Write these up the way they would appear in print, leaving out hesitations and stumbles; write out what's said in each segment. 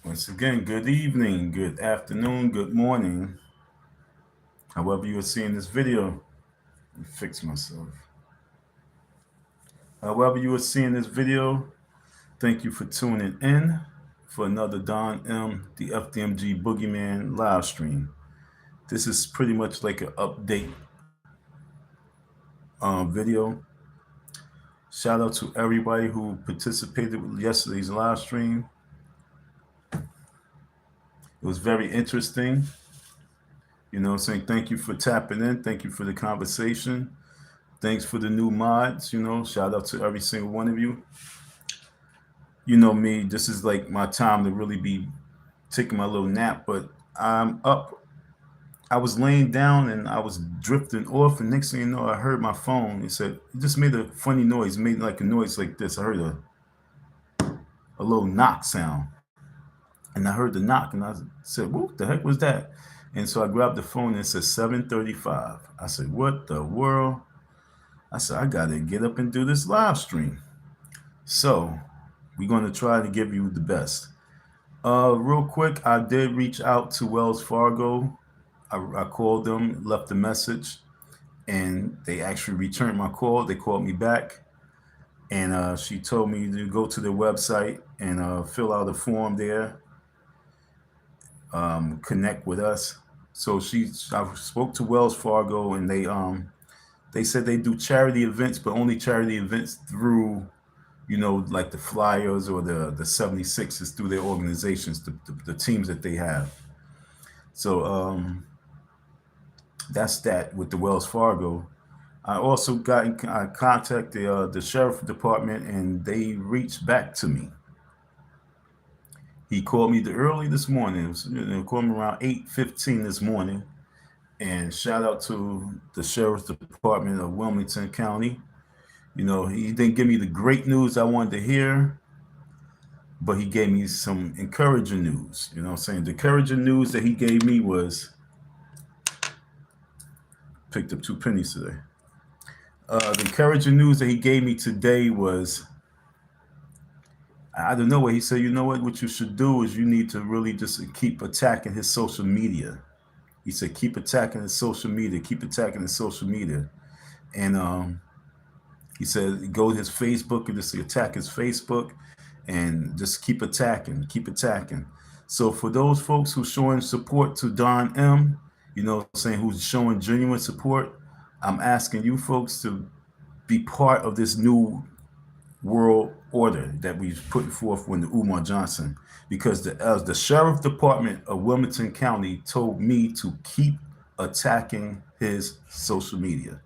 Once again, good evening, good afternoon, good morning. However you are seeing this video, let me fix myself. However you are seeing this video, thank you for tuning in for another Don M, the FDMG Boogeyman live stream. This is pretty much like an update video. Shout out to everybody who participated with yesterday's live stream. It was very interesting. Saying thank you for tapping in. Thank you for the conversation. Thanks for the new mods. Shout out to every single one of you. You know me, this is like my time to really be taking my little nap, but I'm up. I was laying down and I was drifting off, and next thing you know, I heard my phone. It just made a funny noise, made like a noise like this. I heard a little knock sound. And I heard the knock, and I said, "What the heck was that?" And so I grabbed the phone, and it said 7:35. I said, "What the world?" I said, "I gotta get up and do this live stream." So we're gonna try to give you the best. Real quick, I did reach out to Wells Fargo. I called them, left a message, and they actually returned my call. They called me back, and she told me to go to their website and fill out a form there, connect with us. So I spoke to Wells Fargo, and they said they do charity events, but only charity events through, like the Flyers or the 76ers through their organizations, the teams that they have. So that's that with the Wells Fargo. I also I contacted the sheriff department, and they reached back to me. He called me early this morning. It was, called me around 8:15 this morning. And shout out to the sheriff's department of Wilmington County. He didn't give me the great news I wanted to hear, but he gave me some encouraging news. You know what I'm saying? The encouraging news that he gave me was, picked up 2 pennies today. The encouraging news that he gave me today was, I don't know what he said. You know what you should do is you need to really just keep attacking his social media. He said, keep attacking his social media, keep attacking his social media. And he said, go to his Facebook and just attack his Facebook and just keep attacking, keep attacking. So for those folks who's showing support to Don M, saying who's showing genuine support, I'm asking you folks to be part of this new world order that we've put forth with Umar Johnson, because the sheriff department of Wilmington County told me to keep attacking his social media.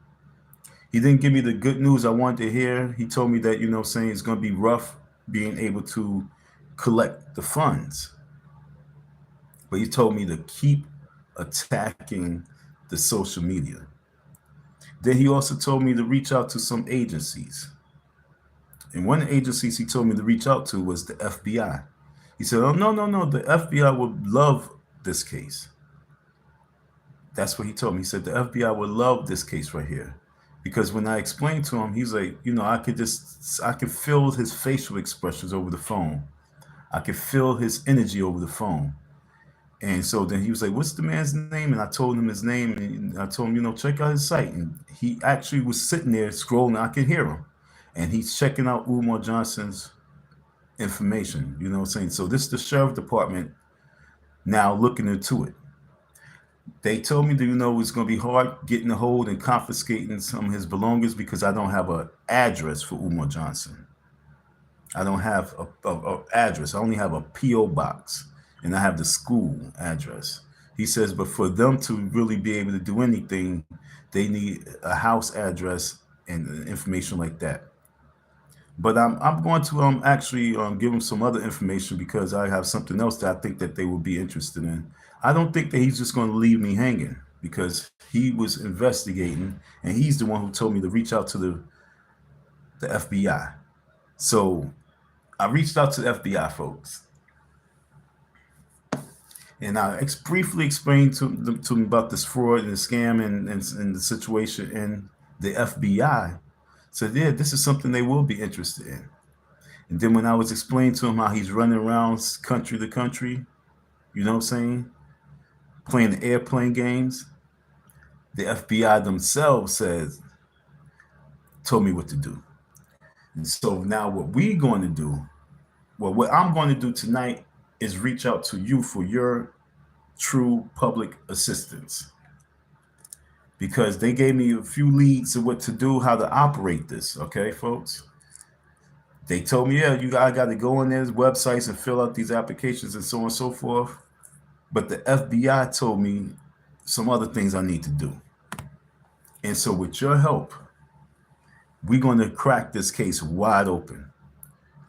He didn't give me the good news I wanted to hear. He told me that, saying it's going to be rough being able to collect the funds. But he told me to keep attacking the social media. Then he also told me to reach out to some agencies. And one of the agencies he told me to reach out to was the FBI. He said, "Oh, no, no, no, the FBI would love this case." That's what he told me. He said the FBI would love this case right here. Because when I explained to him, he's like, I could feel his facial expressions over the phone. I could feel his energy over the phone. And so then he was like, "What's the man's name?" And I told him his name, and I told him, check out his site. And he actually was sitting there scrolling. I could hear him. And he's checking out Umar Johnson's information. You know what I'm saying? So this is the sheriff department now looking into it. They told me that, it's going to be hard getting a hold and confiscating some of his belongings because I don't have an address for Umar Johnson. I don't have a address. I only have a P.O. box, and I have the school address. He says, but for them to really be able to do anything, they need a house address and information like that. But I'm going to actually give them some other information because I have something else that I think that they will be interested in. I don't think that he's just going to leave me hanging because he was investigating, and he's the one who told me to reach out to the FBI. So I reached out to the FBI folks, and I briefly explained to them about this fraud and the scam and the situation. And the FBI said, yeah, this is something they will be interested in. And then when I was explaining to him how he's running around country to country, you know what I'm saying, playing the airplane games, the FBI themselves says, told me what to do. And so now what we're going to do, well, what I'm going to do tonight is reach out to you for your true public assistance. Because they gave me a few leads of what to do, how to operate this, okay, folks? They told me, yeah, you guys got to go on their websites and fill out these applications and so on and so forth. But the FBI told me some other things I need to do. And so with your help, we're going to crack this case wide open.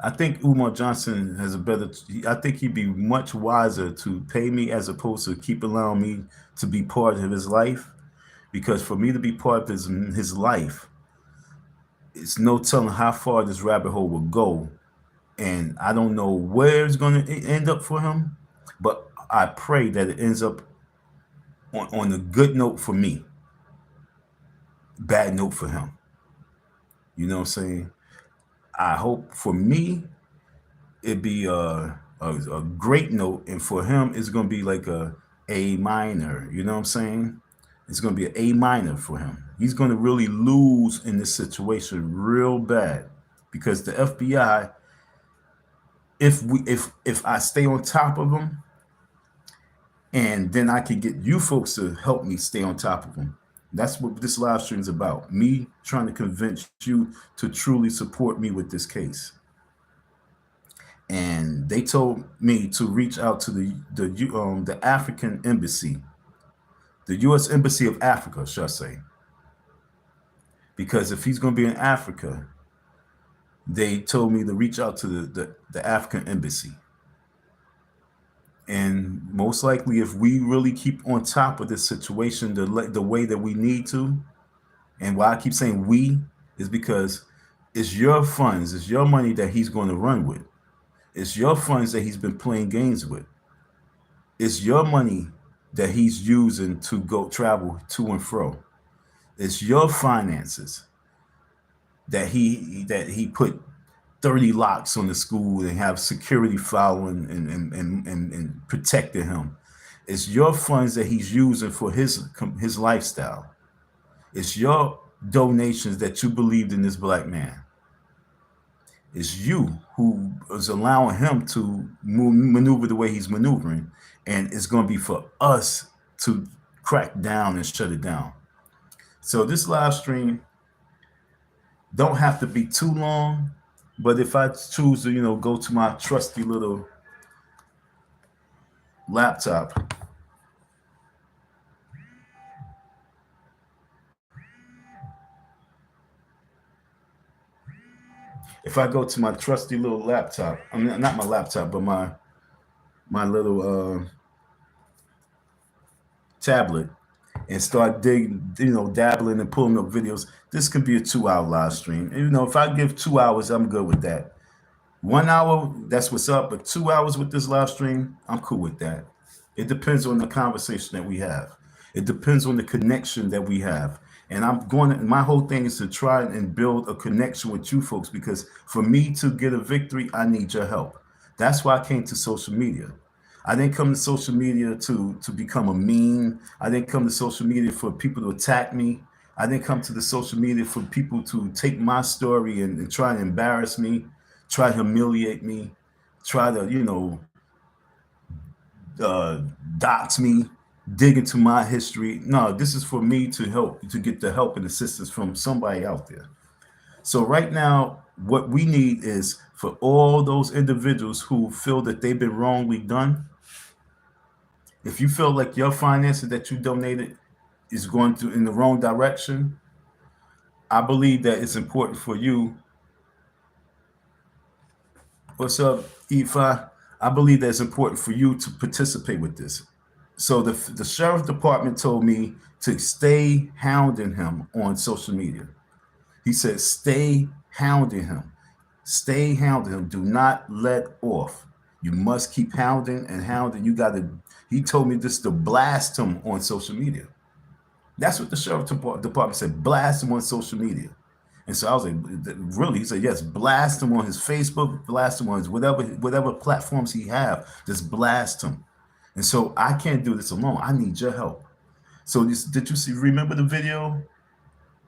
I think Umar Johnson has a better, I think he'd be much wiser to pay me as opposed to keep allowing me to be part of his life. Because for me to be part of his life, it's no telling how far this rabbit hole will go. And I don't know where it's going to end up for him, but I pray that it ends up on a good note for me, bad note for him. You know what I'm saying? I hope for me, it'd be a great note, and for him, it's going to be like A minor. You know what I'm saying? It's going to be an A minor for him. He's going to really lose in this situation real bad because the FBI, if I stay on top of him, and then I can get you folks to help me stay on top of him. That's what this live stream is about. Me trying to convince you to truly support me with this case. And they told me to reach out to the African embassy, the U.S. Embassy of Africa, shall I say? Because if he's going to be in Africa, they told me to reach out to the African embassy. And most likely, if we really keep on top of this situation the way that we need to, and why I keep saying we is because it's your funds, it's your money that he's going to run with. It's your funds that he's been playing games with. It's your money that he's using to go travel to and fro. It's your finances that he put 30 locks on the school and have security following and protecting him. It's your funds that he's using for his lifestyle. It's your donations that you believed in this black man. It's you who is allowing him to maneuver the way he's maneuvering. And it's going to be for us to crack down and shut it down. So this live stream don't have to be too long. But if I choose to, go to my trusty little laptop, if I go to my trusty little laptop, I mean, not my laptop, but my little tablet, and start digging, dabbling and pulling up videos, this could be a 2-hour live stream. And, if I give 2 hours, I'm good with that. 1 hour, that's what's up. But 2 hours with this live stream, I'm cool with that. It depends on the conversation that we have. It depends on the connection that we have. And my whole thing is to try and build a connection with you folks, because for me to get a victory, I need your help. That's why I came to social media. I didn't come to social media to become a meme. I didn't come to social media for people to attack me. I didn't come to the social media for people to take my story and try to embarrass me, try to humiliate me, try to, dox me, dig into my history. No, this is for me to get the help and assistance from somebody out there. So right now, what we need is for all those individuals who feel that they've been wrongly done. If you feel like your finances that you donated is going in the wrong direction, I believe that it's important for you. What's up, Ifa? I believe that it's important for you to participate with this. So the sheriff department told me to stay hounding him on social media. He said, stay hounding him. Stay hounding him. Do not let off. You must keep hounding and hounding. He told me just to blast him on social media. That's what the sheriff department said. Blast him on social media. And so I was like, really? He said, yes, blast him on his Facebook, blast him on his whatever platforms he have, just blast him. And so I can't do this alone. I need your help. So did you remember the video?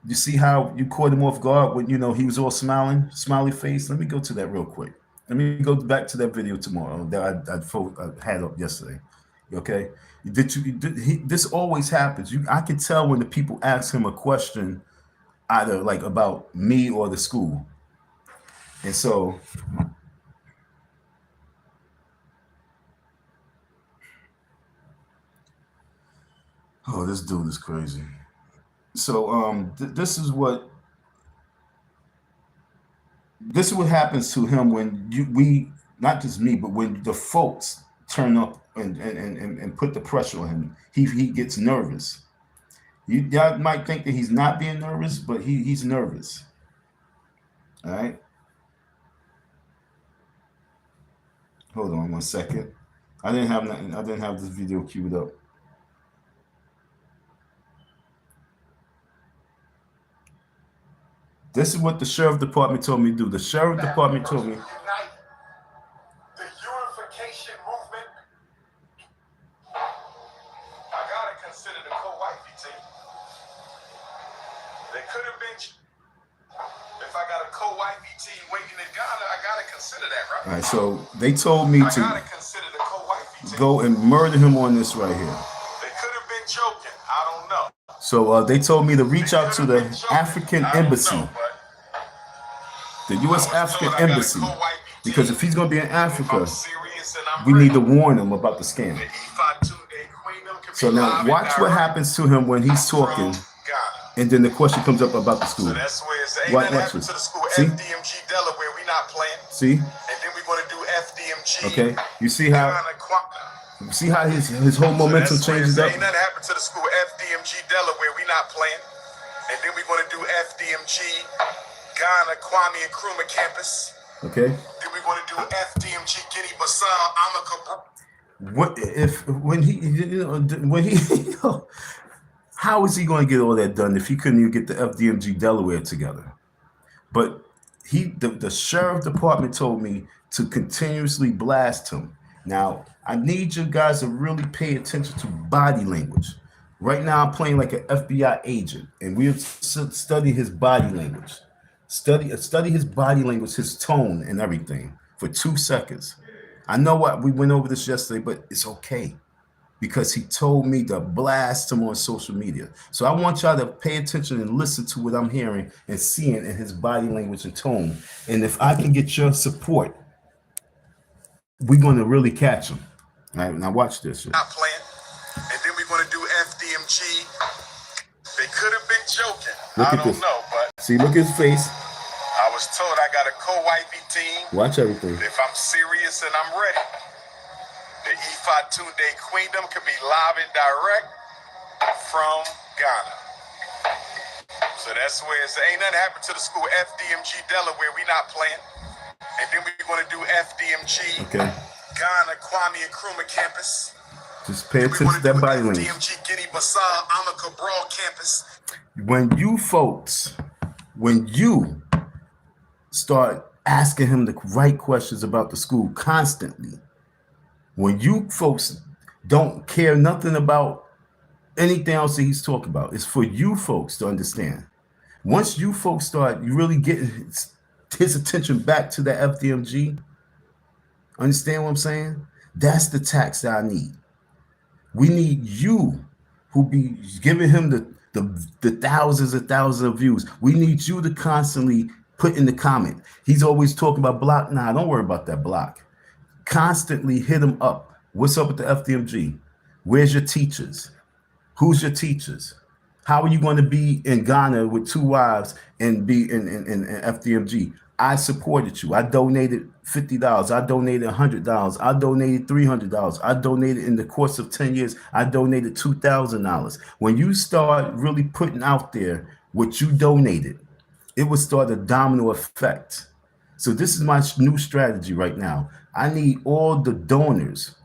You see how you caught him off guard when he was all smiling, smiley face? Let me go to that real quick. Let me go back to that video tomorrow that I had up yesterday. Okay, this always happens. I can tell when the people ask him a question, either like about me or the school, and so this dude is crazy. So this is what happens to him when we, not just me, but when the folks turn up and put the pressure on him, he gets nervous. Y'all might think that he's not being nervous, but he's nervous. All right. Hold on 1 second. I didn't have nothing. I didn't have this video queued up. This is what the sheriff department told me to do. The sheriff department told me. The unification movement. I gotta consider the co-wifey team. They could have been. If I got a co-wifey team waiting in Ghana, I gotta consider that, right? All right. So they told me to go and murder him on this right here. They could have been joking. I don't know. So they told me to reach out to the African embassy, the U.S. African embassy, because if he's going to be in Africa, we need to warn him about the scam. So now watch what happens to him when he's talking, and then the question comes up about the school. What watch this? See? FDMG Delaware, we not playing. See? And then we're going to do FDMG. Okay. You see how his whole momentum changes up? Ain't nothing happened to the school FDMG Delaware, we not playing. And then we're going to do FDMG Ghana, Kwame Nkrumah campus. Okay. Then we're going to do FDMG Guinea-Bissau, Amaka. What if when he how is he going to get all that done if he couldn't even get the FDMG Delaware together? But the sheriff department told me to continuously blast him. Now, I need you guys to really pay attention to body language. Right now, I'm playing like an FBI agent, and we'll study his body language. Study his body language, his tone, and everything for 2 seconds. I know what we went over this yesterday, but it's okay because he told me to blast him on social media. So I want y'all to pay attention and listen to what I'm hearing and seeing in his body language and tone. And if I can get your support, we're going to really catch him. All right, now watch this. Not playing. And then we're going to do FDMG. They could have been joking. I don't know, but see, look at his face. I was told I got a co-wifey team. Watch everything. If I'm serious and I'm ready, the Ifatunde Queendom could be live and direct from Ghana. So that's where it's ain't nothing happened to the school FDMG Delaware. We not playing. And then we're going to do FDMG Ghana, Kwame Nkrumah campus. Just pay attention to that body language. FDMG Guinea-Bissau, Amaka Brawl campus. When you start asking him the right questions about the school constantly, when you folks don't care nothing about anything else that he's talking about, it's for you folks to understand. Once you folks start really getting his attention back to the FDMG, understand what I'm saying? That's the tax that I need. We need you who be giving him the thousands and thousands of views. We need you to constantly put in the comment. He's always talking about block. Nah, don't worry about that block. Constantly hit him up. What's up with the FDMG? Where's your teachers? Who's your teachers? How are you going to be in Ghana with 2 wives and be in FDMG? I supported you. I donated $50. I donated $100. I donated $300. I donated in the course of 10 years. I donated $2,000. When you start really putting out there what you donated, it will start a domino effect. So this is my new strategy right now. I need all the donors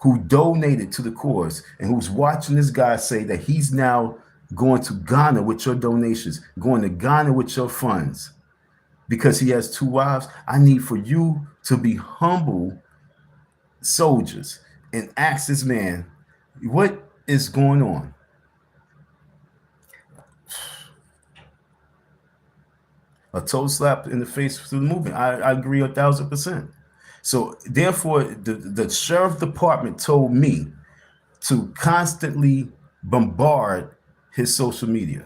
who donated to the cause and who's watching this guy say that he's now going to Ghana with your donations, going to Ghana with your funds, because he has 2 wives. I need for you to be humble soldiers and ask this man, what is going on? A total slap in the face through the movement. I agree 1,000%. So therefore, the sheriff department told me to constantly bombard his social media.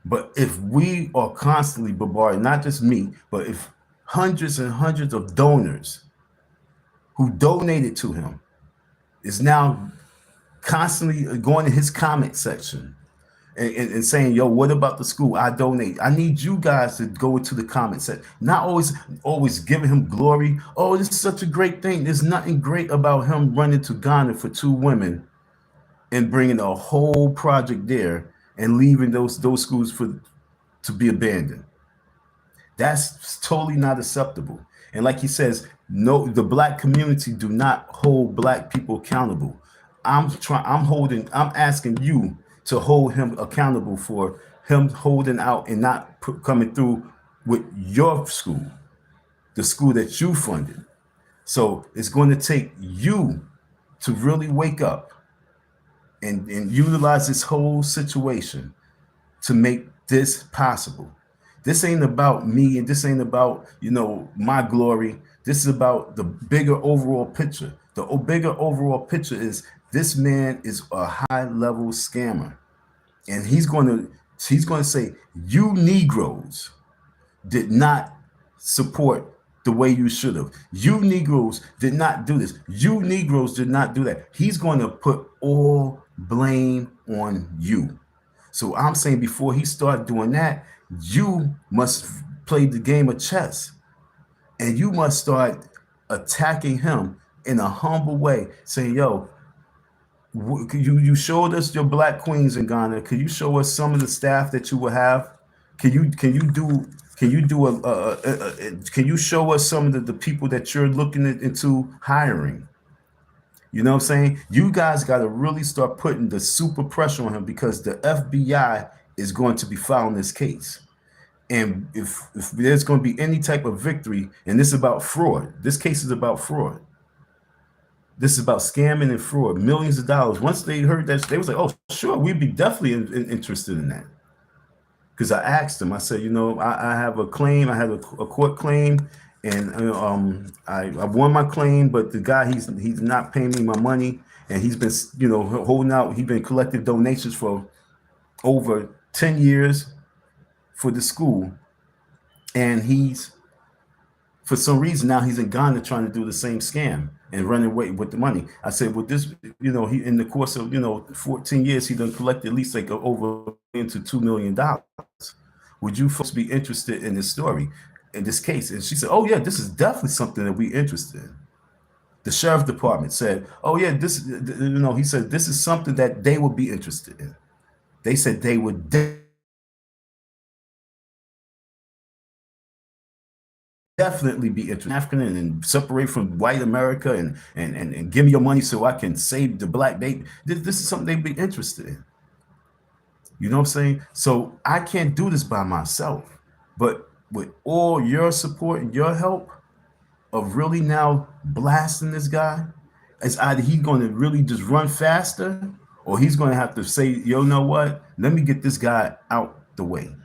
But if we are constantly bombarded, not just me, but if hundreds and hundreds of donors who donated to him is now constantly going to his comment section and saying, yo, what about the school? I donate. I need you guys to go into the comment section. Not always giving him glory. Oh, this is such a great thing. There's nothing great about him running to Ghana for 2 women and bringing a whole project there and leaving those schools to be abandoned. That's totally not acceptable. And like he says, no, the black community do not hold black people accountable. I'm asking you to hold him accountable for him holding out and not coming through with your school, the school that you funded. So it's going to take you to really wake up and utilize this whole situation to make this possible. This ain't about me, and this ain't about, my glory. This is about the bigger overall picture. The bigger overall picture is this man is a high-level scammer. And he's going to say, you Negroes did not support the way you should have. You Negroes did not do this. You Negroes did not do that. He's going to put all blame on you. So I'm saying before he started doing that, you must play the game of chess, and you must start attacking him in a humble way, saying, yo, you showed us your black queens in Ghana. Can you show us some of the staff that you will have? Can you show us some of the people that you're looking into hiring? You know what I'm saying? You guys got to really start putting the super pressure on him, because the FBI is going to be filing this case. And if there's going to be any type of victory, and this is about fraud, this case is about fraud. This is about scamming and fraud, millions of dollars. Once they heard that, they was like, oh, sure, we'd be definitely interested in that. Because I asked them, I said, I have a claim, I have a court claim, and I won my claim, but the guy, he's not paying me my money, and he's been, holding out. He's been collecting donations for over 10 years for the school, and for some reason now he's in Ghana trying to do the same scam and running away with the money. I said, well, this, he in the course of 14 years, he done collected at least like over into $2 million. Would you folks be interested in this story, in this case? And she said, oh yeah, this is definitely something that we interested in. The sheriff department said, oh yeah, this, he said, this is something that they would be interested in. They said they would definitely be interested in African and separate from white America and give me your money so I can save the black baby. This is something they'd be interested in. You know what I'm saying? So I can't do this by myself, but with all your support and your help of really now blasting this guy, it's either he's going to really just run faster, or he's going to have to say, yo, know what? Let me get this guy out the way.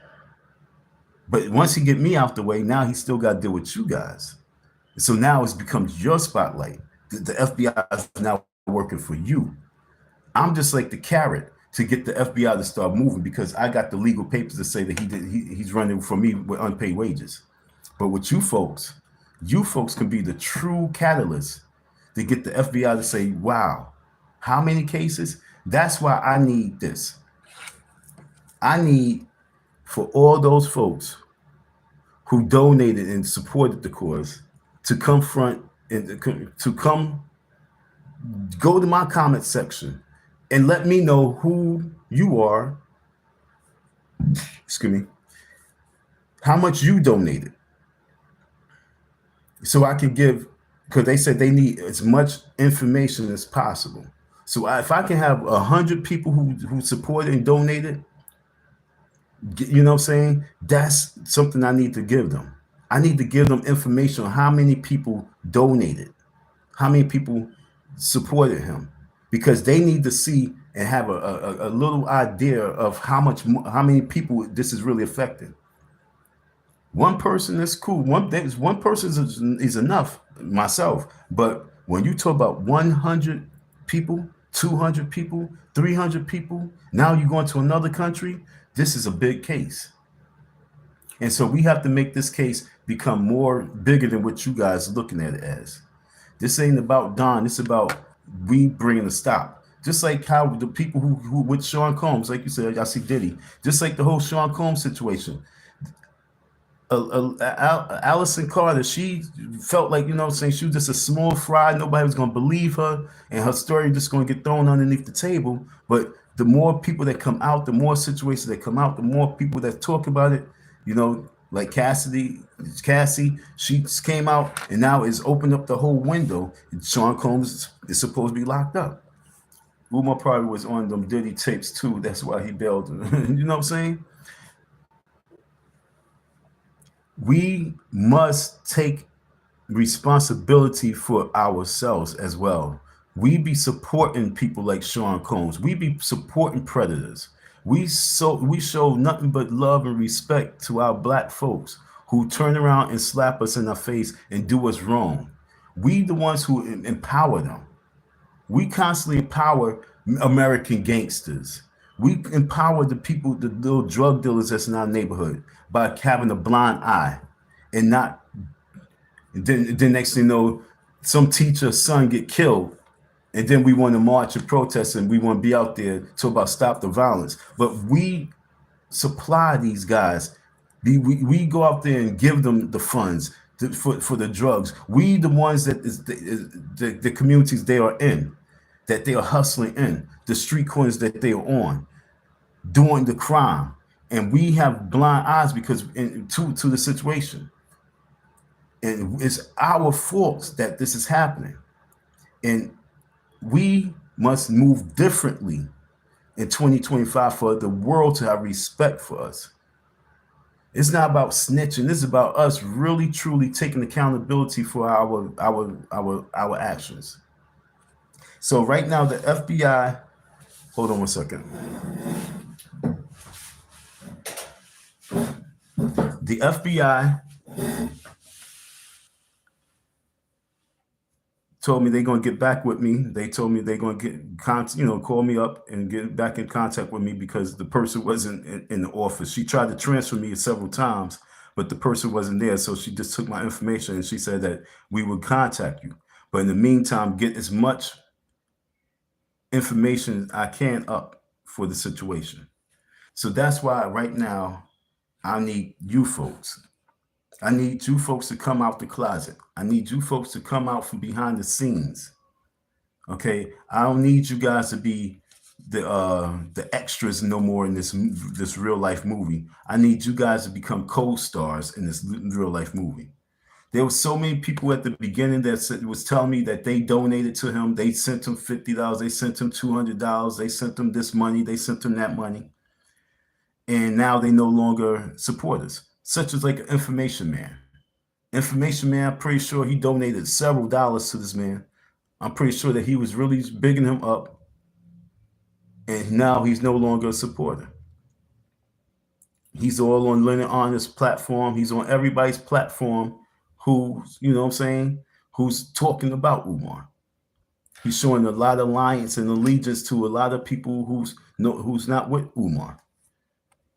But once he get me out the way, now he still got to deal with you guys. So now it becomes your spotlight. The FBI is now working for you. I'm just like the carrot to get the FBI to start moving, because I got the legal papers to say that he's running for me with unpaid wages. But with you folks can be the true catalyst to get the FBI to say, wow, how many cases? That's why I need this. I need for all those folks who donated and supported the cause to come front and to come go to my comment section and let me know who you are. Excuse me. How much you donated, so I can give, because they said they need as much information as possible. So if I can have 100 people who supported and donated, You know what I'm saying? That's something I need to give them. I need to give them information on how many people donated, how many people supported him, because they need to see and have a little idea of how many people this is really affecting. One person is cool. One person is enough. Myself, but when you talk about 100 people, 200 people, 300 people, now you're going to another country. This is a big case, and so we have to make this case become more bigger than what you guys are looking at it as. This ain't about Don. It's about we bringing a stop. Just like how the people who with Sean Combs, like you said, I see Diddy. Just like the whole Sean Combs situation. Allison Carter, she felt like, you know what I'm saying, she was just a small fry. Nobody was going to believe her, and her story just going to get thrown underneath the table. But the more people that come out, the more situations that come out, the more people that talk about it, you know, like Cassie, she came out and now is opened up the whole window. And Sean Combs is supposed to be locked up. Umar probably was on them dirty tapes too. That's why he bailed. You know what I'm saying? We must take responsibility for ourselves as well. We be supporting people like Sean Combs. We be supporting predators. We show nothing but love and respect to our black folks who turn around and slap us in our face and do us wrong. We the ones who empower them. We constantly empower American gangsters. We empower the people, the little drug dealers that's in our neighborhood by having a blind eye and not. Then next thing you know, some teacher's son get killed, and then we want to march and protest, and we want to be out there to about stop the violence. But we supply these guys. We go out there and give them the funds for the drugs. We the ones that the communities they are in, that they are hustling in, the street corners that they are on, doing the crime, and we have blind eyes because to the situation, and it's our fault that this is happening, and we must move differently in 2025 for the world to have respect for us. It's not about snitching. This is about us really, truly taking accountability for our actions. So right now, the FBI. Hold on one second. The FBI told me they're gonna get back with me. They told me they're gonna call me up and get back in contact with me because the person wasn't in the office. She tried to transfer me several times, but the person wasn't there. So she just took my information and she said that we would contact you. But in the meantime, get as much information I can up for the situation. So that's why right now I need you folks. I need you folks to come out the closet. I need you folks to come out from behind the scenes. Okay, I don't need you guys to be the extras no more in this real life movie. I need you guys to become co-stars in this real life movie. There were so many people at the beginning that was telling me that they donated to him. They sent him $50. They sent him $200. They sent him this money. They sent him that money. And now they no longer support us. Such as like Information Man. Information Man, I'm pretty sure he donated several dollars to this man. I'm pretty sure that he was really bigging him up. And now he's no longer a supporter. He's all on Leonard Honest's platform. He's on everybody's platform who's, you know what I'm saying, who's talking about Umar. He's showing a lot of alliance and allegiance to a lot of people who's not with Umar,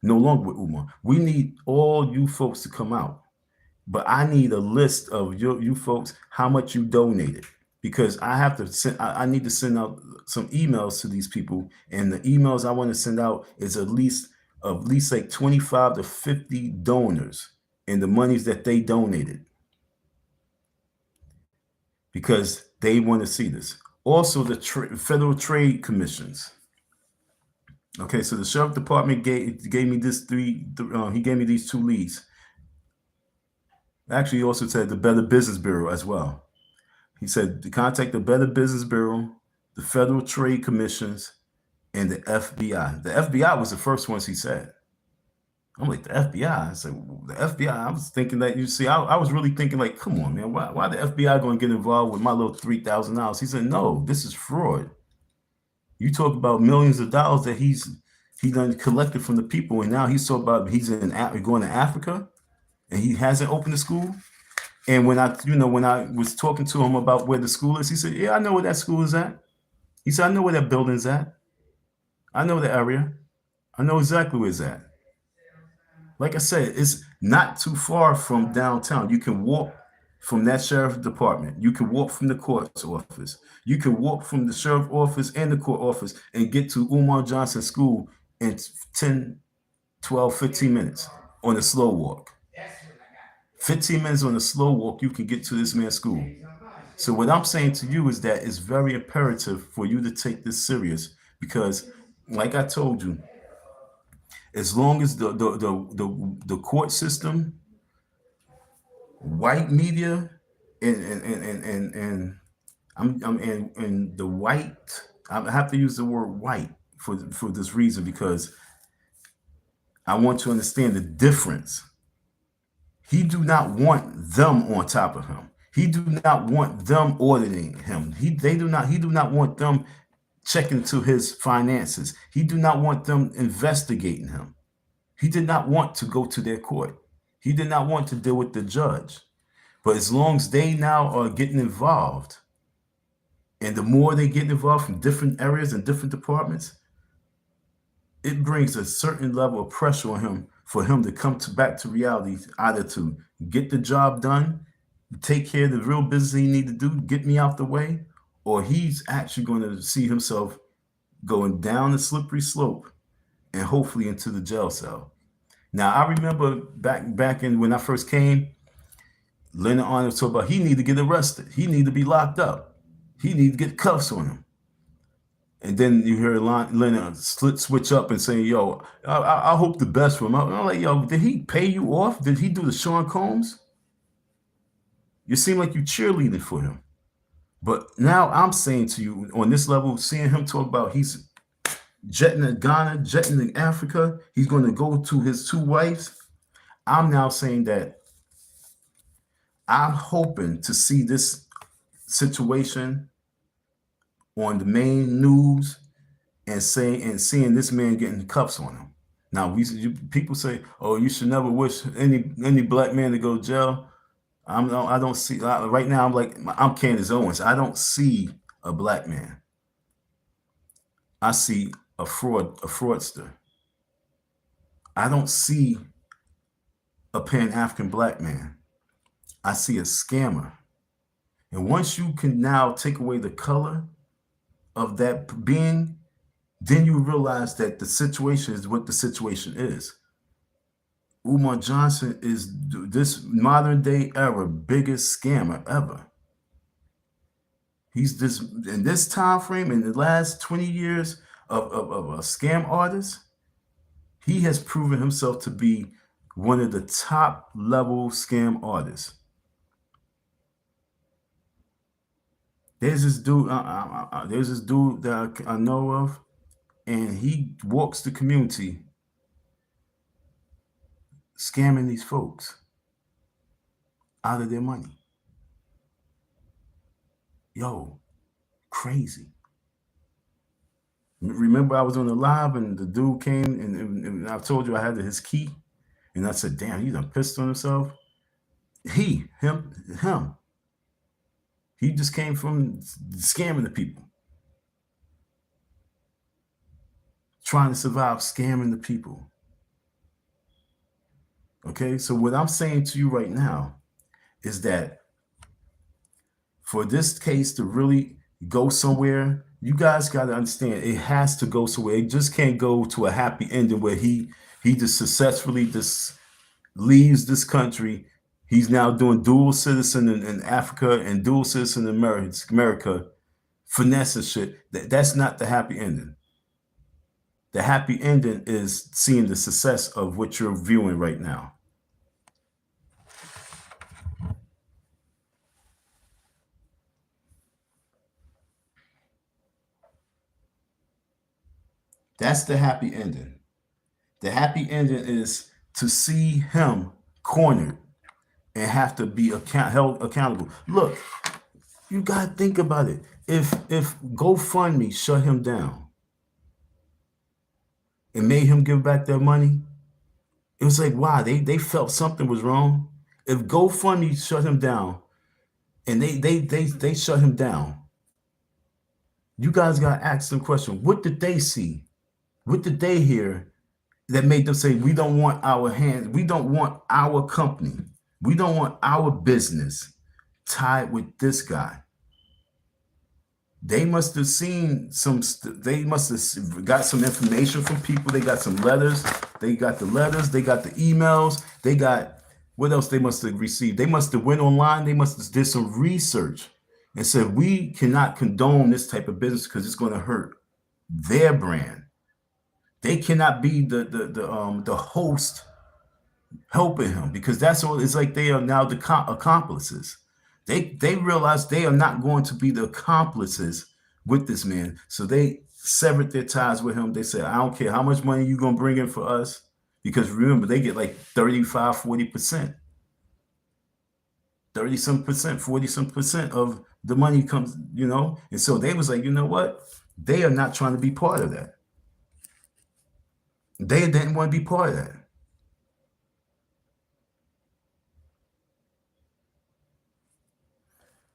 no longer with Umar. We need all you folks to come out. But I need a list of you folks, how much you donated, because I need to send out some emails to these people, and the emails I want to send out is at least like 25 to 50 donors and the monies that they donated, because they want to see this. Also, the federal trade commissions. Okay, so the sheriff department gave me he gave me these two leads. Actually, he also said the Better Business Bureau as well. He said to contact the Better Business Bureau, the Federal Trade Commissions, and the FBI. The FBI was the first ones he said. I'm like, the FBI? I said, the FBI? I was thinking that, you see, I was really thinking like, come on, man, why the FBI going to get involved with my little $3,000? He said, no, this is fraud. You talk about millions of dollars that he done collected from the people, and now he's talking about he's going to Africa, and he hasn't opened a school. And when I was talking to him about where the school is, he said, yeah, I know where that school is at. He said, I know where that building's at. I know the area. I know exactly where it's at. Like I said, it's not too far from downtown. You can walk from that sheriff's department. You can walk from the court's office. You can walk from the sheriff's office and the court office and get to Umar Johnson School in 10, 12, 15 minutes on a slow walk. 15 minutes on a slow walk, you can get to this man's school. So what I'm saying to you is that it's very imperative for you to take this serious because, like I told you, as long as the court system, white media, and and the white, I have to use the word white for this reason because I want to understand the difference. He do not want them on top of him. He do not want them auditing him. He do not want them checking to his finances. He do not want them investigating him. He did not want to go to their court. He did not want to deal with the judge. But as long as they now are getting involved, and the more they get involved from different areas and different departments, it brings a certain level of pressure on him for him to come back to reality, either to get the job done, take care of the real business he need to do, get me out the way, or he's actually going to see himself going down the slippery slope and hopefully into the jail cell. Now I remember back in when I first came, Leonard Arnold talked about he need to get arrested. He need to be locked up. He need to get cuffs on him. And then you hear Leonard switch up and say, yo, I hope the best for him. I'm like, yo, did he pay you off? Did he do the Sean Combs? You seem like you cheerleading for him. But now I'm saying to you on this level, seeing him talk about he's jetting to Ghana, jetting to Africa, he's going to go to his two wives. I'm now saying that I'm hoping to see this situation on the main news and seeing this man getting cuffs on him. Now people say, "Oh, you should never wish any black man to go to jail." I don't see right now. I'm Candace Owens. I don't see a black man. I see a fraudster. I don't see a Pan-African black man. I see a scammer. And once you can now take away the color of that being, then you realize that the situation is what the situation is. Umar Johnson is this modern day era biggest scammer ever. He's this in this time frame in the last 20 years of a scam artist. He has proven himself to be one of the top level scam artists. There's this dude. There's this dude that I know of, and he walks the community scamming these folks out of their money. Yo, crazy. Remember, I was on the live and the dude came and I told you I had his key, and I said, "Damn, he done pissed on himself." Him. He just came from scamming the people, trying to survive, scamming the people. Okay, so what I'm saying to you right now is that for this case to really go somewhere, you guys got to understand it has to go somewhere. It just can't go to a happy ending where he just successfully just leaves this country. He's now doing dual citizen in Africa and dual citizen in America, finesse shit. That's not the happy ending. The happy ending is seeing the success of what you're viewing right now. That's the happy ending. The happy ending is to see him cornered and have to be held accountable. Look, you gotta think about it. If GoFundMe shut him down and made him give back their money, it was like, wow, they felt something was wrong. If GoFundMe shut him down and they shut him down, you guys gotta ask them question. What did they see? What did they hear that made them say, we don't want our hands, we don't want our company, we don't want our business tied with this guy? They must have seen they must have got some information from people. They got some letters. They got the letters. They got the emails. They got, what else they must have received? They must have went online. They must have did some research and said, we cannot condone this type of business because it's going to hurt their brand. They cannot be the host helping him, because that's all. It's like they are now the accomplices. They realize they are not going to be the accomplices with this man. So they severed their ties with him. They said, I don't care how much money you're going to bring in for us. Because remember, they get like 35, 40%. 30 some percent, 40 some percent of the money comes, you know? And so they was like, you know what? They are not trying to be part of that. They didn't want to be part of that.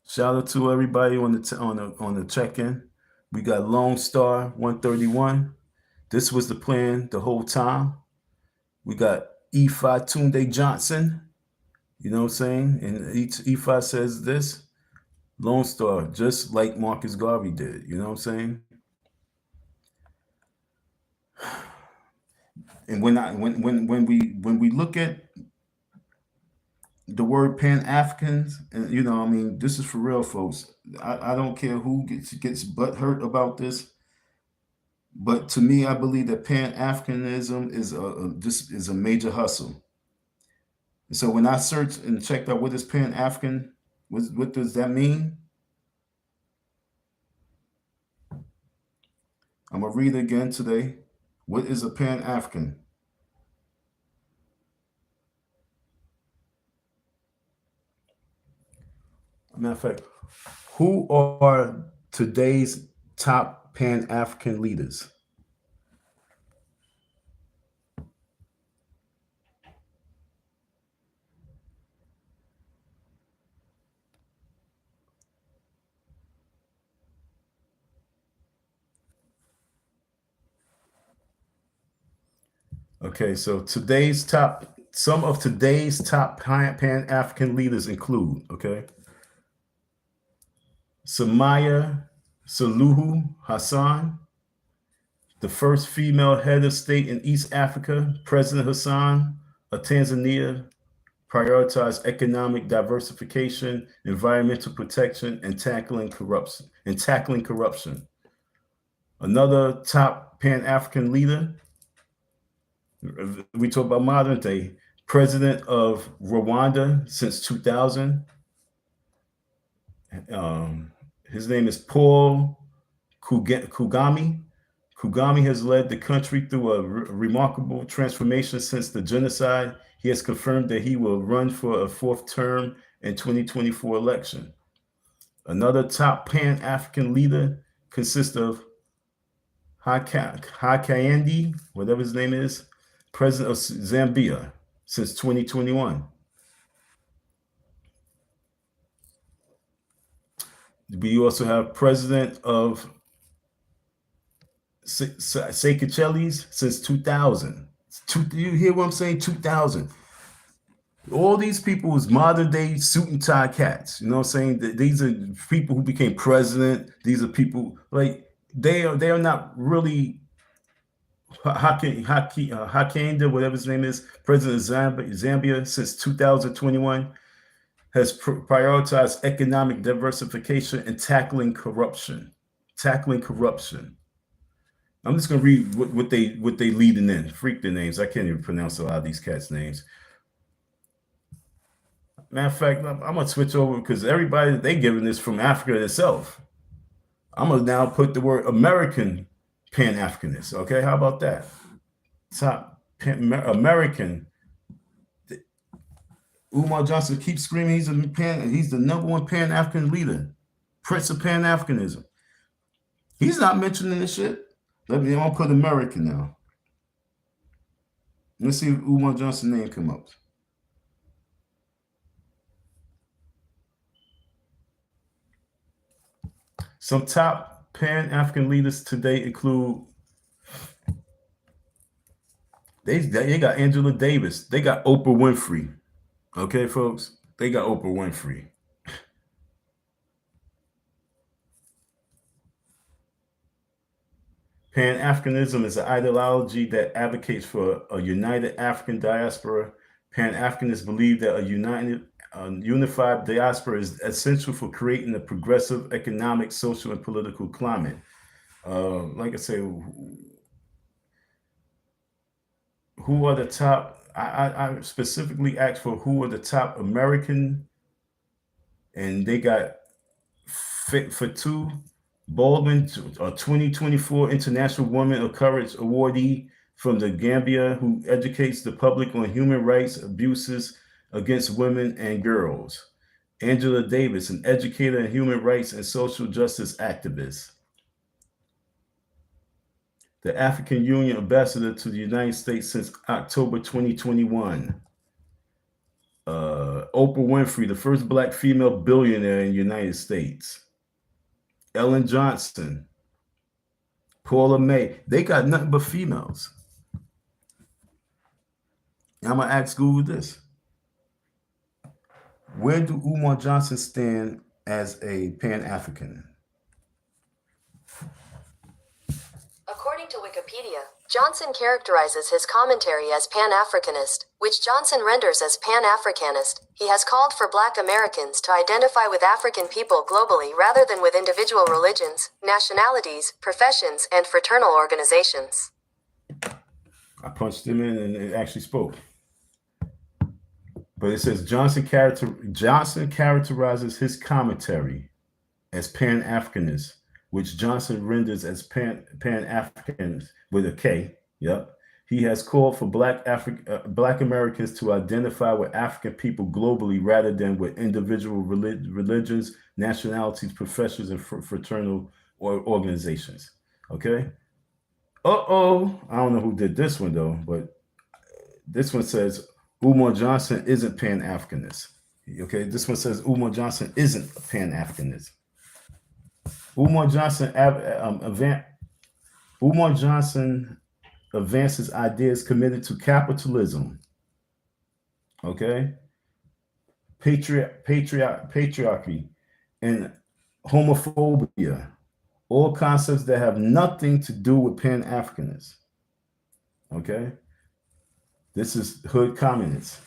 Shout out to everybody on the check-in. We got Lone Star 131. This was the plan the whole time. We got F.B.I Johnson. You know what I'm saying? And F.B.I says this. Lone Star, just like Marcus Garvey did. You know what I'm saying? And when we look at the word Pan-Africans, and you know, I mean, this is for real, folks. I don't care who gets butt hurt about this, but to me, I believe that Pan-Africanism is a major hustle. And so when I searched and checked out what is Pan-African, what does that mean? I'm gonna read it again today. What is a Pan-African? Matter of fact, who are today's top Pan-African leaders? Okay, so some of today's top Pan-African leaders include, okay, Samia Suluhu Hassan, the first female head of state in East Africa. President Hassan of Tanzania prioritized economic diversification, environmental protection, and tackling corruption. Another top Pan-African leader, we talk about modern day, president of Rwanda since 2000. His name is Paul Kagame. Kagame has led the country through a remarkable transformation since the genocide. He has confirmed that he will run for a fourth term in 2024 election. Another top Pan-African leader consists of Hakainde, whatever his name is, president of Zambia since 2021. We also have president of Seychelles since 2000. You hear what I'm saying? 2000. All these people was modern day suit and tie cats. You know what I'm saying? These are people who became president. These are people like they are not really Hakainde, whatever his name is, president of Zambia since 2021, has prioritized economic diversification and tackling corruption. I'm just gonna read what they leading in. Freak their names. I can't even pronounce a lot of these cats' names. Matter of fact, I'm gonna switch over because everybody they giving this from Africa itself. I'm gonna now put the word American Pan-Africanist. Okay, how about that? Top American Umar Johnson keeps screaming he's the number one Pan-African leader, Prince of Pan-Africanism. He's not mentioning this shit. I'm gonna put American now. Let's see if Umar Johnson's name come up. Some top Pan-African leaders today include they got Angela Davis, they got Oprah Winfrey. Okay, folks, they got Oprah Winfrey. Pan-Africanism is an ideology that advocates for a united African diaspora. Pan-Africanists believe that a unified diaspora is essential for creating a progressive economic, social, and political climate. Like I say, who are the top? I specifically asked for who are the top American, and they got Fatou Baldwin, a 2024 International Woman of Courage awardee from the Gambia, who educates the public on human rights abuses against women and girls. Angela Davis, an educator in human rights and social justice activist. The African Union ambassador to the United States since October 2021. Oprah Winfrey, the first black female billionaire in the United States. Ellen Johnson, Paula May. They got nothing but females. I'm going to ask Google this. Where do Umar Johnson stand as a Pan-African? According to Wikipedia, Johnson characterizes his commentary as Pan-Africanist, which Johnson renders as Pan-Africanist. He has called for Black Americans to identify with African people globally rather than with individual religions, nationalities, professions, and fraternal organizations. I punched him in and it actually spoke. But it says Johnson characterizes his commentary as Pan-Africanist, which Johnson renders as Pan-Africanist with a K. Yep. He has called for Black Americans to identify with African people globally rather than with individual religions, nationalities, professions, and fraternal organizations. Okay. I don't know who did this one though, but this one says Umar Johnson isn't Pan-Africanist. Okay. This one says Umar Johnson isn't a Pan-Africanist. Umar Johnson advances ideas committed to capitalism, okay, patriarchy, and homophobia, all concepts that have nothing to do with Pan-Africanists, okay? This is hood communists.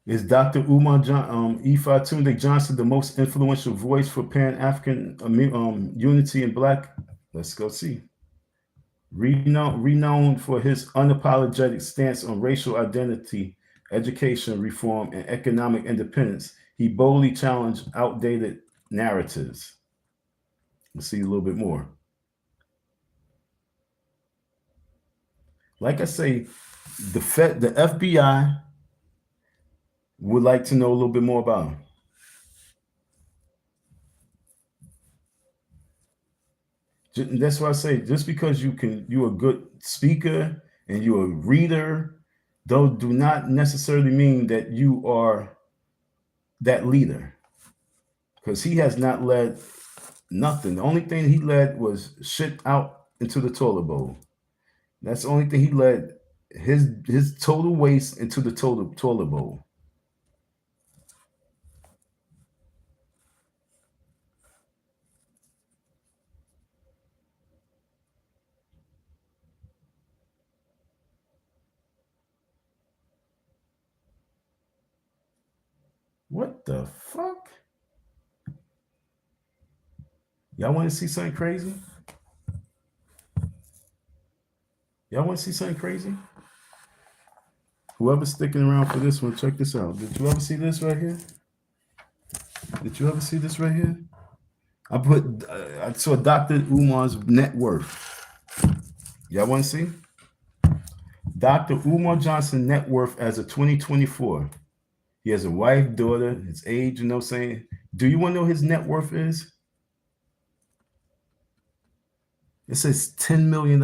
Is Dr. Umar F.B.I Johnson the most influential voice for Pan-African unity in Black? Let's go see. Renowned for his unapologetic stance on racial identity, education reform, and economic independence, he boldly challenged outdated narratives. Let's see a little bit more. Like I say, the FBI would like to know a little bit more about him. That's why I say, just because you're a good speaker and you're a reader, though, do not necessarily mean that you are that leader. Because he has not led nothing. The only thing he led was shit out into the toilet bowl. That's the only thing he led, his total waste into the toilet bowl. What the fuck? Y'all want to see something crazy? Y'all want to see something crazy? Whoever's sticking around for this one, check this out. Did you ever see this right here? Did you ever see this right here? I saw Dr. Umar's net worth. Y'all want to see? Dr. Umar Johnson net worth as of 2024. He has a wife, daughter, his age, you know what I'm saying? Do you want to know his net worth is? It says $10 million.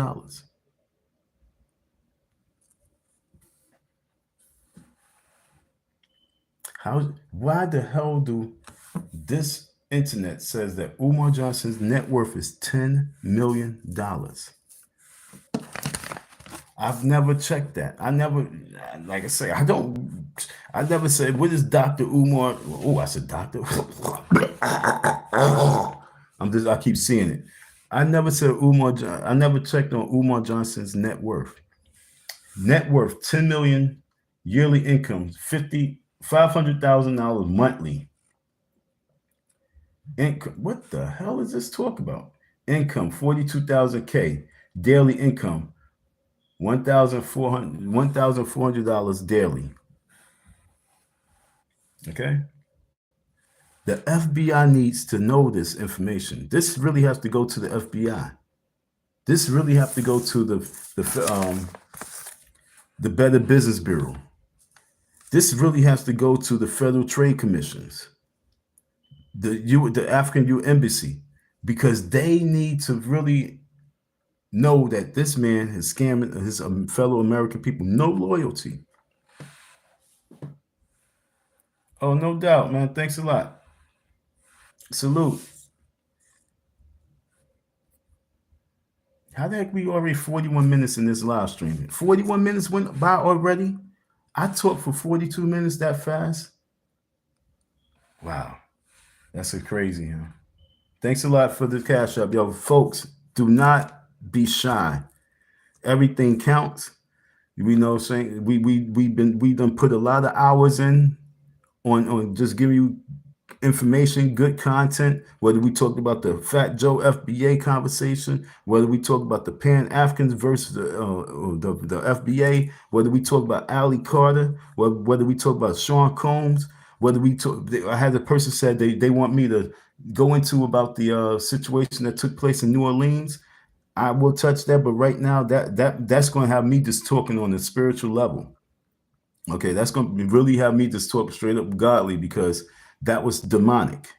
Why the hell do this internet says that Umar Johnson's net worth is $10 million? I've never checked that. I never, like I say, I never said, what is Dr. Umar? Oh, I said Dr. I keep seeing it. I never said I never checked on Umar Johnson's net worth. Net worth, 10 million, yearly income, $500,000 monthly. Income, what the hell is this talk about? Income, 42,000 K, daily income, $1,400 daily. Okay. The FBI needs to know this information. This really has to go to the FBI. This really have to go to the Better Business Bureau. This really has to go to the Federal Trade Commissions, the African Embassy, because they need to really know that this man is scamming his fellow American people. No loyalty. Oh, no doubt, man. Thanks a lot. Salute. How the heck we already 41 minutes in this live stream? 41 minutes went by already? I talked for 42 minutes that fast? Wow. That's a crazy, huh? Thanks a lot for the cash up. Yo, folks, do not be shy. Everything counts. We know saying we done put a lot of hours in on just giving you information, good content, whether we talked about the Fat Joe FBA conversation, whether we talk about the Pan-Africans versus the FBA, whether we talk about Ali Carter, whether we talk about Sean Combs, whether we talk, I had a person said they want me to go into about the situation that took place in New Orleans. I will touch that, but right now that's going to have me just talking on a spiritual level. Okay, that's going to really have me just talk straight up godly, because that was demonic.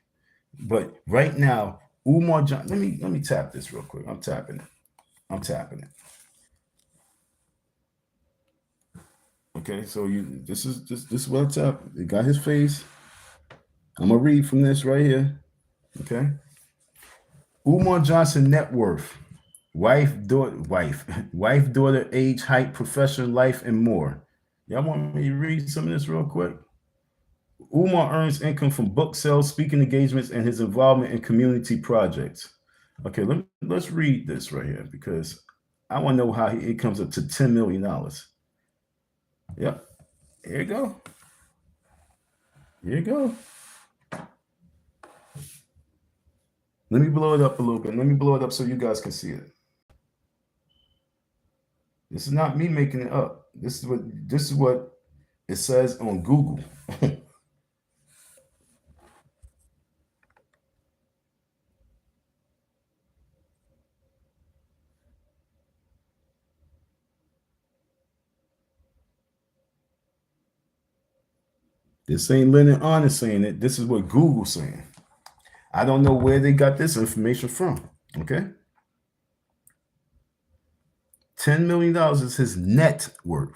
But right now, Umar Johnson, let me tap this real quick. I'm tapping it. Okay, so this is what I tap. It got his face. I'm gonna read from this right here. Okay. Umar Johnson net worth, wife, daughter, age, height, profession, life, and more. Y'all want me to read some of this real quick? Umar earns income from book sales, speaking engagements, and his involvement in community projects. Okay, let's read this right here, because I want to know how it comes up to $10 million. Yep, here you go. Here you go. Let me blow it up a little bit. Let me blow it up so you guys can see it. This is not me making it up. This is what it says on Google. This ain't Leonard Honest saying it. This is what Google's saying. I don't know where they got this information from. Okay. $10 million is his net worth.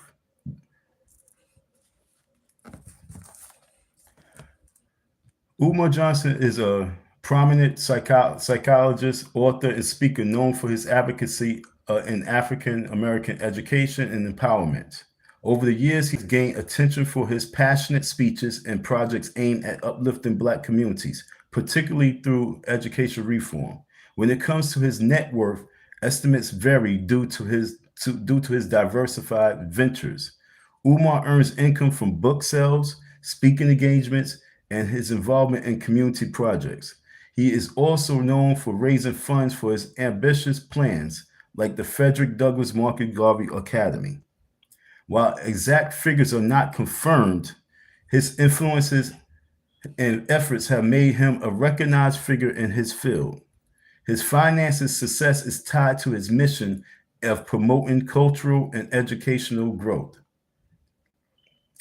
Umar Johnson is a prominent psychologist, author, and speaker known for his advocacy in African American education and empowerment. Over the years, he's gained attention for his passionate speeches and projects aimed at uplifting Black communities, particularly through education reform. When it comes to his net worth, estimates vary due to his diversified ventures. Umar earns income from book sales, speaking engagements, and his involvement in community projects. He is also known for raising funds for his ambitious plans, like the Frederick Douglass Market Garvey Academy. While exact figures are not confirmed, his influences and efforts have made him a recognized figure in his field. His finances' success is tied to his mission of promoting cultural and educational growth.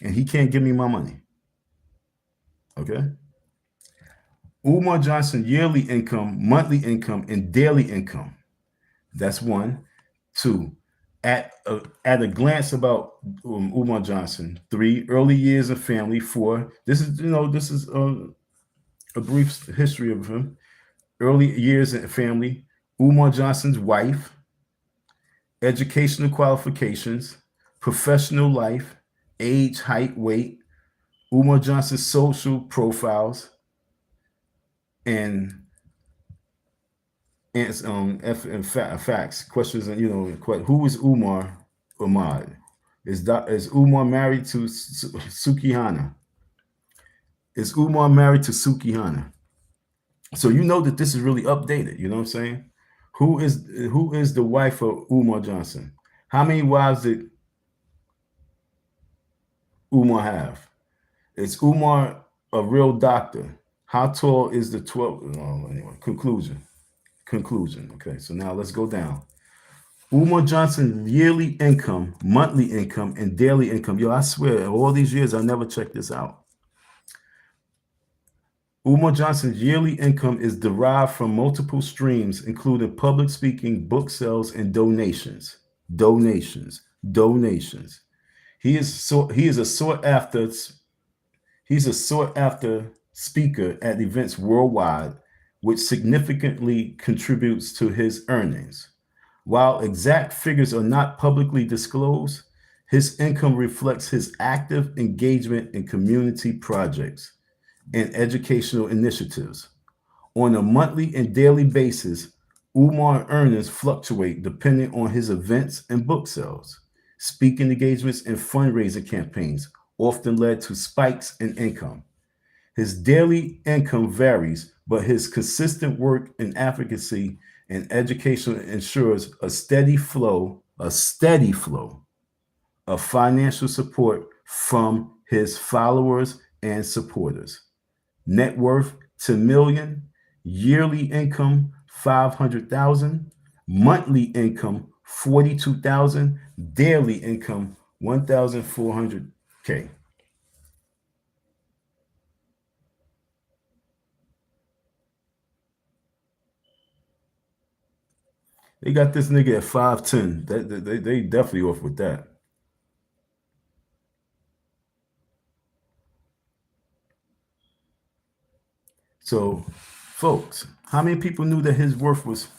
And he can't give me my money. Okay? Umar Johnson yearly income, monthly income, and daily income. That's one. Two, at a glance about Umar Johnson. Three, early years of family. Four, this is a brief history of him. Early years in family. Umar Johnson's wife. Educational qualifications. Professional life. Age, height, weight. Umar Johnson's social profiles. And facts, questions, and who is Umar Ahmad? Is Umar married to Sukihana? Is Umar married to Sukihana? So you know that this is really updated. You know what I'm saying? Who is the wife of Umar Johnson? How many wives did Umar have? Is Umar a real doctor? How tall is the 12? Oh, anyway, conclusion. Okay, so now let's go down. Umar Johnson's yearly income, monthly income, and daily income. Yo, I swear, all these years I never checked this out. Umar Johnson's yearly income is derived from multiple streams, including public speaking, book sales, and donations. He is a sought after speaker at events worldwide, which significantly contributes to his earnings. While exact figures are not publicly disclosed, his income reflects his active engagement in community projects and educational initiatives. On a monthly and daily basis, Umar earnings fluctuate depending on his events and book sales. Speaking engagements and fundraising campaigns often led to spikes in income. His daily income varies, but his consistent work in advocacy and education ensures a steady flow of financial support from his followers and supporters. Net worth 10 million, yearly income 500,000, monthly income 42,000, daily income 1,400K. They got this nigga at 5'10". They definitely off with that. So, folks, how many people knew that his worth was?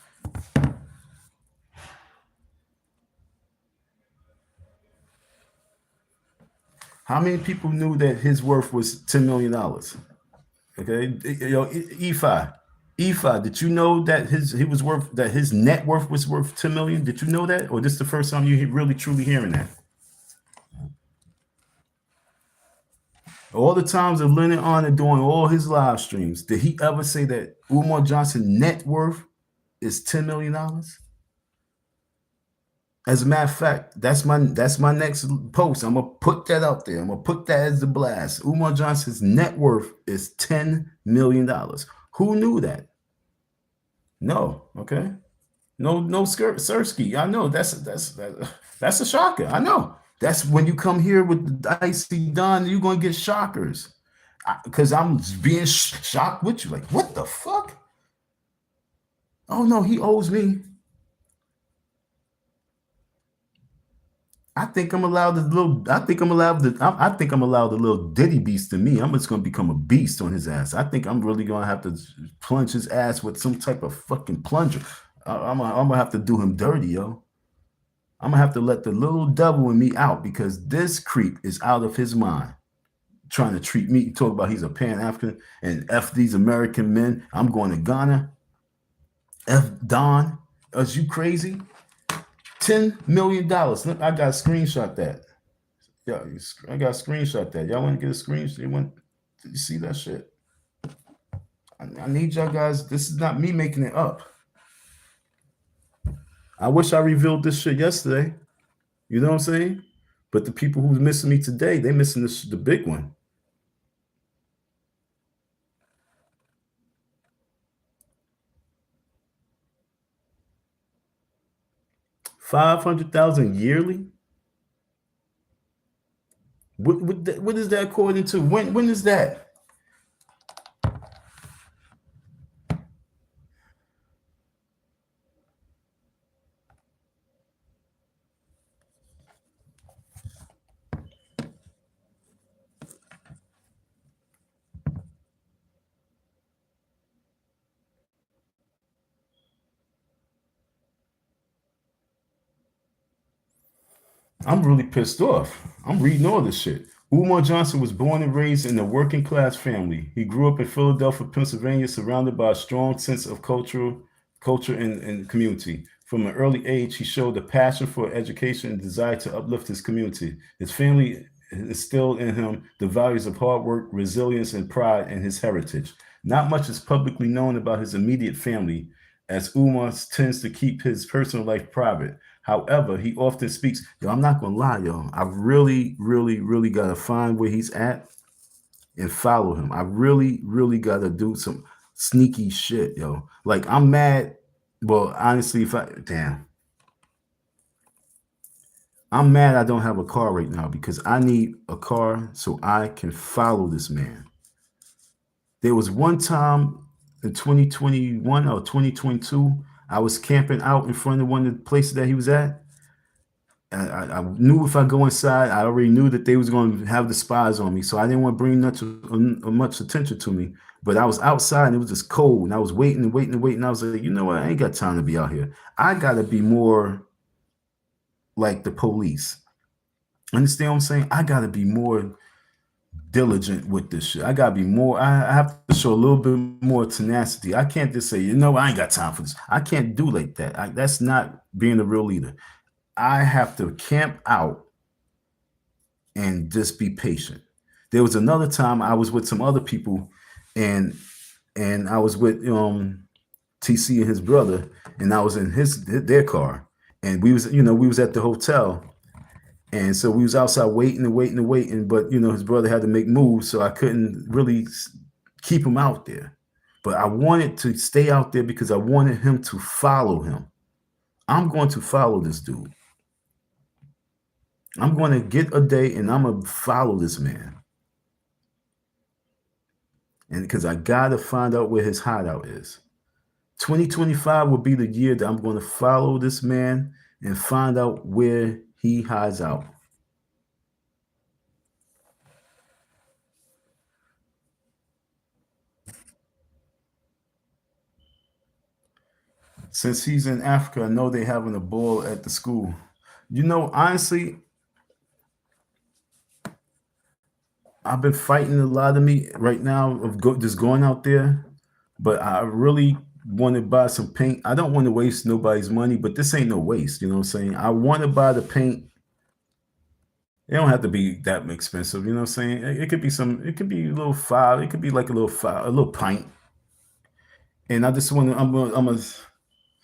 How many people knew that his worth was $10 million? Okay, yo, E5, did you know that his net worth was worth 10 million? Did you know that, or this is the first time you really truly hearing that? All the times of Leonard Arnold doing all his live streams, did he ever say that Umar Johnson net worth is $10 million? As a matter of fact, that's my next post. I'm gonna put that out there. I'm gonna put that as the blast. Umar Johnson's net worth is $10 million. Who knew that? No, okay. No Sersky. I know that's a shocker. I know. That's when you come here with the Dicey Don, you're gonna get shockers. Because I'm being shocked with you. Like, what the fuck? Oh no, he owes me. I think I'm allowed the little Diddy beast to me. I'm just gonna become a beast on his ass. I think I'm really gonna have to plunge his ass with some type of fucking plunger. I'm gonna have to do him dirty, yo. I'm gonna have to let the little devil in me out because this creep is out of his mind. Trying to treat me, talk about he's a pan-African and F these American men. I'm going to Ghana. F Don, is you crazy? $10 million. Look, I got a screenshot that. Yeah, I got a screenshot that. Y'all want to get a screenshot? Did you see that shit? I need y'all guys. This is not me making it up. I wish I revealed this shit yesterday. You know what I'm saying? But the people who's missing me today, they missing the big one. $500,000 yearly. What is that according to? When is that? I'm really pissed off. I'm reading all this shit. Umar Johnson was born and raised in a working class family. He grew up in Philadelphia, Pennsylvania, surrounded by a strong sense of culture and community. From an early age, he showed a passion for education and desire to uplift his community. His family instilled in him the values of hard work, resilience, and pride in his heritage. Not much is publicly known about his immediate family, as Umar tends to keep his personal life private. However, he often speaks. Yo, I'm not gonna lie, yo. I really, really, really gotta find where he's at and follow him. I really, really gotta do some sneaky shit, yo. Like I'm mad. Well, honestly, I'm mad I don't have a car right now because I need a car so I can follow this man. There was one time in 2021 or 2022, I was camping out in front of one of the places that he was at. I knew if I go inside, I already knew that they was going to have the spies on me. So I didn't want to bring much attention to me. But I was outside and it was just cold. And I was waiting and waiting and waiting. I was like, you know what? I ain't got time to be out here. I got to be more like the police. Understand what I'm saying? I got to be more diligent with this shit. I got to be more. I have to show a little bit more tenacity. I can't just say, you know, I ain't got time for this. I can't do like that. That's not being a real leader. I have to camp out and just be patient. There was another time I was with some other people and I was with TC and his brother, and I was in their car, and we was at the hotel, and so we was outside waiting and waiting and waiting, but his brother had to make moves, so I couldn't really keep him out there. But I wanted to stay out there because I wanted him to follow him. I'm going to follow this dude. I'm going to get a day and I'm going to follow this man. And because I got to find out where his hideout is. 2025 will be the year that I'm going to follow this man and find out where he hides out. Since he's in Africa, I know they're having a ball at the school. Honestly, I've been fighting a lot of me right now of just going out there, but I really want to buy some paint. I don't want to waste nobody's money, but this ain't no waste. You know what I'm saying? I want to buy the paint. It don't have to be that expensive. You know what I'm saying? It could be a little $5. It could be like a little pint. And I just want to, I'm gonna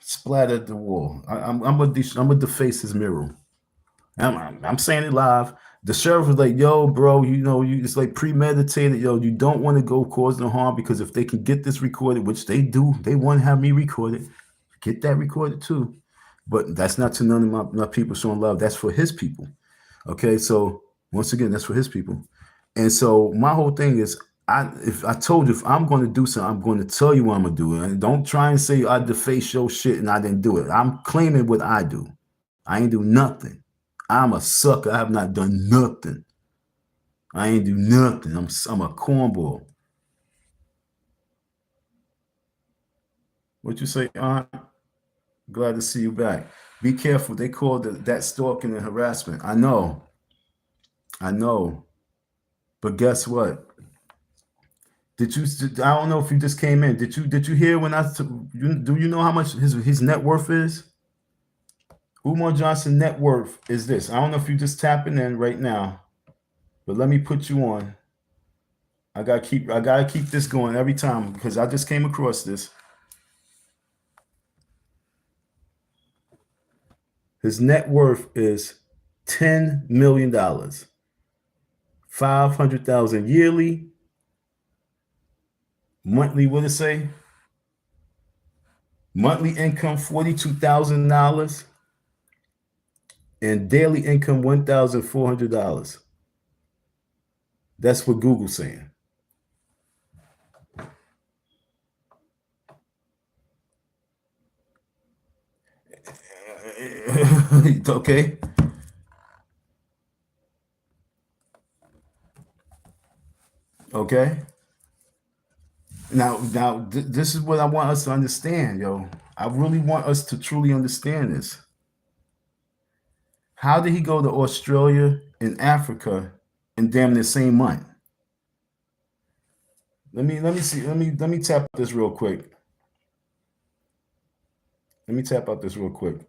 splatter the wall. I'm gonna deface his mural. I'm saying it live. The sheriff was like, yo, bro, it's like premeditated. Yo, you don't want to go cause no harm, because if they can get this recorded, which they do, they want to have me recorded. Get that recorded too. But that's not to none of my people showing love. That's for his people. Okay, so once again, that's for his people. And so my whole thing is, if I told you, if I'm going to do something, I'm going to tell you what I'm going to do. And don't try and say I deface your shit and I didn't do it. I'm claiming what I do. I ain't do nothing. I'm a sucker. I have not done nothing. I ain't do nothing. I'm a cornball. What you say, Aunt? Glad to see you back. Be careful. They call that stalking and harassment. I know. But guess what? I don't know if you just came in. Did you hear when do you know how much his net worth is? Umar Johnson net worth is this. I don't know if you're just tapping in right now, but let me put you on. I gotta keep this going every time because I just came across this. His net worth is $10 million. 500,000 yearly. Monthly, what did it say? Monthly income, $42,000. And daily income, $1,400. That's what Google's saying. Okay. Okay. Now, this is what I want us to understand, yo. I really want us to truly understand this. How did he go to Australia and Africa in damn the same month? Let me see. Let me tap this real quick. Let me tap out this real quick.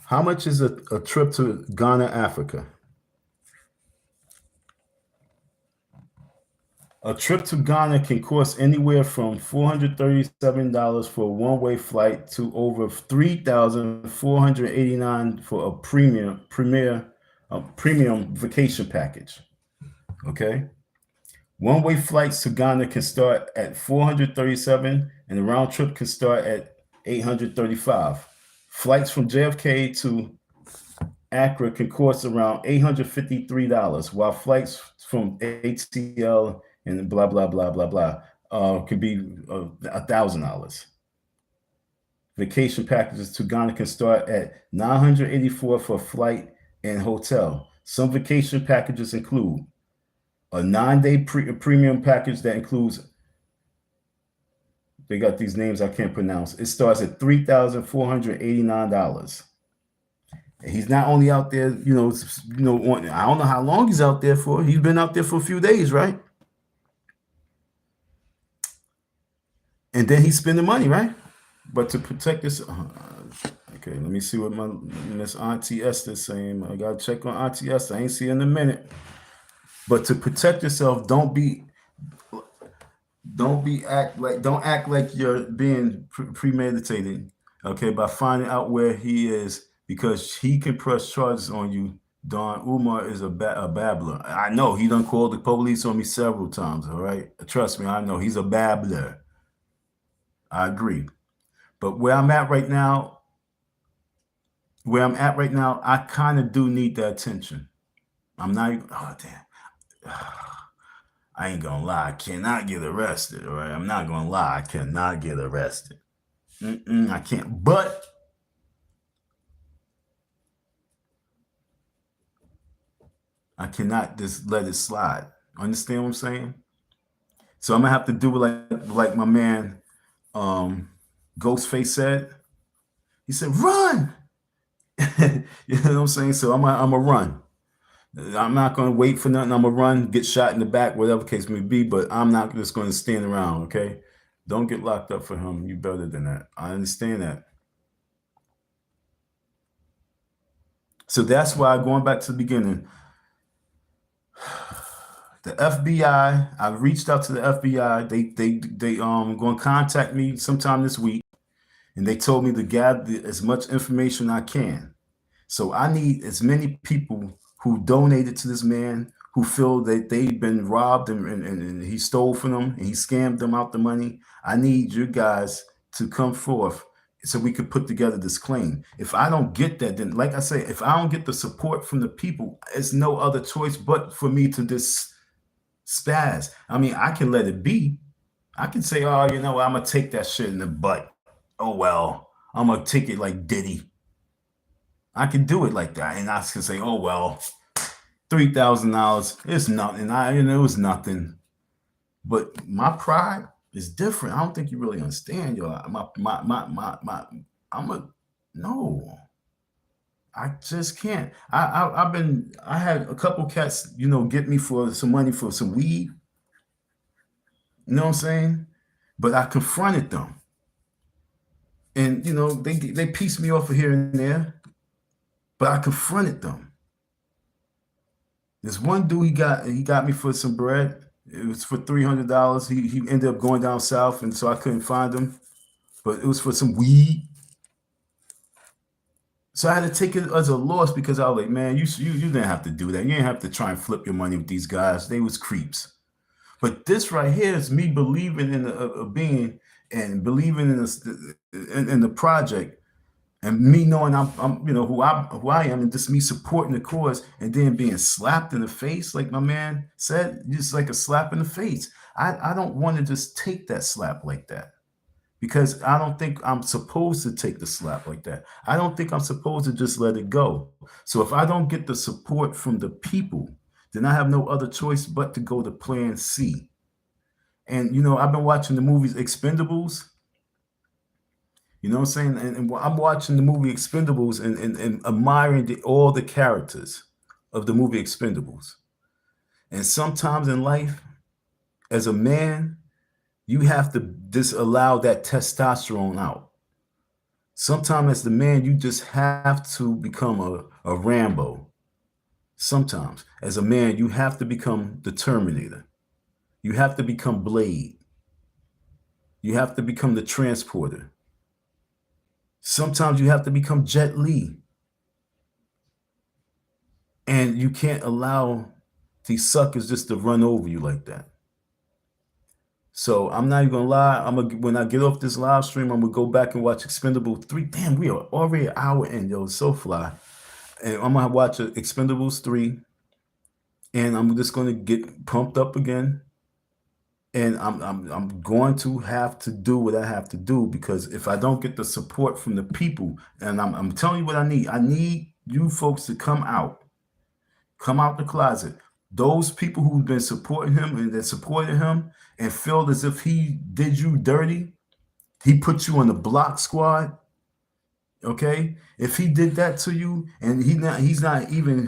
How much is a trip to Ghana, Africa? A trip to Ghana can cost anywhere from $437 for a one-way flight to over $3,489 for a premium vacation package. Okay, one-way flights to Ghana can start at $437, and the round trip can start at $835. Flights from JFK to Accra can cost around $853, while flights from ATL and blah blah blah blah blah could be $1,000. Vacation packages to Ghana can start at $984 for flight and hotel. Some vacation packages include a 9-day premium package that includes, they got these names I can't pronounce. It starts at $3,489. He's not only out there, I don't know how long he's out there for. He's been out there for a few days, right? And then he spend the money, right? But to protect this, okay, let me see what my Miss Auntie Esther's saying. I gotta check on Auntie Esther. I ain't see her in a minute. But to protect yourself, don't act like you're being premeditated. Okay, by finding out where he is, because he can press charges on you. Don Umar is a babbler. I know he done called the police on me several times. All right, trust me, I know he's a babbler. I agree. But where I'm at right now, I kind of do need the attention. I'm not even, oh damn. I ain't gonna lie, I cannot get arrested. All right, I'm not gonna lie, I cannot get arrested. I can't. But I cannot just let it slide. Understand what I'm saying? So I'm gonna have to do like my man Ghostface said. He said, "Run!" You know what I'm saying? So I'm gonna run. I'm not gonna wait for nothing. I'm gonna run, get shot in the back, whatever case may be. But I'm not just gonna stand around. Okay? Don't get locked up for him. You better than that. I understand that. So that's why, going back to the beginning, the FBI, I reached out to the FBI. They going to contact me sometime this week, and they told me to gather as much information I can. So I need as many people who donated to this man, who feel that they've been robbed and he stole from them and he scammed them out the money. I need you guys to come forth so we could put together this claim. If I don't get that, then like I say, if I don't get the support from the people, it's no other choice but for me to just spaz. I mean, I can let it be. I can say, oh, I'm going to take that shit in the butt. Oh, well, I'm going to take it like Diddy. I can do it like that. And I can say, oh, well, $3,000, it's nothing. It was nothing. But my pride is different. I don't think you really understand, yo. No. I just can't. I had a couple cats, get me for some money for some weed. You know what I'm saying? But I confronted them. And, they pieced me off of here and there. But I confronted them. There's one dude, he got me for some bread. It was for $300. He ended up going down south, and so I couldn't find him. But it was for some weed. So I had to take it as a loss because I was like, man, you didn't have to do that. You didn't have to try and flip your money with these guys. They was creeps. But this right here is me believing in a being and believing in the project, and me knowing I'm who I am, and just me supporting the cause, and then being slapped in the face, like my man said, just like a slap in the face. I don't want to just take that slap like that, because I don't think I'm supposed to take the slap like that. I don't think I'm supposed to just let it go. So if I don't get the support from the people, then I have no other choice but to go to plan C. And I've been watching the movies Expendables. You know what I'm saying? And I'm watching the movie Expendables and admiring all the characters of the movie Expendables. And sometimes in life, as a man, you have to just allow that testosterone out. Sometimes as the man, you just have to become a Rambo. Sometimes as a man, you have to become the Terminator. You have to become Blade. You have to become the Transporter. Sometimes you have to become Jet Li. And you can't allow these suckers just to run over you like that. So I'm not even gonna lie. When I get off this live stream, I'm gonna go back and watch Expendables 3. Damn, we are already an hour in, yo. It's so fly. And I'm gonna watch Expendables 3, and I'm just gonna get pumped up again. And I'm going to have to do what I have to do, because if I don't get the support from the people, and I'm telling you what I need you folks to come out the closet. Those people who've been supporting him and that supported him and felt as if he did you dirty, he put you on the block squad. Okay, if he did that to you, and he's not even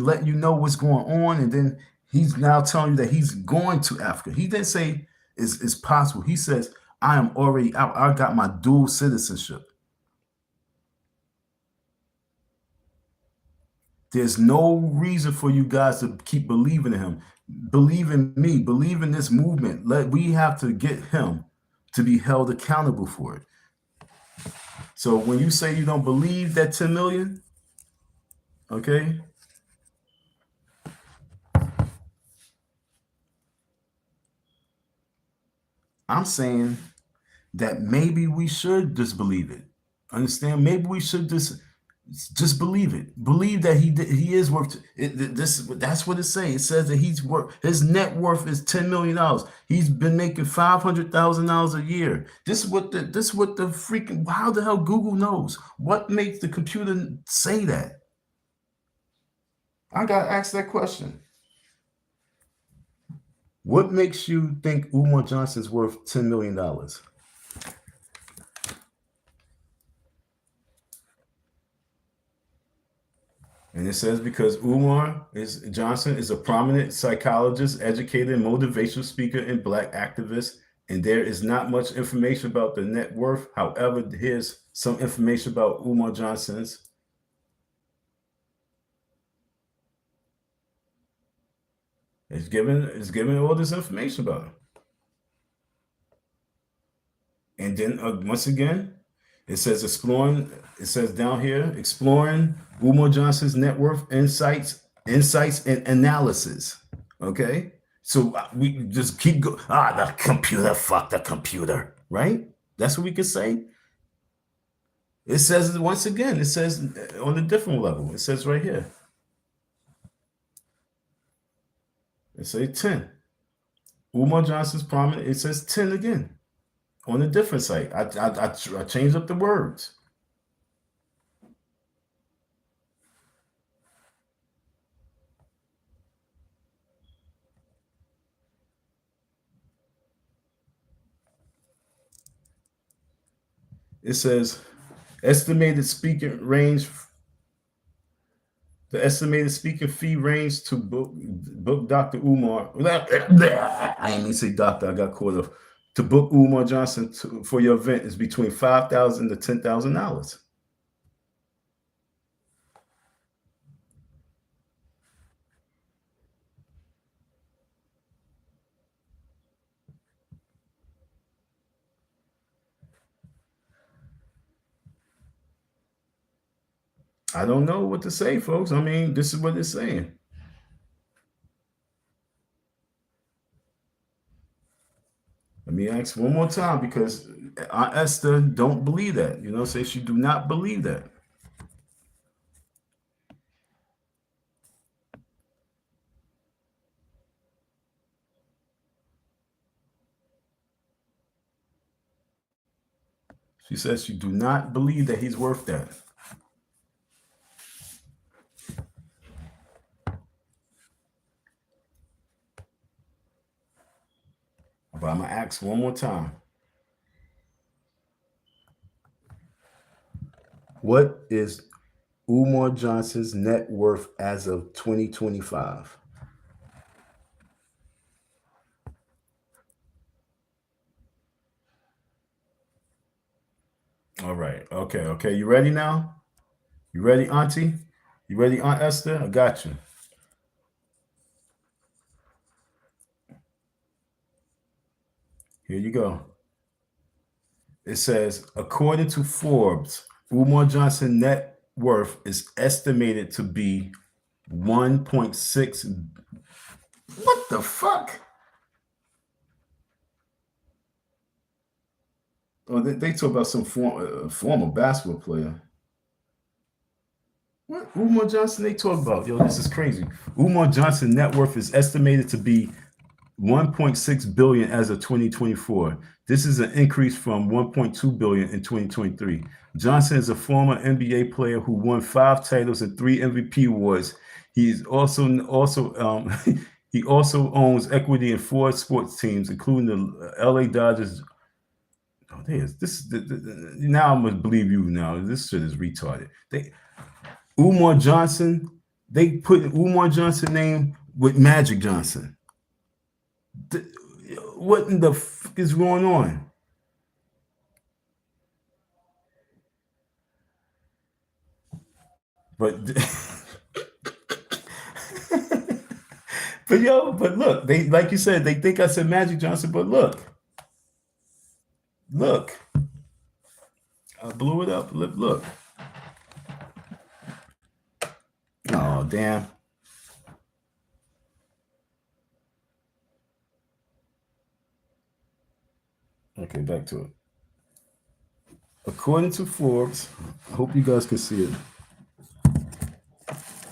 letting you know what's going on, and then he's now telling you that he's going to Africa. He didn't say it's possible. He says, I am already out. I got my dual citizenship. There's no reason for you guys to keep believing in him. Believe in me. Believe in this movement. We have to get him to be held accountable for it. So when you say you don't believe that 10 million, okay, I'm saying that maybe we should just believe it. Understand? Maybe we should just believe it. Believe that he is worth it. That's what it says. It says that his net worth is $10 million. He's been making $500,000 a year. This is what the freaking, how the hell Google knows? What makes the computer say that? I gotta ask that question. What makes you think Umar Johnson's worth $10 million? And it says because Johnson is a prominent psychologist, educator, and motivational speaker and Black activist, and there is not much information about the net worth. However, here's some information about Umar Johnson's. It's given all this information about him. And then once again, it says down here, exploring Umar Johnson's net worth, insights and analysis. Okay. So we just keep going. The computer, fuck the computer, right? That's what we can say. It says once again, it says on a different level. It says right here. It says 10. Umar Johnson's prominent. It says 10 again on a different site. I changed up the words. It says estimated speaking range. The estimated speaking fee range to book Dr. Umar. I ain't even say doctor. I got caught up. To book Umar Johnson for your event is between $5,000 to $10,000. I don't know what to say, folks. I mean, this is what it's saying. Let me ask one more time, because Aunt Esther don't believe that. You know, say she do not believe that. She says she do not believe that he's worth that. But I'm gonna ask one more time. What is Umar Johnson's net worth as of 2025? All right. Okay. You ready now? You ready, Auntie? You ready, Aunt Esther? I got you. Here you go. It says, according to Forbes, Umar Johnson net worth is estimated to be 1.6. What the fuck? Oh, they talk about some former basketball player. What Umar Johnson they talk about? Yo, this is crazy. Umar Johnson net worth is estimated to be 1.6 billion as of 2024. This is an increase from 1.2 billion in 2023. Johnson is a former NBA player who won 5 titles and 3 MVP awards. He's also he also owns equity in 4 sports teams, including the LA Dodgers. Oh, now I'm gonna believe you. Now this shit is retarded. Umar Johnson. They put Umar Johnson name with Magic Johnson. What in the fuck is going on? But but look, they like you said, they think I said Magic Johnson, but look, I blew it up. Look. Oh damn. Okay, back to it. According to Forbes, I hope you guys can see it.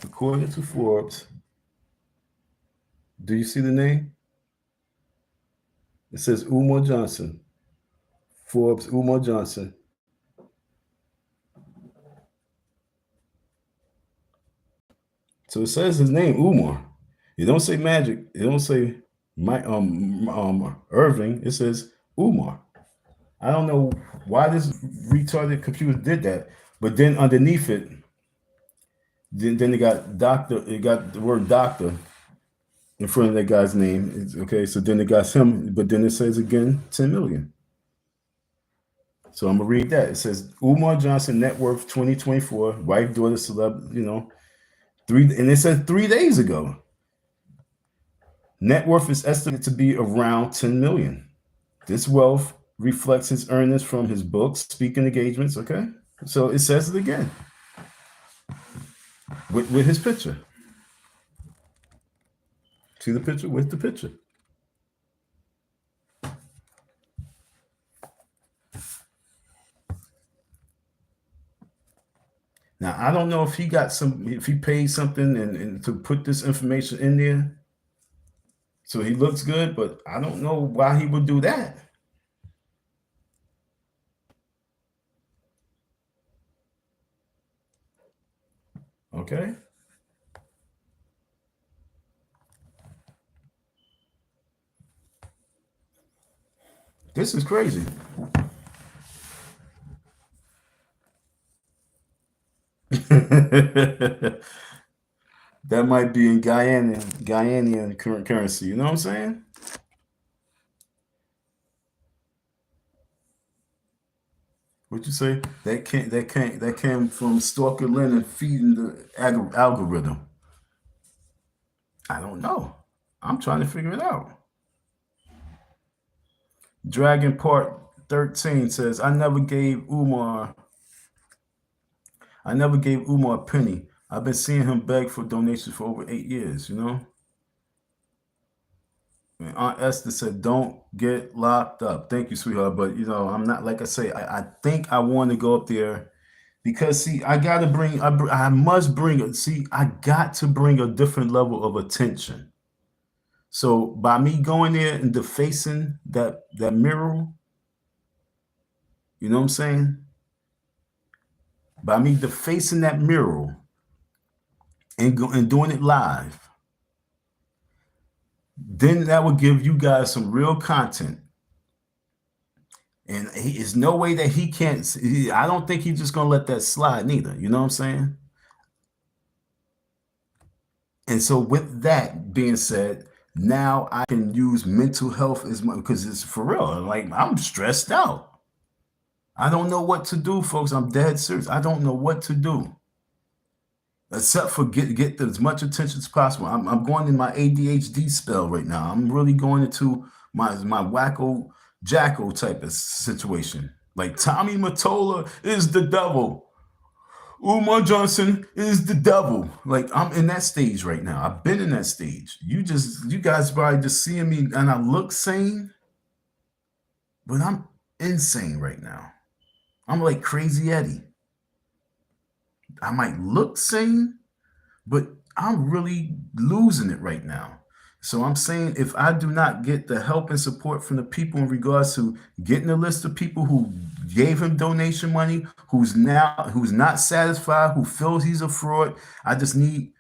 According to Forbes, do you see the name? It says Umar Johnson. Forbes, Umar Johnson. So it says his name, Umar. You don't say Magic. You don't say Irving. It says Umar. I don't know why this retarded computer did that, but then underneath it, then it got doctor. It got the word doctor in front of that guy's name. Okay, so then it got him, but then it says again 10 million. So I'm gonna read that. It says Umar Johnson net worth 2024, wife, daughter, celeb. You know, and it said 3 days ago. Net worth is estimated to be around 10 million. This wealth reflects his earnings from his books, speaking engagements. Okay, so it says it again with his picture. See the picture with the picture. Now I don't know if he paid something and to put this information in there, so he looks good, but I don't know why he would do that. Okay. This is crazy. That might be in Guyanian currency. You know what I'm saying? What you say? That came from Stalker Leonard feeding the algorithm. I don't know. I'm trying to figure it out. Dragon Part 13 says, I never gave Umar I never gave Umar a penny. I've been seeing him beg for donations for over 8 years, you know? And Aunt Esther said, don't get locked up. Thank you, sweetheart. But, you know, I'm not, like I say, I think I want to go up there because, see, I got to bring, I must bring, see, I got to bring a different level of attention. So by me going there and defacing that mural, you know what I'm saying? By me defacing that mural and doing it live, then that would give you guys some real content. And there's no way that he can't. I don't think he's just gonna let that slide neither. You know what I'm saying? And so, with that being said, now I can use mental health as much because it's for real. Like, I'm stressed out. I don't know what to do, folks. I'm dead serious. I don't know what to do except for get as much attention as possible. I'm going in my ADHD spell right now. I'm really going into my wacko jacko type of situation. Like Tommy Mottola is the devil. Umar Johnson is the devil. Like, I'm in that stage right now. I've been in that stage. You guys probably just seeing me and I look sane, but I'm insane right now. I'm like Crazy Eddie. I might look sane, but I'm really losing it right now. So I'm saying, if I do not get the help and support from the people in regards to getting a list of people who gave him donation money, who's not satisfied, who feels he's a fraud, I just need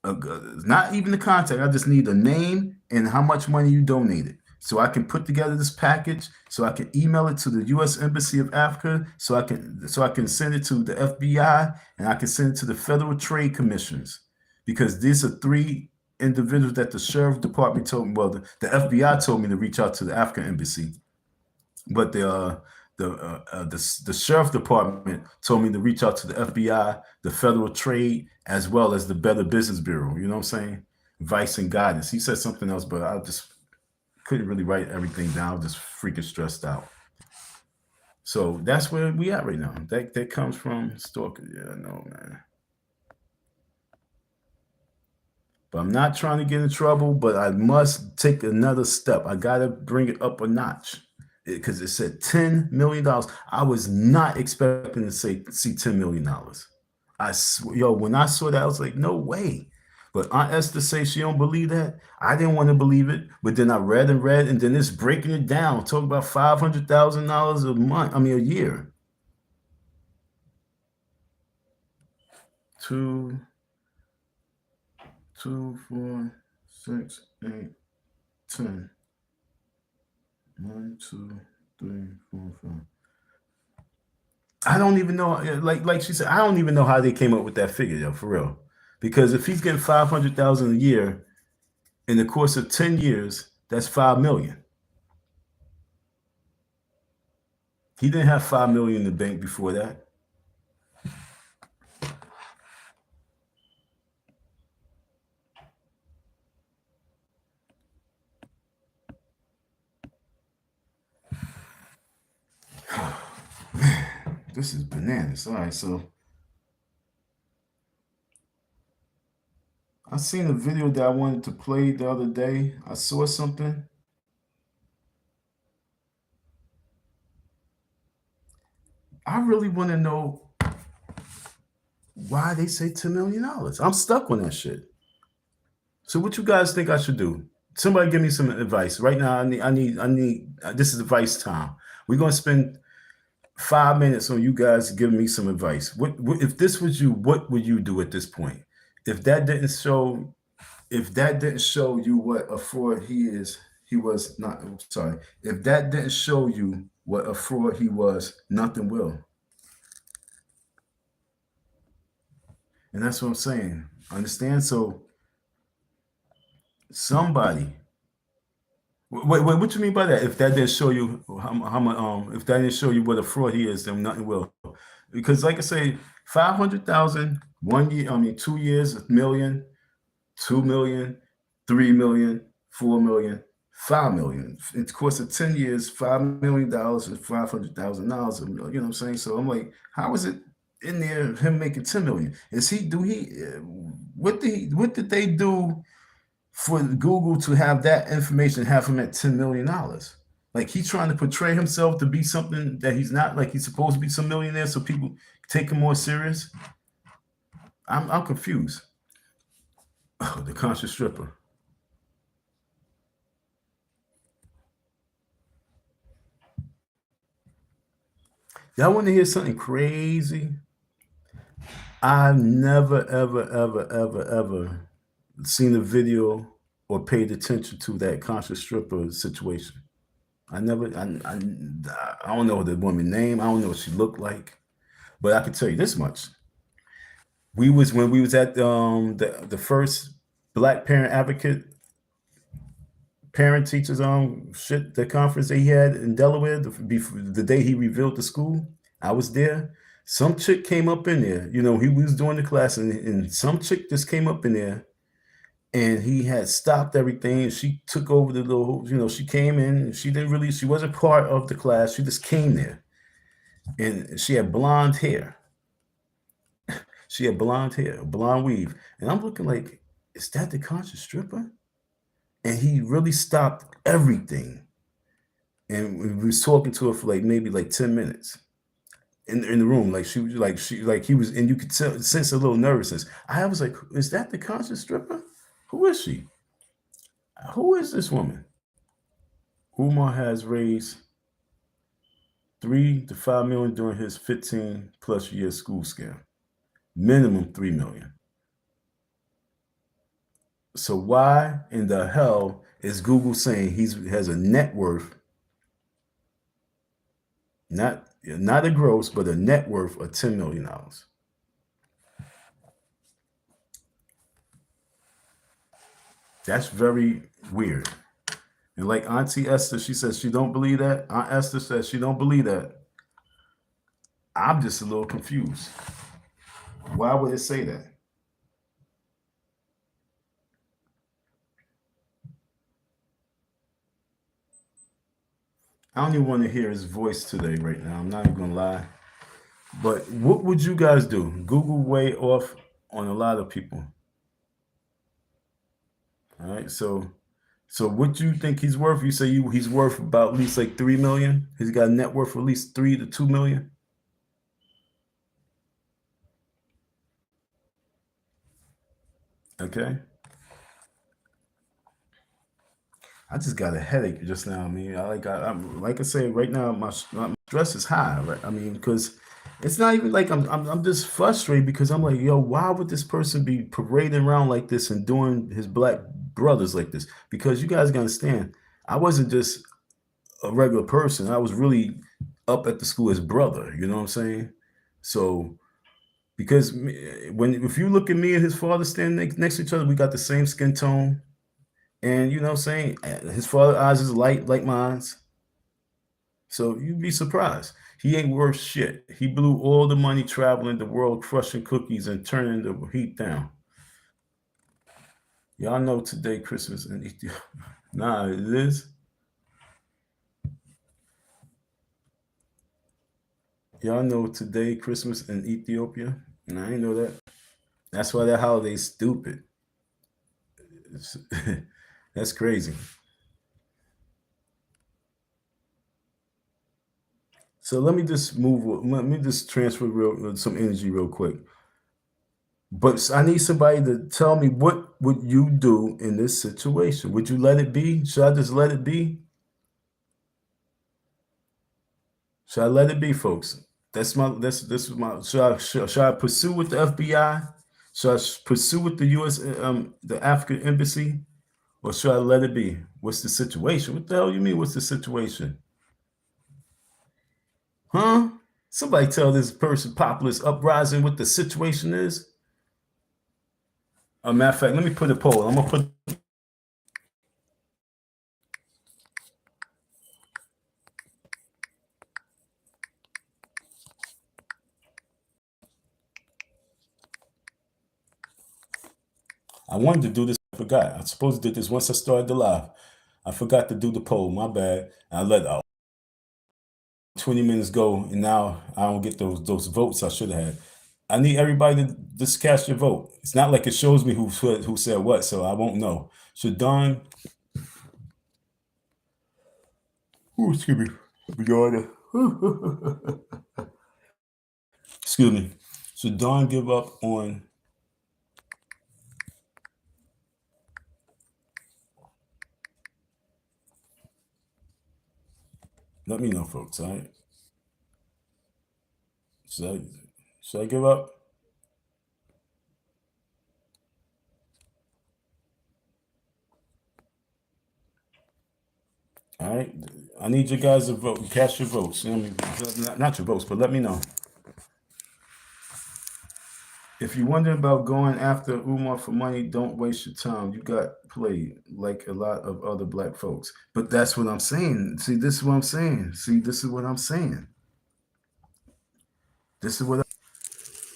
not even the contact. I just need a name and how much money you donated, so I can put together this package, so I can email it to the U.S. Embassy of Africa, so I can send it to the FBI, and I can send it to the Federal Trade Commissions, because these are 3 individuals that the Sheriff Department told me. Well, the FBI told me to reach out to the African Embassy, but the Sheriff Department told me to reach out to the FBI, the Federal Trade, as well as the Better Business Bureau. You know what I'm saying? Advice and guidance. He said something else, but I just couldn't really write everything down. I was just freaking stressed out. So that's where we at right now. That comes from Stalker. Yeah, no, man. But I'm not trying to get in trouble, but I must take another step. I got to bring it up a notch, because it said $10 million. I was not expecting to see $10 million. When I saw that, I was like, no way. But Aunt Esther says she don't believe that. I didn't want to believe it, but then I read, and then it's breaking it down. Talk about $500,000 a month. I mean, a year. 2, 4, 6, 8, 10. 1, 2, 3, 4, 5. I don't even know. Like she said, I don't even know how they came up with that figure, yo, for real. Because if he's getting $500,000 a year in the course of 10 years, that's $5 million. He didn't have $5 million in the bank before that. Man, this is bananas. All right, so I seen a video that I wanted to play the other day. I saw something. I really want to know why they say $10 million. I'm stuck on that shit. So what you guys think I should do? Somebody give me some advice. Right now, I need this is advice time. We're going to spend 5 minutes on you guys giving me some advice. What if this was you, what would you do at this point? If that didn't show you what a fraud he was not, sorry. If that didn't show you what a fraud he was, nothing will. And that's what I'm saying. Understand? So somebody, wait, what you mean by that? If that didn't show you if that didn't show you what a fraud he is, then nothing will. Because like I say, 500,000 1 year, 2 years, $1 million, 2 million, 3 million, 4 million, 5 million. In the course of 10 years, $5 million is $500,000. You know what I'm saying? So I'm like, how is it in there, him making 10 million. What did they do for Google to have that information, have him at $10 million? Like, he's trying to portray himself to be something that he's not, like he's supposed to be some millionaire so people take him more serious. I'm confused. Oh, the conscious stripper. Y'all want to hear something crazy? I've never, ever seen a video or paid attention to that conscious stripper situation. I don't know the woman's name. I don't know what she looked like, but I can tell you this much. When we was at the first Black Parent Advocate Parent Teachers the conference that he had in Delaware the day he revealed the school. I was there. Some chick came up in there. You know, he was doing the class, and some chick just came up in there, and he had stopped everything. And she took over the little, you know, she came in. She wasn't part of the class. She just came there, and she had blonde hair. She had blonde hair, blonde weave, and I'm looking like, is that the conscious stripper? And he really stopped everything, and we was talking to her for maybe 10 minutes. In the room, he was, and you could sense a little nervousness. I was like, is that the conscious stripper? Who is she? Who is this woman? Umar has raised $3 to $5 million during his 15+ year school scam. Minimum $3 million. So why in the hell is Google saying he has a net worth, not a gross, but a net worth of $10 million? That's very weird. And like Auntie Esther, she says she don't believe that. Aunt Esther says she don't believe that. I'm just a little confused. Why would it say that? I don't even want to hear his voice today right now. I'm not even going to lie. But what would you guys do? Google way off on a lot of people. All right, so what do you think he's worth? You say he's worth about at least like 3 million. He's got a net worth of at least 3 to 2 million. Okay. I just got a headache just now. I mean, like I say, right now my stress is high. Right? I mean, because it's not even like I'm just frustrated because I'm like, yo, why would this person be parading around like this and doing his black brothers like this? Because you guys gotta understand, I wasn't just a regular person. I was really up at the school as brother. You know what I'm saying? So because if you look at me and his father standing next to each other, we got the same skin tone. And you know what I'm saying? His father's eyes is light like mine's. So you'd be surprised. He ain't worth shit. He blew all the money traveling the world, crushing cookies and turning the heat down. Y'all know today Christmas and Ethiopia. Nah, it is. Y'all know today Christmas in Ethiopia? And I ain't know that. That's why that holiday's stupid. That's crazy. So let me just transfer some energy real quick. But I need somebody to tell me, what would you do in this situation? Would you let it be? Should I just let it be? Should I let it be, folks? This is my. Should I pursue with the FBI? Should I pursue with the U.S. The African embassy, or should I let it be? What's the situation? What the hell you mean? What's the situation? Huh? Somebody tell this person populist uprising what the situation is. A matter of fact, let me put a poll. I'm gonna put. I wanted to do this. I forgot. I was supposed to do this once I started the live. I forgot to do the poll. My bad. I let 20 minutes go, and now I don't get those votes I should have had. I need everybody to just cast your vote. It's not like it shows me who said what, so I won't know. So Don, excuse me, excuse me. So Don give up on. Let me know, folks. All right. Should I give up? All right. I need you guys to vote. Cast your votes. I mean, not your votes, but let me know. If you're wondering about going after Umar for money, don't waste your time. You got played like a lot of other black folks. But that's what I'm saying. See, this is what I'm saying. See, this is what I'm saying. This is what.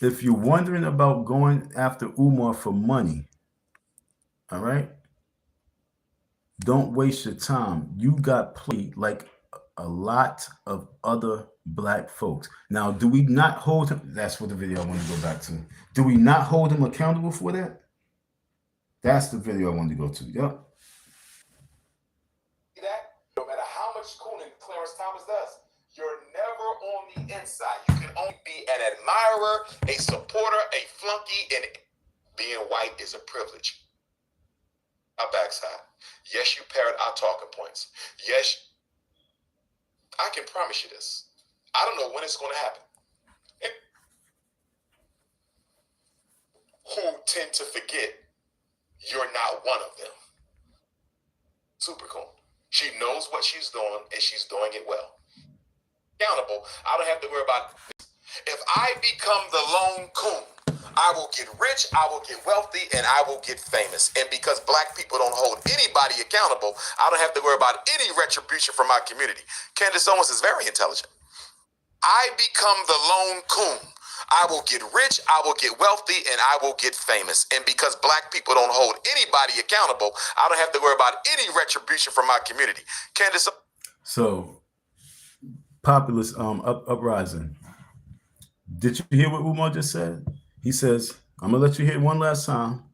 If you're wondering about going after Umar for money, all right, don't waste your time. You got played like a lot of other black folks. Now, do we not hold him? That's what the video I want to go back to. Do we not hold him accountable for that? That's the video I wanted to go to. Yep. No matter how much cooning Clarence Thomas does, you're never on the inside. You can only be an admirer, a supporter, a flunky, and being white is a privilege. My backside. Yes, you parrot our talking points. Yes, I can promise you this. I don't know when it's going to happen. Who tend to forget you're not one of them. Super cool. She knows what she's doing, and she's doing it well. Accountable, I don't have to worry about this. If I become the lone coon, I will get rich, I will get wealthy, and I will get famous. And because black people don't hold anybody accountable, I don't have to worry about any retribution from my community. Candace Owens is very intelligent. I become the lone coon. I will get rich, I will get wealthy, and I will get famous. And because black people don't hold anybody accountable, I don't have to worry about any retribution from my community. Candace. So, populist uprising. Did you hear what Umar just said? He says, I'm going to let you hear it one last time.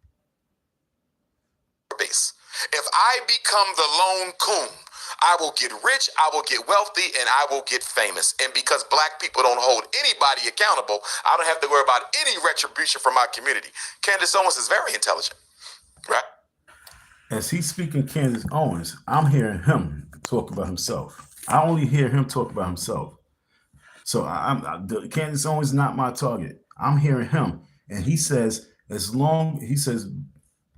If I become the lone coon, I will get rich, I will get wealthy, and I will get famous. And because black people don't hold anybody accountable, I don't have to worry about any retribution from my community. Candace Owens is very intelligent, right? As he's speaking Candace Owens, I'm hearing him talk about himself. I only hear him talk about himself. So Candace Owens is not my target. I'm hearing him. And he says,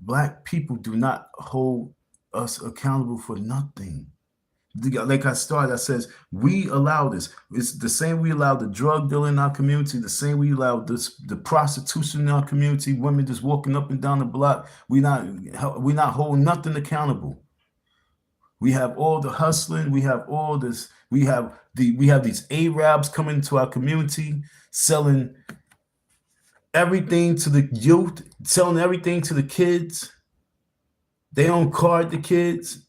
black people do not hold us accountable for nothing. Like I says, we allow this. It's the same we allow the drug dealer in our community, the same we allow the prostitution in our community, women just walking up and down the block. We not holding nothing accountable. We have all the hustling, we have all this, we have these Arabs coming into our community, selling everything to the youth, selling everything to the kids. They don't card the kids.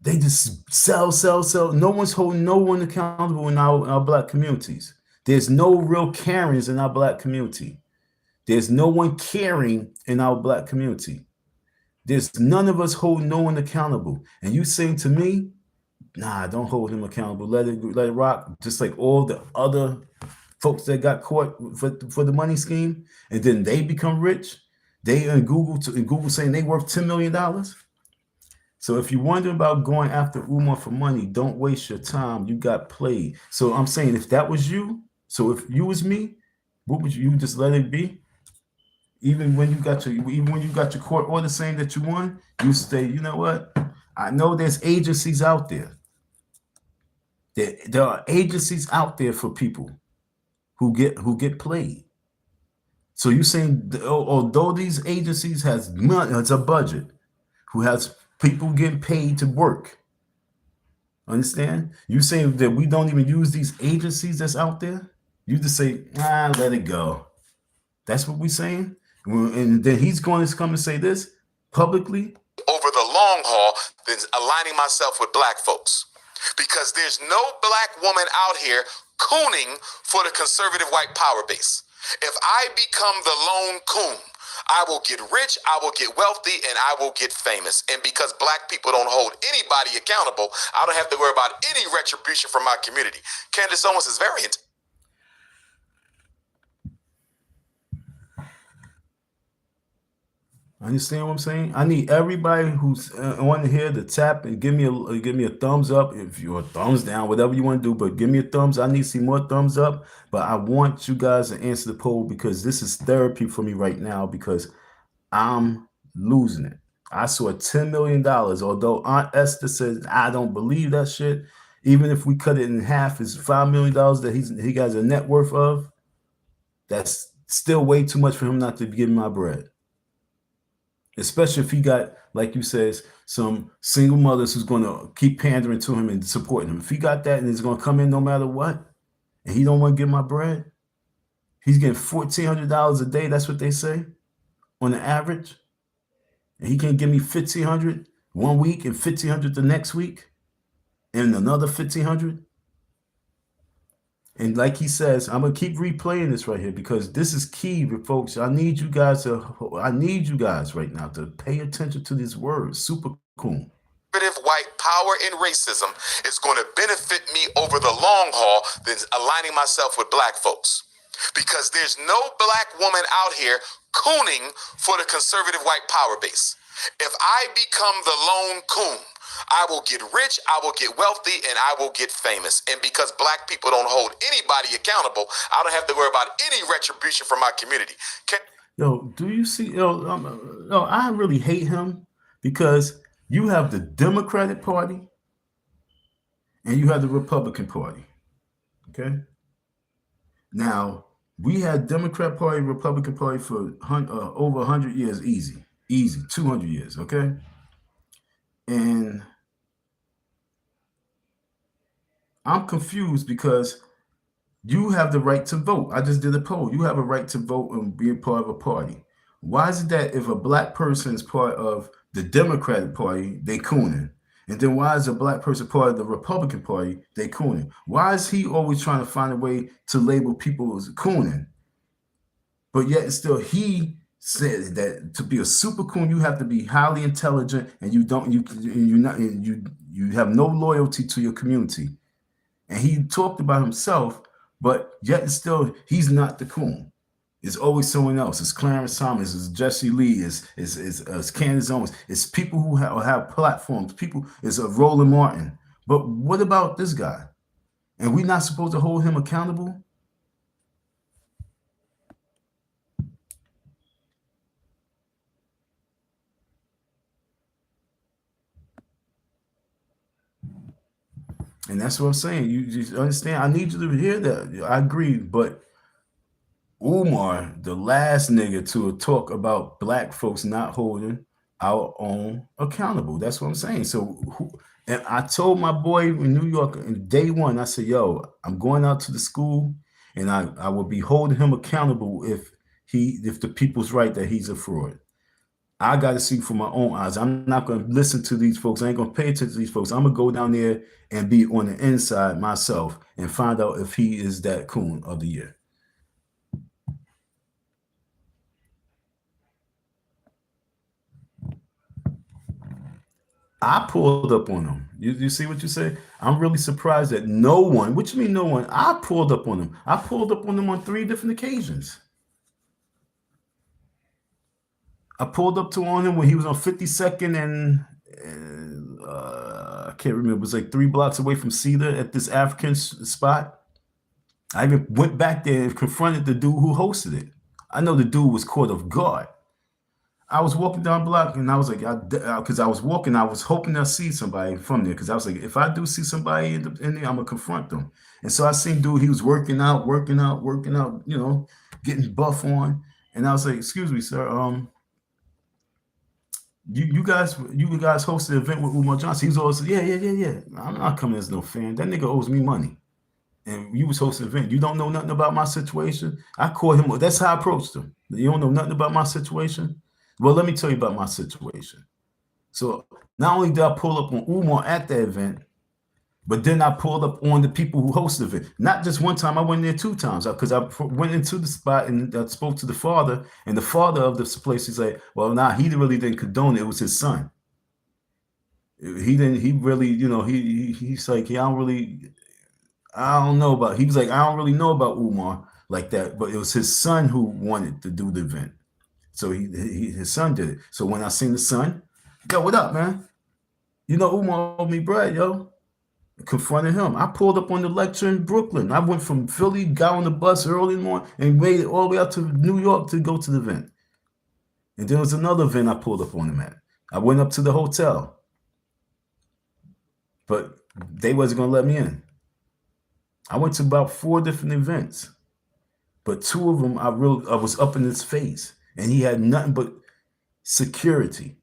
They just sell. No one's holding no one accountable in our black communities. There's no real Karens in our black community. There's no one caring in our black community. There's none of us holding no one accountable. And you saying to me, nah, don't hold him accountable. Let it rock. Just like all the other folks that got caught for the money scheme, and then they become rich. They in Google saying they worth $10 million. So if you wonder about going after Umar for money, don't waste your time. You got played. So I'm saying, if that was you, so if you was me, what would you just let it be? Even when you got your court order saying that you won, you say, you know what? I know there's agencies out there. There are agencies out there for people who get played. So you saying, although these agencies has a budget, who has people getting paid to work, understand? You saying that we don't even use these agencies that's out there? You just say, let it go. That's what we're saying. And then he's going to come and say this publicly. Over the long haul, than aligning myself with black folks. Because there's no black woman out here cooning for the conservative white power base. If I become the lone coon, I will get rich, I will get wealthy, and I will get famous. And because black people don't hold anybody accountable, I don't have to worry about any retribution from my community. Candace Owens is very Understand what I'm saying? I need everybody who's on here to tap and give me a thumbs up, if you're a thumbs down, whatever you want to do. But give me a thumbs. I need to see more thumbs up. But I want you guys to answer the poll, because this is therapy for me right now, because I'm losing it. I saw $10 million. Although Aunt Esther says I don't believe that shit. Even if we cut it in half, it's $5 million that he has a net worth of. That's still way too much for him not to be giving my bread. Especially if he got, like you says, some single mothers who's going to keep pandering to him and supporting him. If he got that and he's going to come in no matter what, and he don't want to give my bread, he's getting $1,400 a day. That's what they say on the average. And he can give me $1,500 one week and $1,500 the next week and another $1,500. And like he says, I'm gonna keep replaying this right here, because this is key, folks. I need you guys right now to pay attention to these words. Super cool. Conservative white power and racism is going to benefit me over the long haul than aligning myself with black folks. Because there's no black woman out here cooning for the conservative white power base. If I become the lone coon, I will get rich, I will get wealthy, and I will get famous. And because black people don't hold anybody accountable, I don't have to worry about any retribution from my community. Yo, do you see? Yo, I really hate him, because you have the Democratic Party and you have the Republican Party. Okay. Now, we had Democrat Party, Republican Party for over 100 years, easy, 200 years. Okay. And I'm confused, because you have the right to vote. I just did a poll. You have a right to vote and be a part of a party. Why is it that if a black person is part of the Democratic Party, they cooning? And then why is a black person part of the Republican Party, they cooning? Why is he always trying to find a way to label people as cooning? But yet still he said that to be a super coon, you have to be highly intelligent, and you have no loyalty to your community. And he talked about himself, but yet still he's not the coon. It's always someone else. It's Clarence Thomas, it's Jesse Lee, it's Candace Owens, it's people who have platforms, it's a Roland Martin. But what about this guy? And we're not supposed to hold him accountable? And that's what I'm saying. You just understand. I need you to hear that. I agree. But Umar, the last nigga to talk about black folks not holding our own accountable. That's what I'm saying. So, and I told my boy in New York in day one, I said, yo, I'm going out to the school, and I will be holding him accountable if the people's right that he's a fraud. I got to see for my own eyes. I'm not going to listen to these folks. I ain't going to pay attention to these folks. I'm going to go down there and be on the inside myself and find out if he is that coon of the year. I pulled up on him. You see what you say? I'm really surprised that no one, what you mean no one? I pulled up on him. I pulled up on him on 3 different occasions. I pulled up on him when he was on 52nd and I can't remember. It was like 3 blocks away from Cedar at this African spot. I even went back there and confronted the dude who hosted it. I know the dude was caught off guard. I was walking down the block, and I was like, because I was walking, I was hoping to see somebody from there, because I was like, if I do see somebody in there, I'm gonna confront them. And so I seen dude, he was working out, you know, getting buff on, and I was like, excuse me, sir, you guys hosted an event with Umar Johnson. He was always, yeah. I'm not coming as no fan. That nigga owes me money. And you was hosting an event. You don't know nothing about my situation. I called him. That's how I approached him. You don't know nothing about my situation? Well, let me tell you about my situation. So not only did I pull up on Umar at the event, But then I pulled up on the people who hosted it. Not just one time, I went there 2 times because I went into the spot and I spoke to the father, and the father of this place, he's like, well, nah, he really didn't condone it. It was his son. He didn't, he really, he's like, yeah, I don't know about, he was like, I don't really know about Umar like that, but it was his son who wanted to do the event. So his son did it. So when I seen the son, yo, what up, man? Umar owed me bread, yo. Confronted him. I pulled up on the lecture in Brooklyn. I went from Philly, got on the bus early in the morning, and made it all the way out to New York to go to the event. And there was another event I pulled up on him at. I went up to the hotel, but they wasn't gonna let me in. I went to about 4 different events, but 2 of them I was up in his face, and he had nothing but security.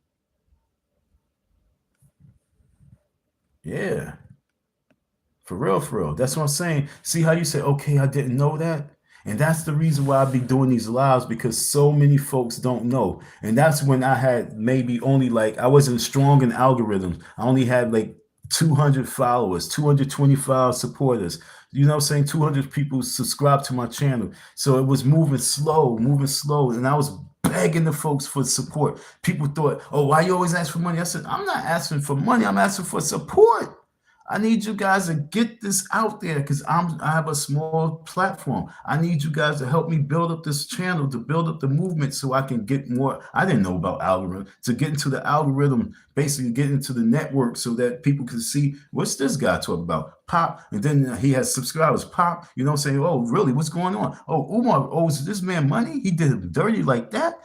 Yeah. For real, for real. That's what I'm saying. See how you say, okay, I didn't know that? And that's the reason why I be doing these lives, because so many folks don't know. And that's when I had maybe only I wasn't strong in algorithms. I only had 200 followers, 225 supporters. You know what I'm saying? 200 people subscribed to my channel. So it was moving slow. And I was begging the folks for support. People thought, oh, why you always ask for money? I said, I'm not asking for money. I'm asking for support. I need you guys to get this out there because I have a small platform. I need you guys to help me build up this channel, to build up the movement so I can get more. I didn't know about algorithm, to get into the algorithm, basically get into the network so that people can see what's this guy talking about. Pop, and then he has subscribers. Pop, saying, oh, really, what's going on? Oh, Umar owes this man money? He did him dirty like that?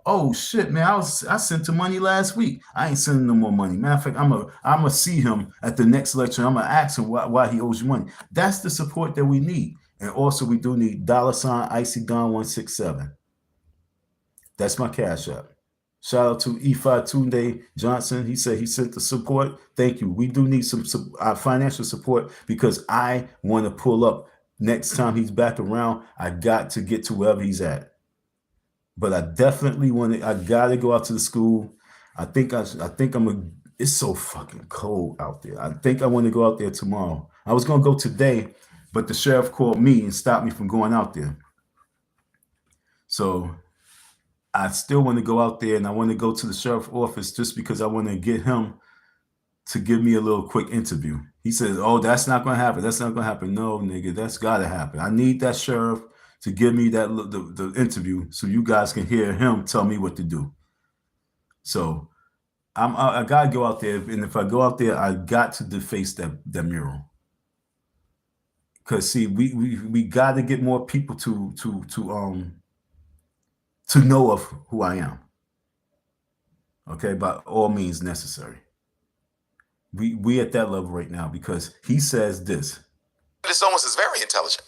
Oh shit, man! I sent him money last week. I ain't sending no more money. Matter of fact, I'm gonna see him at the next lecture. I'm gonna ask him why he owes you money. That's the support that we need. And also we do need $IcyDon167. That's my cash app. Shout out to F.B.I. He said he sent the support. Thank you. We do need some financial support because I want to pull up next time he's back around. I got to get to wherever he's at. But I definitely I gotta go out to the school. I think it's so fucking cold out there. I think I want to go out there tomorrow. I was gonna go today, but the sheriff called me and stopped me from going out there. So I still want to go out there, and I want to go to the sheriff's office just because I want to get him to give me a little quick interview. He says, oh, that's not gonna happen. That's not gonna happen. No, nigga, that's gotta happen. I need that sheriff to give me that the interview so you guys can hear him tell me what to do. So I gotta go out there, and if I go out there, I got to deface that mural. Because see, we got to get more people to know of who I am. Okay, by all means necessary. We at that level right now because he says this. This almost is very intelligent.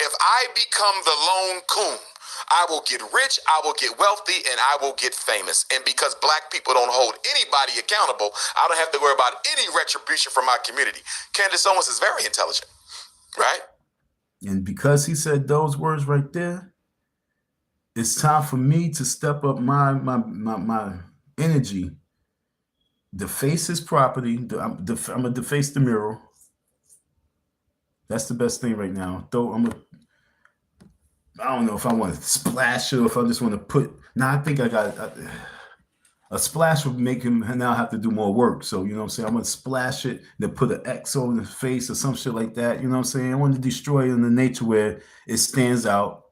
If I become the lone coon, I will get rich, I will get wealthy, and I will get famous. And because black people don't hold anybody accountable, I don't have to worry about any retribution from my community. Candace Owens is very intelligent, right? And because he said those words right there, it's time for me to step up my energy, deface his property. I'm gonna deface the mural. That's the best thing right now. Though I don't know if I want to splash it or if I just want to put. Now I think I got a splash would make him now have to do more work. So you know what I'm saying. I'm gonna splash it, then put an X over his face or some shit like that. You know what I'm saying. I want to destroy it in the nature where it stands out,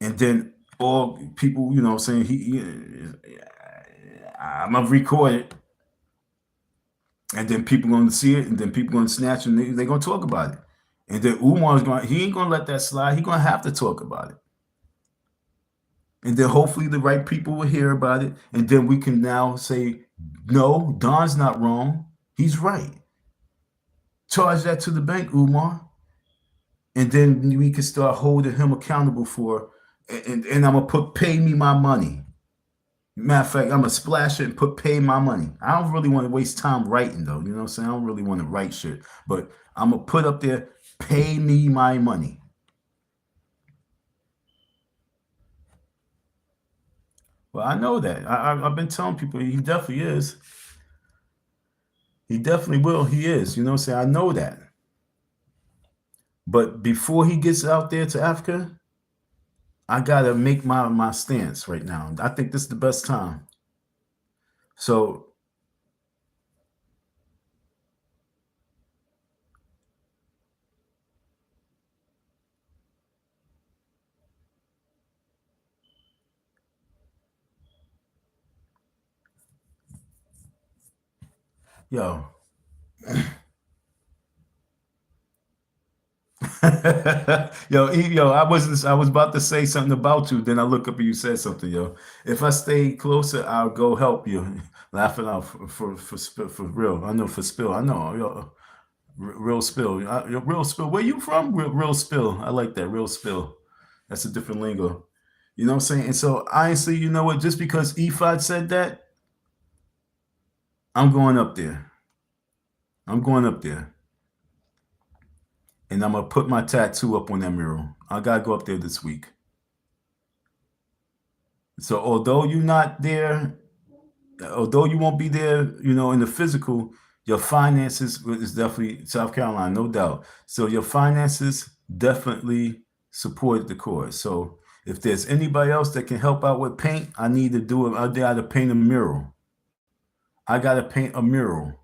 and then all people, you know what I'm saying. I'm gonna record it. And then people going to see it, and then people going to snatch it, and they're going to talk about it. And then Umar's he ain't going to let that slide. He's going to have to talk about it. And then hopefully the right people will hear about it. And then we can now say, no, Don's not wrong. He's right. Charge that to the bank, Umar. And then we can start holding him accountable for, and I'm going to pay me my money. Matter of fact, I'm going to splash it and pay my money. I don't really want to waste time writing, though. You know what I'm saying? I don't really want to write shit. But I'm going to put up there, pay me my money. Well, I know that. I've been telling people he definitely is. He definitely will. He is. You know what I'm saying? I know that. But before he gets out there to Africa, I gotta make my stance right now. I think this is the best time. So yo. yo, I was about to say something about you, then I look up and you said something, yo. If I stay closer, I'll go help you. Laughing out for real. I know for spill. I know, yo. Real spill. Real spill. Where you from? Real spill. I like that. Real spill. That's a different lingo. You know what I'm saying? And so honestly, you know what? Just because Ephod said that, I'm going up there. I'm going up there. And I'm gonna put my tattoo up on that mural. I gotta go up there this week. So although you're not there, although you won't be there, you know, in the physical, your finances is definitely South Carolina, no doubt. So your finances definitely support the cause. So if there's anybody else that can help out with paint, I need to do it. I gotta paint a mural. I gotta paint a mural.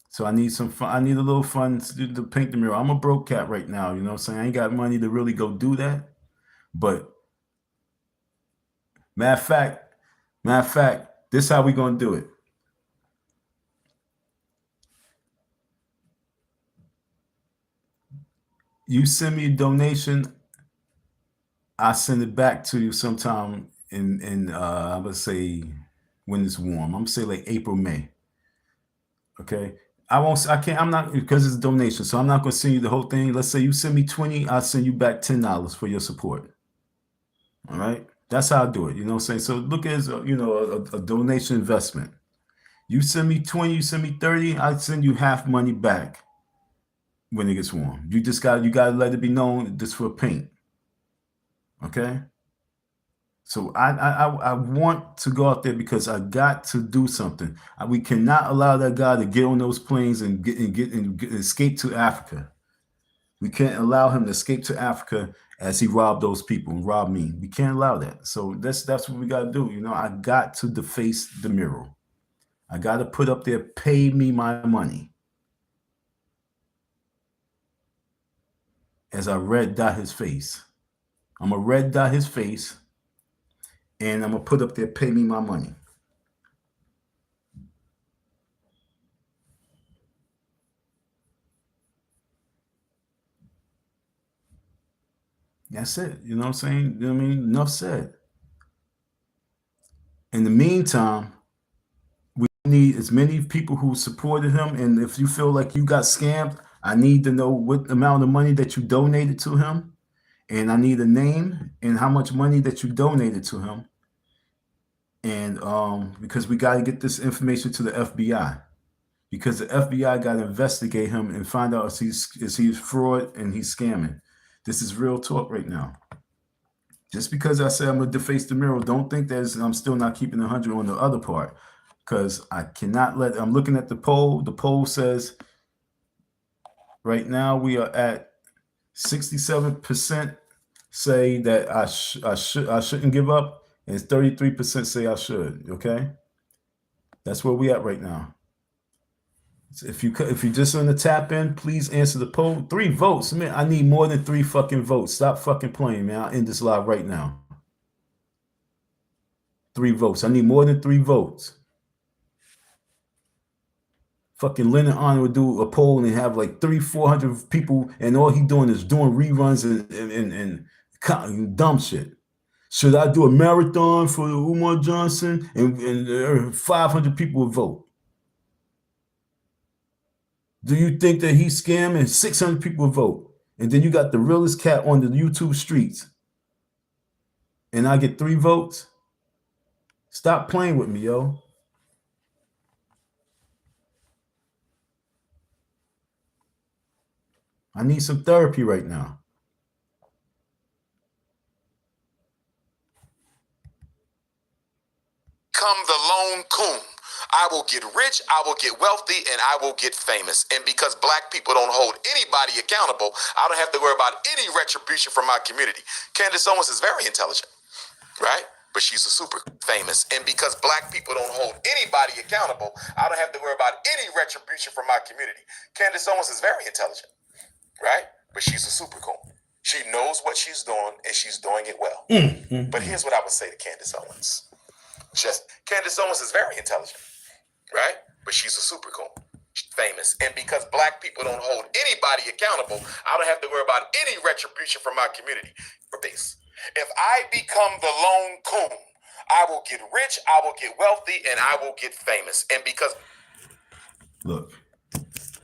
So I need some fun. I need a little fun to paint the mural. I'm a broke cat right now, you know what I'm saying? I ain't got money to really go do that. But matter of fact, this is how we gonna do it. You send me a donation, I send it back to you sometime in I'm gonna say when it's warm. I'm gonna say like April, May. Okay. I can't, I'm not, because it's a donation, so I'm not gonna send you the whole thing. Let's say you send me 20, I'll send you back $10 for your support. All right. That's how I do it. You know what I'm saying? So look at it as a donation investment. You send me 20, you send me 30, I send you half money back when it gets warm. You gotta let it be known this for paint. Okay. So I want to go out there because I got to do something. We cannot allow that guy to get on those planes and escape to Africa. We can't allow him to escape to Africa as he robbed those people and robbed me. We can't allow that. So that's what we got to do. You know, I got to deface the mural. I got to put up there, pay me my money. As I red dot his face. I'm going to red dot his face. And I'm going to put up there, pay me my money. That's it. You know what I'm saying? You know what I mean? Enough said. In the meantime, we need as many people who supported him. And if you feel like you got scammed, I need to know what amount of money that you donated to him. And I need a name and how much money that you donated to him. And because we got to get this information to the FBI. Because the FBI got to investigate him and find out if he's fraud and he's scamming. This is real talk right now. Just because I say I'm going to deface the mural, don't think that I'm still not keeping 100 on the other part. Because I cannot I'm looking at the poll. The poll says right now we are at 67% say that I shouldn't give up, and 33% say I should. Okay, that's where we at right now. So if you just on the tap in, please answer the poll. 3 votes, man. I need more than 3 fucking votes. Stop fucking playing, man. I'll end this live right now. 3 votes. I need more than 3 votes. Fucking Leonard Arnold would do a poll and have like 300-400 people, and all he doing is doing reruns and dumb shit. Should I do a marathon for Umar Johnson? And 500 people would vote. Do you think that he's scamming? 600 people would vote. And then you got the realest cat on the YouTube streets. And I get 3 votes? Stop playing with me, yo. I need some therapy right now. Come the lone coon. I will get rich, I will get wealthy, and I will get famous. And because black people don't hold anybody accountable, I don't have to worry about any retribution from my community. Candace Owens is very intelligent, right? But she's a super famous. And because black people don't hold anybody accountable, I don't have to worry about any retribution from my community. Candace Owens is very intelligent, right? But she's a super cool. She knows what she's doing, and she's doing it well. But here's what I would say to Candace Owens. Candace Owens is very intelligent, right? But she's a super cool. She's famous. And because black people don't hold anybody accountable, I don't have to worry about any retribution from my community. For this, if I become the lone coon, I will get rich, I will get wealthy, and I will get famous. And because... Look,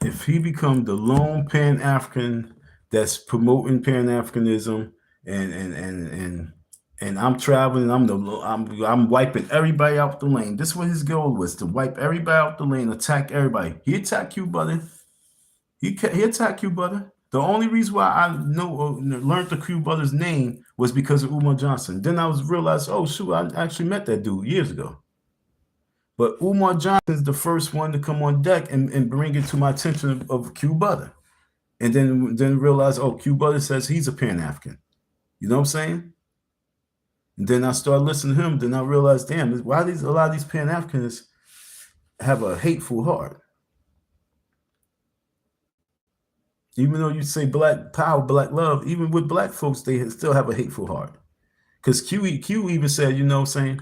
if he become the lone Pan-African that's promoting Pan-Africanism and I'm traveling, I'm wiping everybody out the lane. This is what his goal was, to wipe everybody out the lane, attack everybody. He attacked you, brother. He attacked you, brother. The only reason why I learned the Q brother's name was because of Umar Johnson. Then I realized, oh shoot, I actually met that dude years ago. But Umar Johnson is the first one to come on deck and bring it to my attention of Q brother. And then realize, oh, Q brother says he's a Pan-African. You know what I'm saying? And then I started listening to him. Then I realized, damn, why a lot of these Pan-Africanists have a hateful heart. Even though you say black power, black love, even with black folks, they still have a hateful heart. Because Q even said, you know what I'm saying,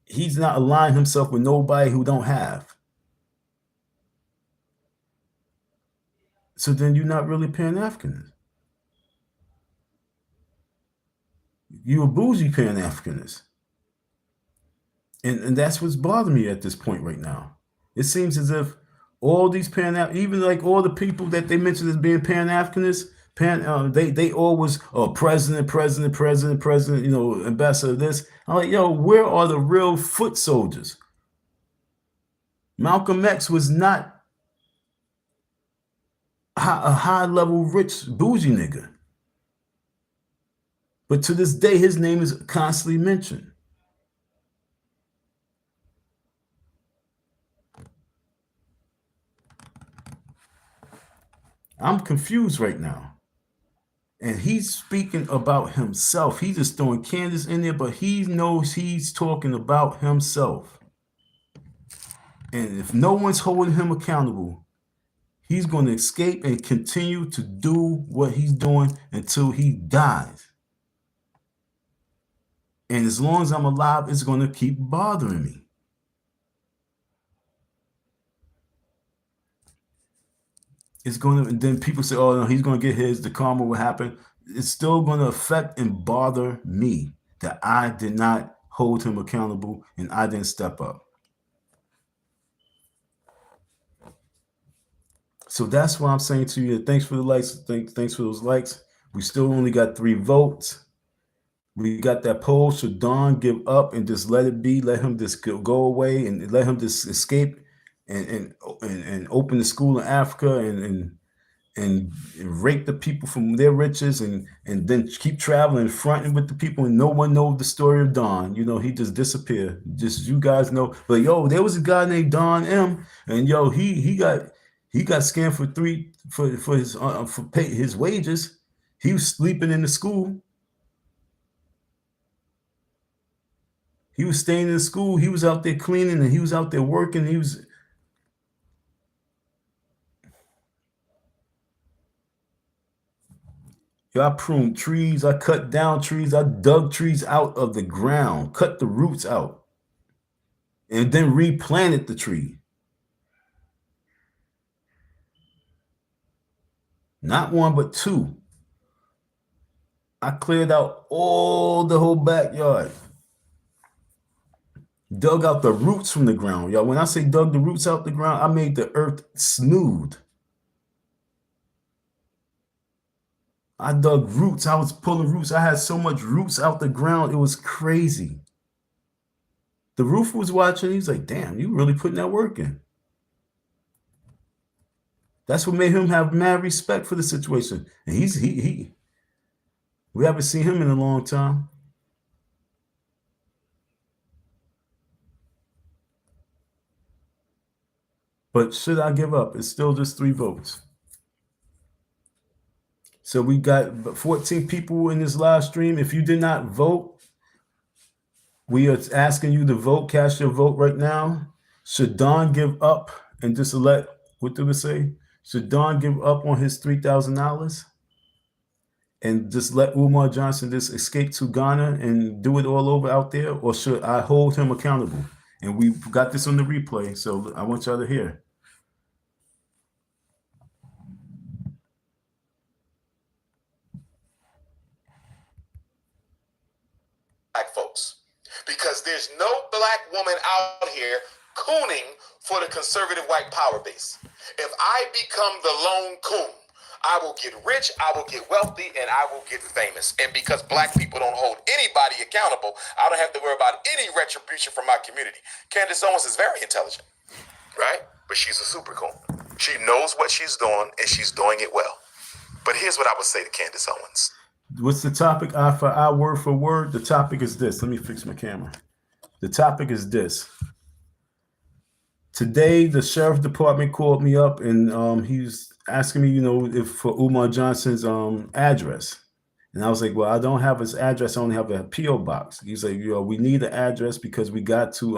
he's not aligning himself with nobody who don't have. So then you're not really Pan-Africanist. You're a bougie Pan-Africanist. And that's what's bothering me at this point right now. It seems as if all these even like all the people that they mentioned as being Pan-Africanists, they always president, ambassador this. I'm like, yo, where are the real foot soldiers? Malcolm X was not a high-level rich bougie nigga. But to this day, his name is constantly mentioned. I'm confused right now. And he's speaking about himself. He's just throwing Candace in there, but he knows he's talking about himself. And if no one's holding him accountable, he's going to escape and continue to do what he's doing until he dies. And as long as I'm alive, it's going to keep bothering me. It's going to, and then people say, oh, no, he's going to get his, the karma will happen. It's still going to affect and bother me that I did not hold him accountable and I didn't step up. So that's why I'm saying to you, thanks for the likes. Thanks for those likes. We still only got 3 votes. We got that poll. Should Don give up and just let it be? Let him just go away and let him just escape and open the school in Africa and rape the people from their riches and then keep traveling, fronting with the people, and no one knows the story of Don. He just disappeared. Just you guys know. But yo, there was a guy named Don M, and yo, he got scammed for his wages. He was sleeping in the school. He was staying in the school. He was out there cleaning and he was out there working. I pruned trees. I cut down trees. I dug trees out of the ground, cut the roots out, and then replanted the tree. Not 1, but 2. I cleared out the whole backyard. Dug out the roots from the ground. Y'all, when I say dug the roots out the ground, I made the earth smooth. I dug roots. I was pulling roots. I had so much roots out the ground. It was crazy. The roofer was watching. He's like, damn, you really putting that work in. That's what made him have mad respect for the situation. And we haven't seen him in a long time. But should I give up? It's still just 3 votes. So we got 14 people in this live stream. If you did not vote, we are asking you to vote, cast your vote right now. Should Don give up and just let, what do we say? Should Don give up on his $3,000 and just let Umar Johnson just escape to Ghana and do it all over out there? Or should I hold him accountable? And we got this on the replay, so I want y'all to hear. Black folks, because there's no black woman out here cooning for the conservative white power base. If I become the lone coon, I will get rich, I will get wealthy, and I will get famous. And because black people don't hold anybody accountable, I don't have to worry about any retribution from my community. Candace Owens is very intelligent, right? But she's a super coon. She knows what she's doing, and she's doing it well. But here's what I would say to Candace Owens. What's the topic? Eye for eye, word for word. The topic is this. Let me fix my camera. The topic is this. Today, the sheriff department called me up, and he's asking me, if for Umar Johnson's address. And I was like, well, I don't have his address. I only have a P.O. box. He's like, we need an address because we got to,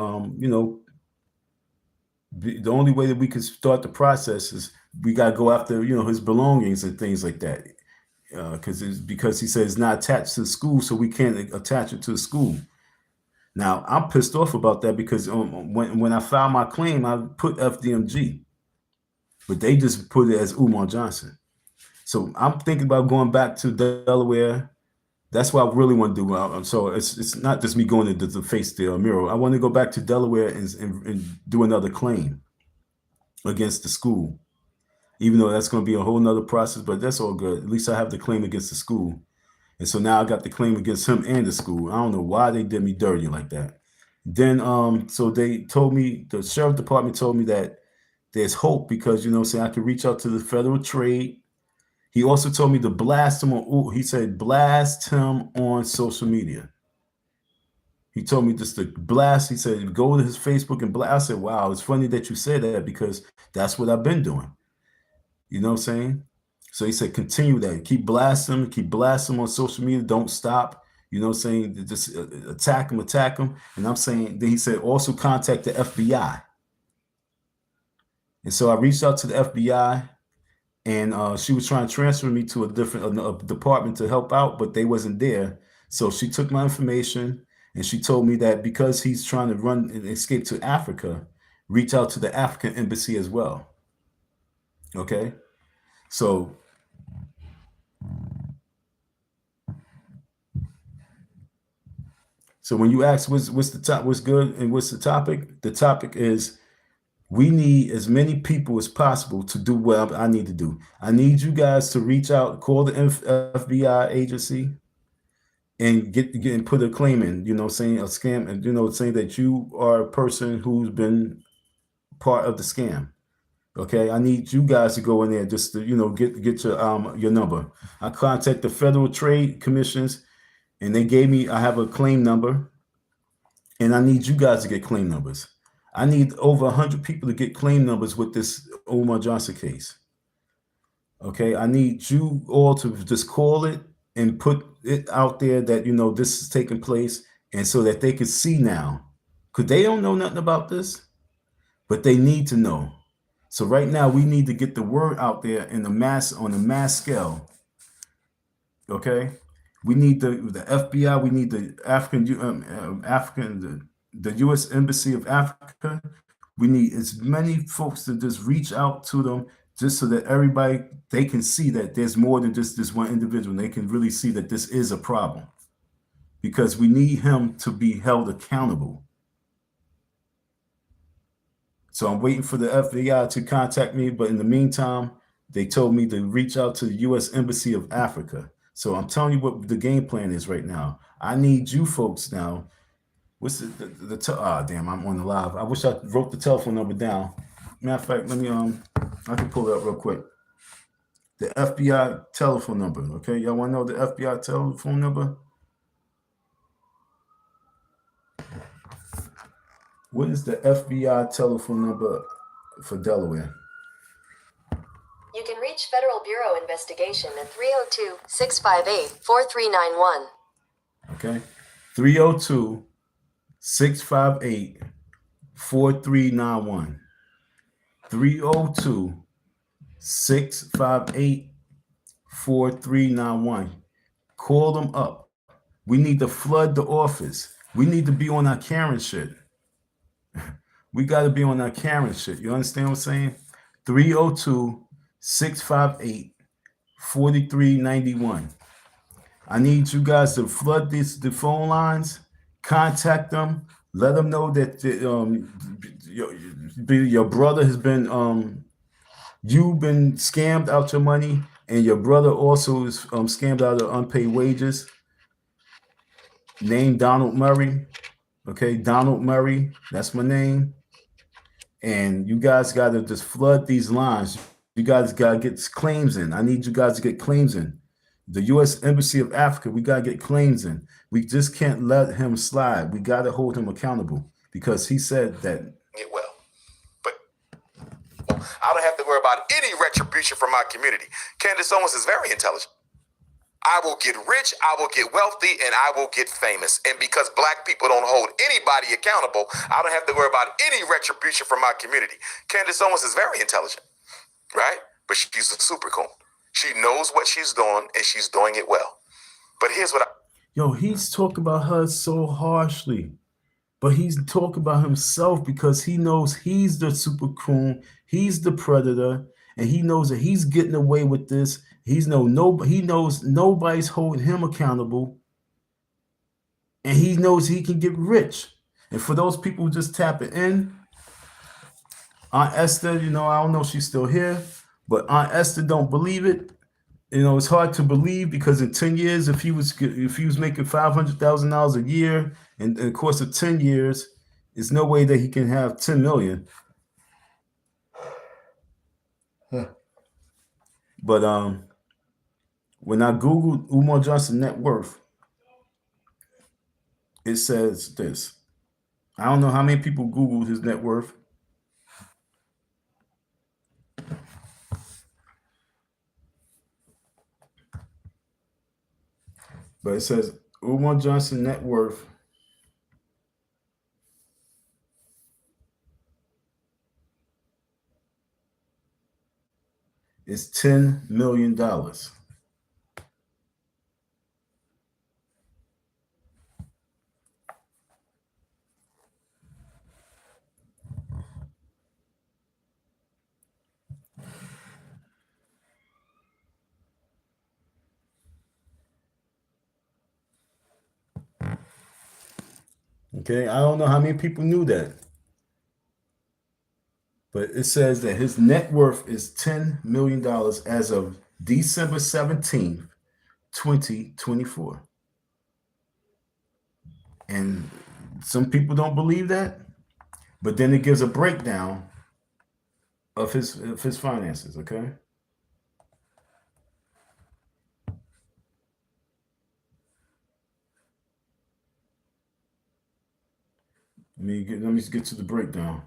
the only way that we can start the process is we got to go after, his belongings and things like that. Because he says it's not attached to the school, so we can't attach it to the school. Now, I'm pissed off about that because when I filed my claim, I put FDMG, but they just put it as Umar Johnson. So I'm thinking about going back to Delaware. That's what I really want to do. So it's not just me going to face the mirror. I want to go back to Delaware and do another claim against the school, even though that's going to be a whole nother process, but that's all good. At least I have the claim against the school. And so now I got the claim against him and the school. I don't know why they did me dirty like that. Then, so they told me, the sheriff department told me that there's hope because, I can reach out to the federal trade. He also told me to blast him he said, blast him on social media. He told me just to blast. He said, go to his Facebook and blast. I said, wow, it's funny that you said that because that's what I've been doing. You know what I'm saying? So he said, continue that. Keep blasting him on social media. Don't stop. You know what I'm saying? Just attack him. And I'm saying, then he said, also contact the FBI. And so I reached out to the FBI, and she was trying to transfer me to a different department to help out, but they wasn't there. So she took my information, and she told me that because he's trying to run and escape to Africa, reach out to the African embassy as well. Okay? So when you ask what's good and what's the topic is we need as many people as possible to do what I need to do. I need you guys to reach out, call the FBI agency and get and put a claim in, saying a scam, and saying that you are a person who's been part of the scam. Okay, I need you guys to go in there just to, get your number. I contact the Federal Trade Commissions, and they gave me, I have a claim number, and I need you guys to get claim numbers. I need over 100 people to get claim numbers with this Umar Johnson case. Okay, I need you all to just call it and put it out there that, this is taking place, and so that they can see now, because they don't know nothing about this, but they need to know. So right now we need to get the word out there on a mass scale. Okay, we need the FBI. We need the the U.S. Embassy of Africa. We need as many folks to just reach out to them, just so that they can see that there's more than just this one individual. They can really see that this is a problem, because we need him to be held accountable. So I'm waiting for the FBI to contact me, but in the meantime, they told me to reach out to the U.S. Embassy of Africa. So I'm telling you what the game plan is right now. I need you folks now. What's damn, I'm on the live. I wish I wrote the telephone number down. Matter of fact, let me I can pull it up real quick. The FBI telephone number. Okay, y'all want to know the FBI telephone number? What is the FBI telephone number? for Delaware. You can reach Federal Bureau Investigation at 302-658-4391. Okay, 302-658-4391. 302-658-4391. Call them up. We need to flood the office. We need to be on our Karen shit. We got to be on our Karen shit. You understand what I'm saying? 302-658-4391. I need you guys to flood the phone lines, contact them, let them know that your brother has been, you've been scammed out your money, and your brother also is scammed out of unpaid wages. Name Donald Murray. Okay, Donald Murray, that's my name. And you guys got to just flood these lines. You guys got to get claims in. I need you guys to get claims in. The U.S. Embassy of Africa, we got to get claims in. We just can't let him slide. We got to hold him accountable because he said that. Get well. But I don't have to worry about any retribution from my community. Candace Owens is very intelligent. I will get rich, I will get wealthy, and I will get famous. And because black people don't hold anybody accountable, I don't have to worry about any retribution from my community. Candace Owens is very intelligent, right? But she's a super coon. She knows what she's doing, and she's doing it well. But here's what Yo, he's talking about her so harshly. But he's talking about himself because he knows he's the super coon, he's the predator, and he knows that he's getting away with this. He knows nobody's holding him accountable, and he knows he can get rich. And for those people who just tap it in, Aunt Esther, I don't know if she's still here, but Aunt Esther don't believe it. It's hard to believe because in 10 years, if he was making $500,000 a year, in the course of 10 years, there's no way that he can have 10 million. But when I Googled Umar Johnson net worth, it says this. I don't know how many people Googled his net worth. But it says Umar Johnson net worth is $10 million. Okay, I don't know how many people knew that. But it says that his net worth is $10 million as of December 17th, 2024. And some people don't believe that, but then it gives a breakdown of his finances, okay? Let me get to the breakdown.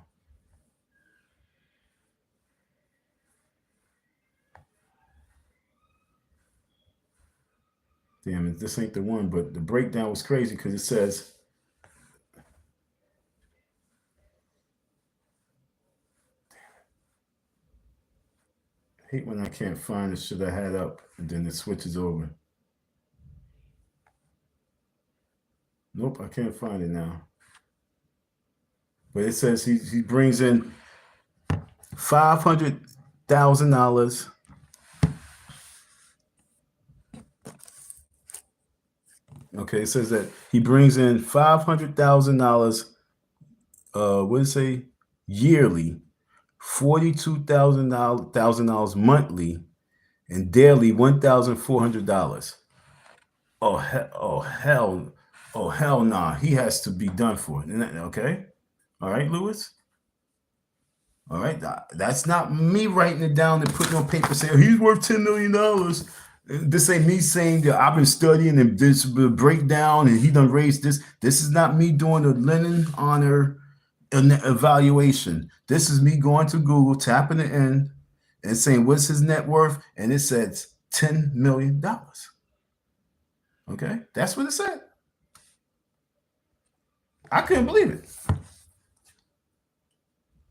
Damn it, this ain't the one, but the breakdown was crazy because it says I hate when I can't find the shit I had up and then it switches over. Nope, I can't find it now. But it says he brings in $500,000. Okay, it says that he brings in $500,000. What did it say? Yearly, $42,000 monthly, and daily $1,400. Oh hell nah. He has to be done for. Okay. All right, Lewis. All right. That's not me writing it down and putting on paper saying he's worth $10 million. This ain't me saying that I've been studying and this breakdown and he done raised this. This is not me doing the Lenin honor an evaluation. This is me going to Google, tapping it in, and saying, what's his net worth? And it says $10 million. Okay, that's what it said. I couldn't believe it.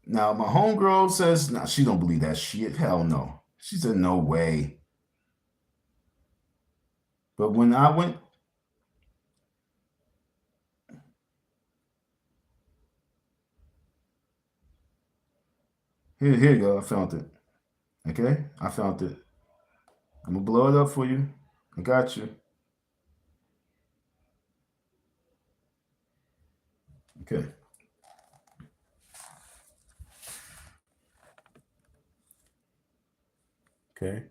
Now, my homegirl says, nah, she don't believe that shit. Hell no. She said, no way. But when I went, here you go. I found it. Okay, I found it. I'm gonna blow it up for you. I got you. Okay. Okay.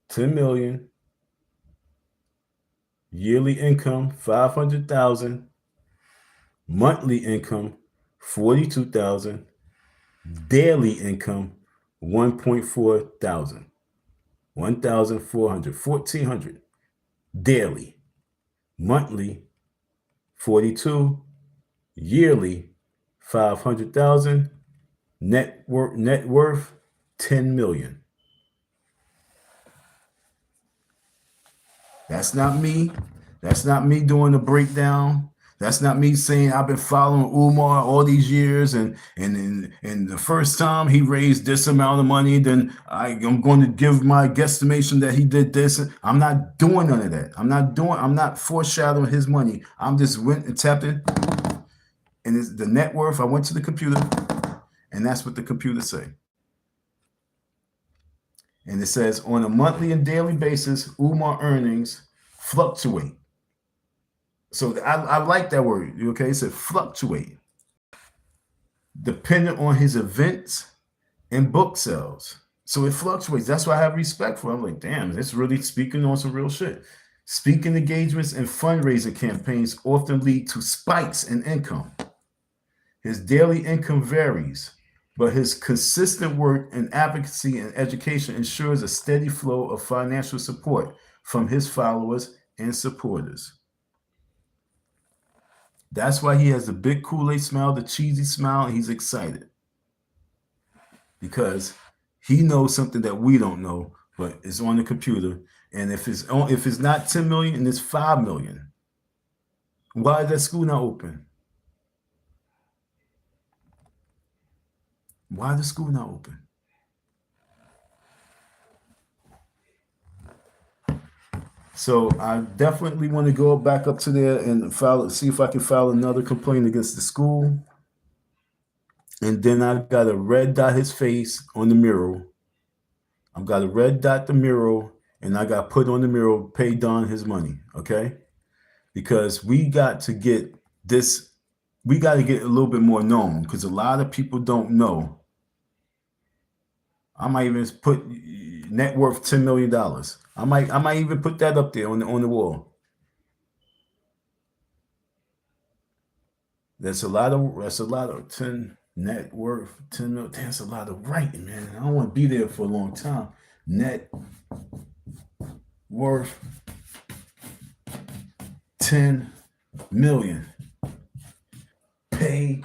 10 million. Yearly income 500,000. Monthly income 42,000. Daily income 1.4 thousand. 1,400. 1,400 daily. Monthly 42. Yearly 500,000. Net worth 10 million. That's not me. That's not me doing the breakdown. That's not me saying I've been following Umar all these years, and the first time he raised this amount of money, then I'm going to give my guesstimation that he did this. I'm not doing none of that. I'm not foreshadowing his money. I'm just went and tapped in, and it's the net worth. I went to the computer, and that's what the computer say. And it says, on a monthly and daily basis, Umar earnings fluctuate. So I like that word. Okay, it said fluctuate, dependent on his events and book sales. So it fluctuates. That's why I have respect for it. I'm like, damn, it's really speaking on some real shit. Speaking engagements and fundraising campaigns often lead to spikes in income. His daily income varies, but his consistent work in advocacy and education ensures a steady flow of financial support from his followers and supporters. That's why he has the big Kool-Aid smile, the cheesy smile, and he's excited. Because he knows something that we don't know, but it's on the computer. And if it's not 10 million and it's 5 million, why is that school not open? Why is the school not open? So I definitely want to go back up to there and see if I can file another complaint against the school. And then I got to red dot his face on the mural. I've got to red dot the mural, and I got put on the mural, pay Don his money, okay? Because we got to get this, we got to get a little bit more known, because a lot of people don't know. I might even put net worth $10 million. I might even put that up there on the wall. That's a lot of 10 net worth, 10 million. That's a lot of writing, man. I don't want to be there for a long time. Net worth 10 million. Pay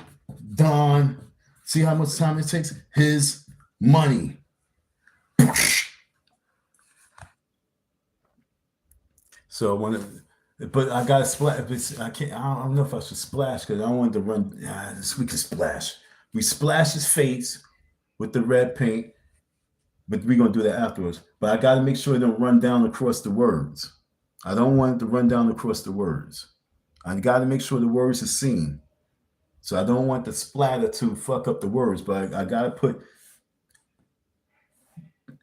Don. See how much time it takes? His money. So I want to, but I got to splash. I can't. I don't know if I should splash because I don't want to run. We can splash. We splash his face with the red paint, but we're gonna do that afterwards. But I got to make sure it don't run down across the words. I don't want it to run down across the words. I got to make sure the words are seen. So I don't want the splatter to fuck up the words, but I got to put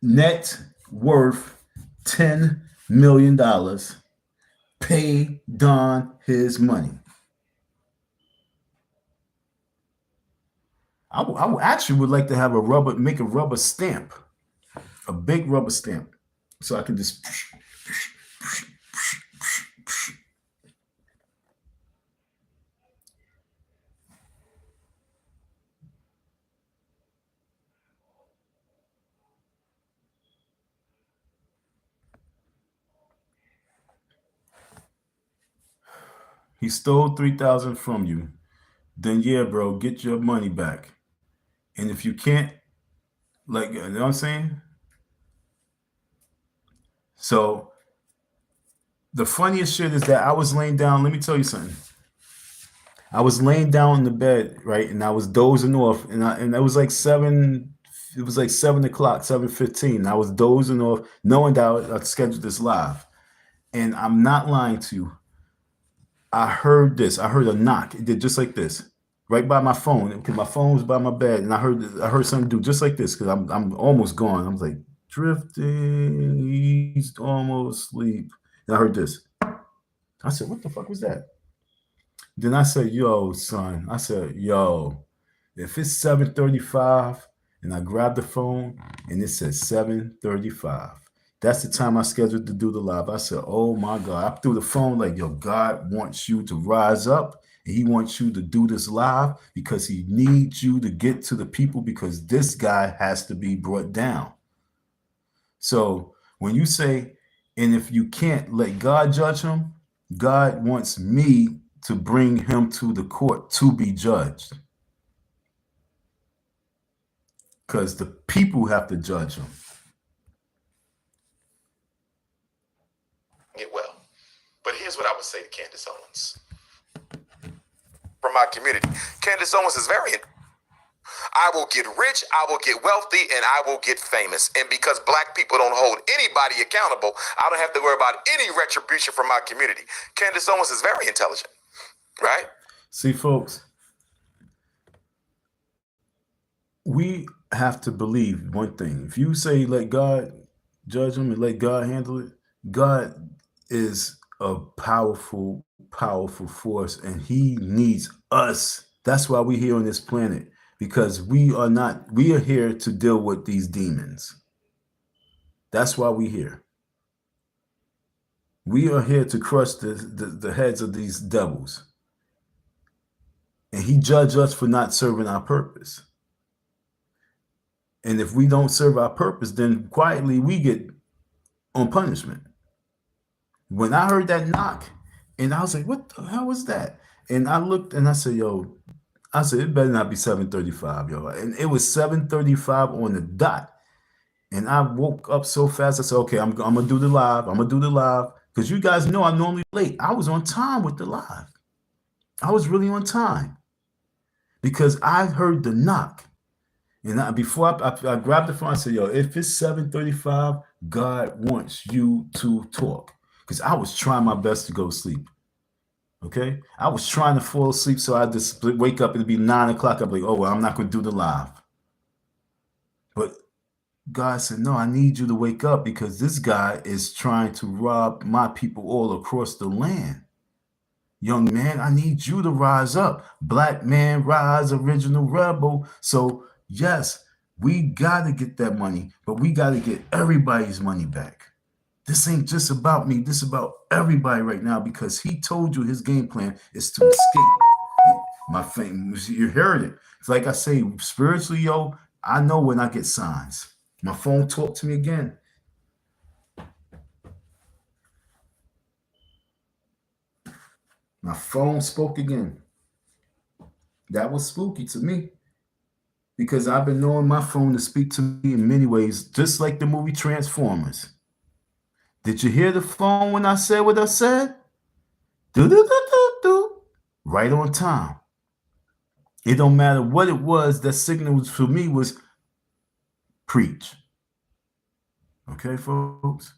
net worth $10 million. Pay Don his money. I actually would like to have make a rubber stamp, a big rubber stamp, so I can just. he stole 3,000 from you, then yeah, bro, get your money back. And if you can't, like, you know what I'm saying? So the funniest shit is that I was laying down. Let me tell you something. I was laying down in the bed, right, and I was dozing off, and it was like 7. It was like 7 o'clock, 7:15. I was dozing off, knowing that I'd scheduled this live, and I'm not lying to you. I heard this. I heard a knock. It did just like this, right by my phone, because my phone was by my bed, and I heard something do just like this, because I'm almost gone. I was like drifting, he's almost asleep, and I heard this. I said, "What the fuck was that?" Then I said, "Yo, son." I said, "Yo, if it's 7:35 and I grabbed the phone and it says 7:35, that's the time I scheduled to do the live." I said, "Oh my God." I threw the phone like, "Yo, God wants you to rise up and he wants you to do this live because he needs you to get to the people, because this guy has to be brought down." So when you say, "And if you can't let God judge him," God wants me to bring him to the court to be judged, because the people have to judge him. Get well. But here's what I would say to Candace Owens. From my community, Candace Owens is very, I will get rich, I will get wealthy, and I will get famous. And because black people don't hold anybody accountable, I don't have to worry about any retribution from my community. Candace Owens is very intelligent, right? See, folks, we have to believe one thing. If you say let God judge them and let God handle it, God is a powerful, powerful force, and he needs us. That's why we're here on this planet, because we are here to deal with these demons. That's why we're here. We are here to crush the heads of these devils. And he judged us for not serving our purpose. And if we don't serve our purpose, then quietly we get on punishment. When I heard that knock, and I was like, "What the hell was that?" And I looked and I said, "Yo," I said, "it better not be 7:35, yo." And it was 7:35 on the dot. And I woke up so fast. I said, "Okay, I'm gonna do the live. I'm gonna do the live." Because you guys know I'm normally late. I was on time with the live. I was really on time, because I heard the knock. And before I grabbed the phone, I said, "Yo, if it's 7:35, God wants you to talk." Because I was trying my best to go to sleep. Okay? I was trying to fall asleep, so I just wake up and it'd be 9 o'clock. I'd be like, "Oh, well, I'm not going to do the live." But God said, "No, I need you to wake up, because this guy is trying to rob my people all across the land. Young man, I need you to rise up. Black man, rise, original rebel." So yes, we got to get that money, but we got to get everybody's money back. This ain't just about me. This is about everybody right now, because he told you his game plan is to escape. My fame, you heard it. It's like I say, spiritually, yo, I know when I get signs. My phone talked to me again. My phone spoke again. That was spooky to me, because I've been knowing my phone to speak to me in many ways, just like the movie Transformers. Did you hear the phone when I said what I said? Do-do-do-do-do. Right on time. It don't matter what it was, that signal for me was preach. Okay, folks?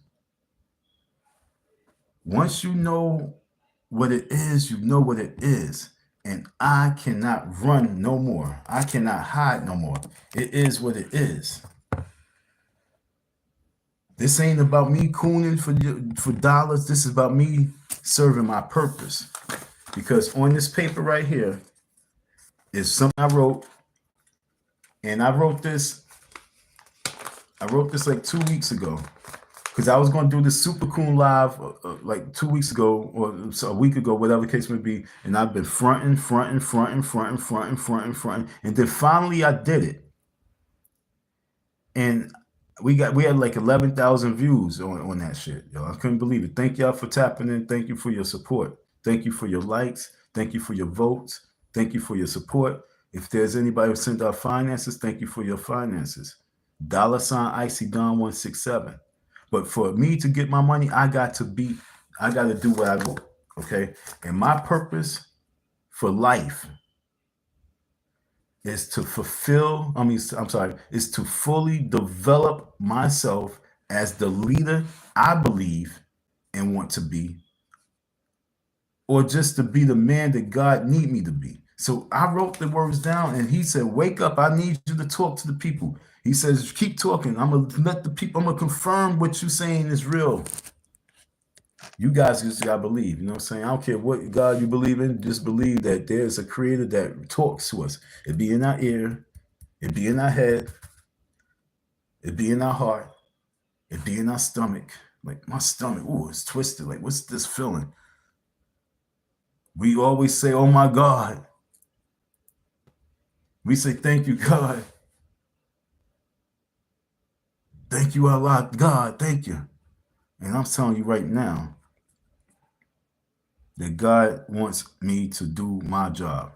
Once you know what it is, you know what it is. And I cannot run no more. I cannot hide no more. It is what it is. This ain't about me cooning for dollars. This is about me serving my purpose. Because on this paper right here is something I wrote. And I wrote this like 2 weeks ago. Because I was going to do this Super Coon live like 2 weeks ago, or a week ago, whatever the case may be. And I've been fronting. And then finally I did it. And we had like 11,000 views on that shit, yo. I couldn't believe it. Thank y'all for tapping in. Thank you for your support. Thank you for your likes. Thank you for your votes. Thank you for your support. If there's anybody who sent out finances, thank you for your finances. $ Icy Don 167. But for me to get my money, I got to do what I do. Okay. And my purpose for life is to is to fully develop myself as the leader I believe and want to be, or just to be the man that God need me to be. So I wrote the words down, and he said, wake up, I need you to talk to the people. He says, keep talking. I'm going to let the people, I'm going to confirm what you're saying is real. You guys just got to believe, you know what I'm saying? I don't care what God you believe in, just believe that there's a creator that talks to us. It be in our ear, it be in our head, it be in our heart, it be in our stomach. Like my stomach, ooh, it's twisted. Like, what's this feeling? We always say, oh my God. We say, thank you, God. Thank you, Allah, God, thank you. And I'm telling you right now that God wants me to do my job.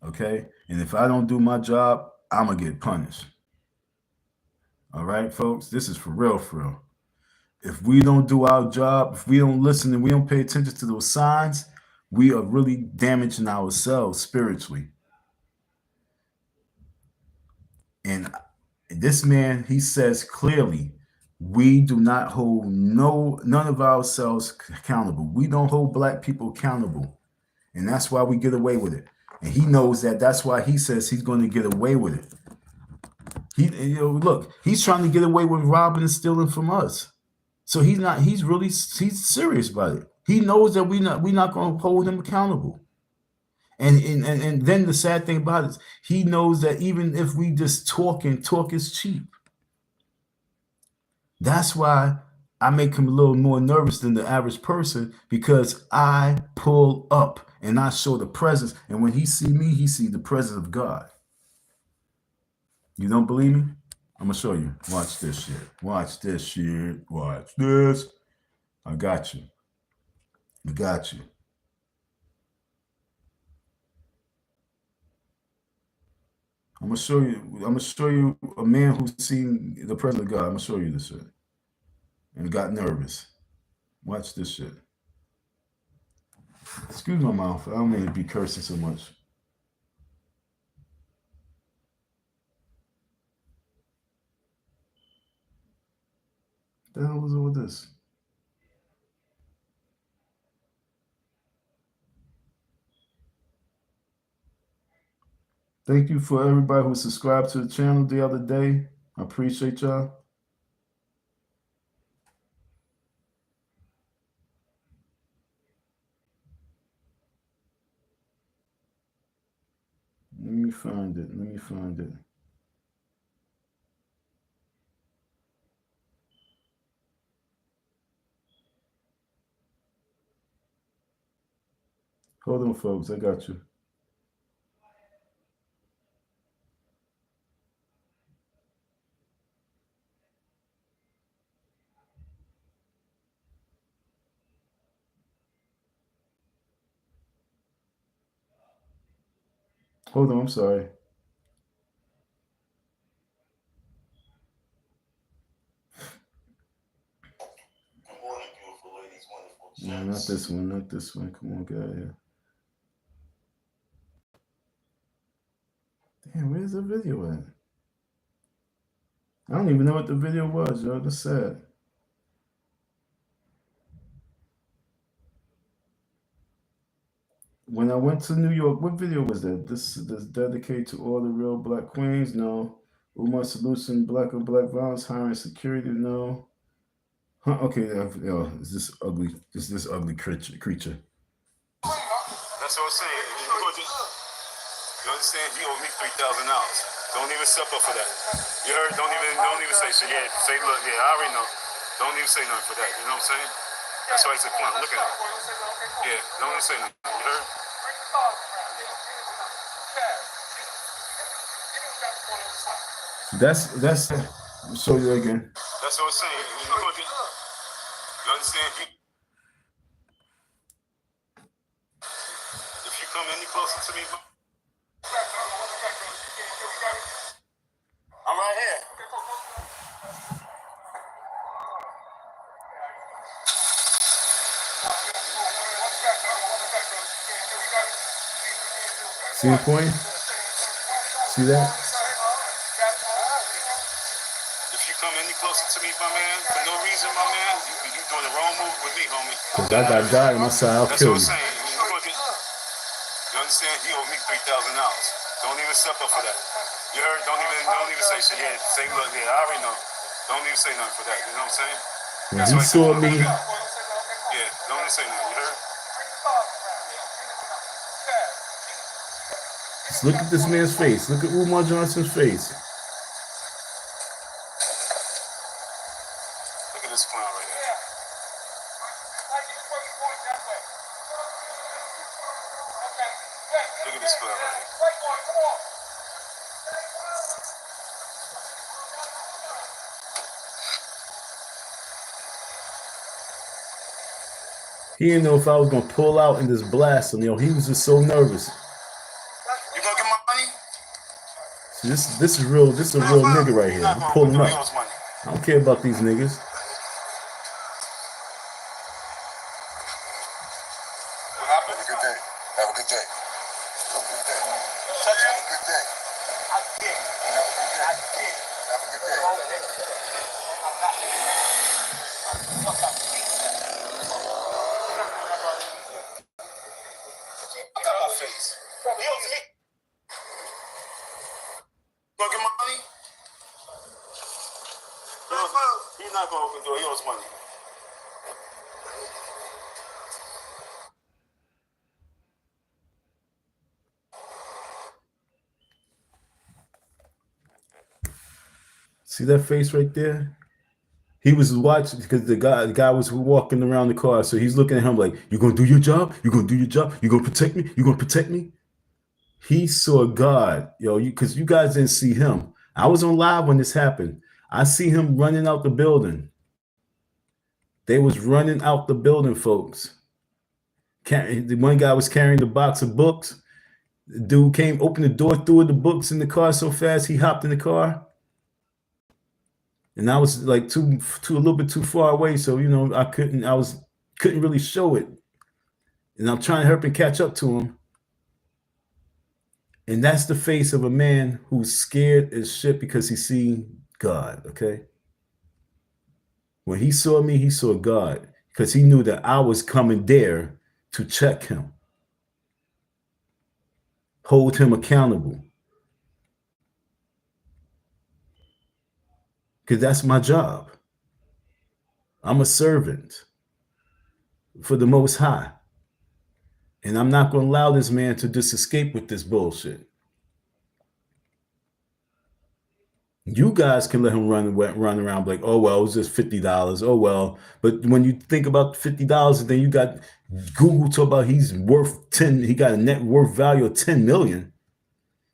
Okay? And if I don't do my job, I'm going to get punished. All right, folks? This is for real, for real. If we don't do our job, if we don't listen and we don't pay attention to those signs, we are really damaging ourselves spiritually. And this man, he says clearly, we do not hold none of ourselves accountable. We don't hold black people accountable. And that's why we get away with it. And he knows that. That's why he says he's going to get away with it. Look, he's trying to get away with robbing and stealing from us. So he's serious about it. He knows that we're not going to hold him accountable. And then the sad thing about it is he knows that even if we just talk is cheap. That's why I make him a little more nervous than the average person, because I pull up and I show the presence. And when he see me, he see the presence of God. You don't believe me? I'm going to show you. Watch this shit. Watch this shit. Watch this. I got you. I got you. I'm gonna show you a man who's seen the presence of God. I'm gonna show you this shit. And got nervous. Watch this shit. Excuse my mouth. I don't mean to be cursing so much. What the hell was all this? Thank you for everybody who subscribed to the channel the other day. I appreciate y'all. Let me find it. Let me find it. Hold on, folks. I got you. Hold on, I'm sorry. Good morning, beautiful ladies, wonderful gents. No, not this one, not this one. Come on, get out of here. Damn, where's the video at? I don't even know what the video was, y'all. That's sad. When I went to New York, what video was that? This is dedicated to all the real black queens. No. Umar Solution, black on black violence, hiring security. No. Huh, okay, is this ugly? Is this ugly creature? That's what I'm saying. You understand? He owed me $3,000. Don't even step up for that. You heard? Don't even say shit. Yeah, say look. Yeah, I already know. Don't even say nothing for that. You know what I'm saying? That's why it's a point. Look at it. Yeah, don't even say nothing. You heard? That's. I'll show you again. That's what I'm saying. You understand? come any closer to me, I'm right here. See the point? See that? If you come any closer to me, my man, for no reason, my man, you doing the wrong move with me, homie. Because I got God on my side, I'll kill you. That's what I'm saying. You understand? He owed me $3,000. Don't even step up for that. You heard? Don't even say shit. Yeah, say look, yeah, I already know. Don't even say nothing for that. You know what I'm saying? When he saw me. Yeah, don't even say nothing. You heard? Just look at this man's face. Look at Umar Johnson's face. Look at this clown right here. Look at this clown right here. He didn't know if I was gonna pull out and just blast him. You know, he was just so nervous. You gonna get my money? See, this is real. This is a real nigga right here. I'm pulling up. I don't care about these niggas. What happened? Have a good day. Have a good day. Have a good day. Have a good day. Have a good day. Have a good day. Face. Gonna get my money? He's not gonna open the door. He owes money. See that face right there? He was watching because the guy was walking around the car, so he's looking at him like, "You gonna do your job? You gonna do your job? You gonna protect me? You gonna protect me?" He saw God, yo, because you guys didn't see him. I was on live when this happened. I see him running out the building. They was running out the building, folks. The one guy was carrying the box of books. The dude came, opened the door, threw the books in the car so fast he hopped in the car. And I was like a little bit too far away, so you know I couldn't really show it. And I'm trying to help him catch up to him. And that's the face of a man who's scared as shit because he seen God, okay? When he saw me, he saw God because he knew that I was coming there to check him, hold him accountable. Because that's my job. I'm a servant for the Most High. And I'm not going to allow this man to just escape with this bullshit. You guys can let him run around like, oh, well, it was just $50. Oh, well. But when you think about $50, then you got Google talk about he got a net worth value of 10 million.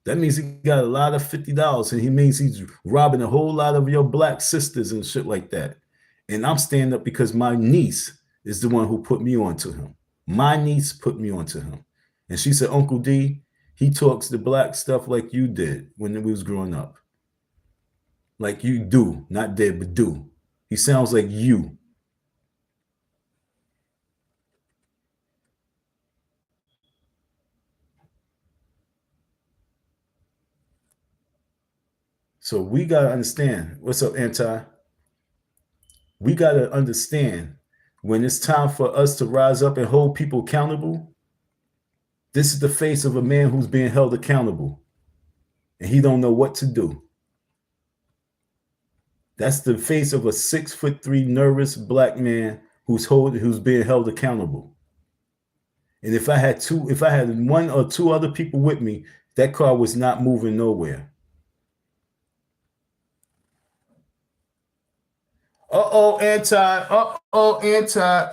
That means he got a lot of $50, and he means he's robbing a whole lot of your black sisters and shit like that. And I'm standing up because my niece is the one who put me onto him. My niece put me onto him. And she said, Uncle D, he talks the black stuff like you did when we was growing up. Like you do, not did, but do. He sounds like you. So we got to understand. What's up, Anti? We got to understand when it's time for us to rise up and hold people accountable. This is the face of a man who's being held accountable. And he don't know what to do. That's the face of a 6'3" nervous black man who's being held accountable. And if I had one or two other people with me, that car was not moving nowhere. Uh-oh, anti.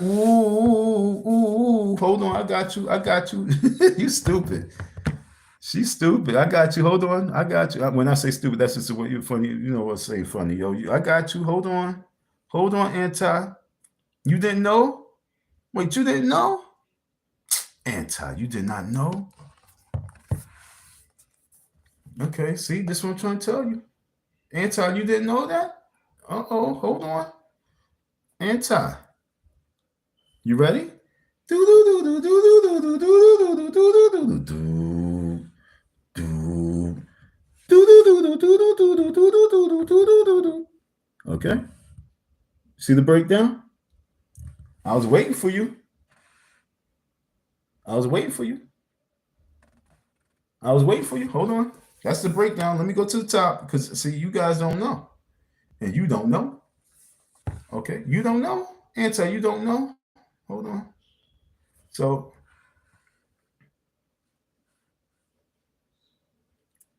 Ooh. Hold on, I got you. You stupid. She's stupid. I got you. Hold on. I got you. When I say stupid, that's just what you're funny. You know what say funny, yo. I got you. Hold on, anti. You didn't know? Wait, you didn't know? Anti, you did not know? Okay, see, this is what I'm trying to tell you. Anti, you didn't know that? Uh-oh, hold on. Anti, you ready? Okay. See the breakdown? I was waiting for you. I was waiting for you. I was waiting for you. Hold on. That's the breakdown. Let me go to the top because, see, you guys don't know. And you don't know. Okay. You don't know. Anti, you don't know. Hold on. So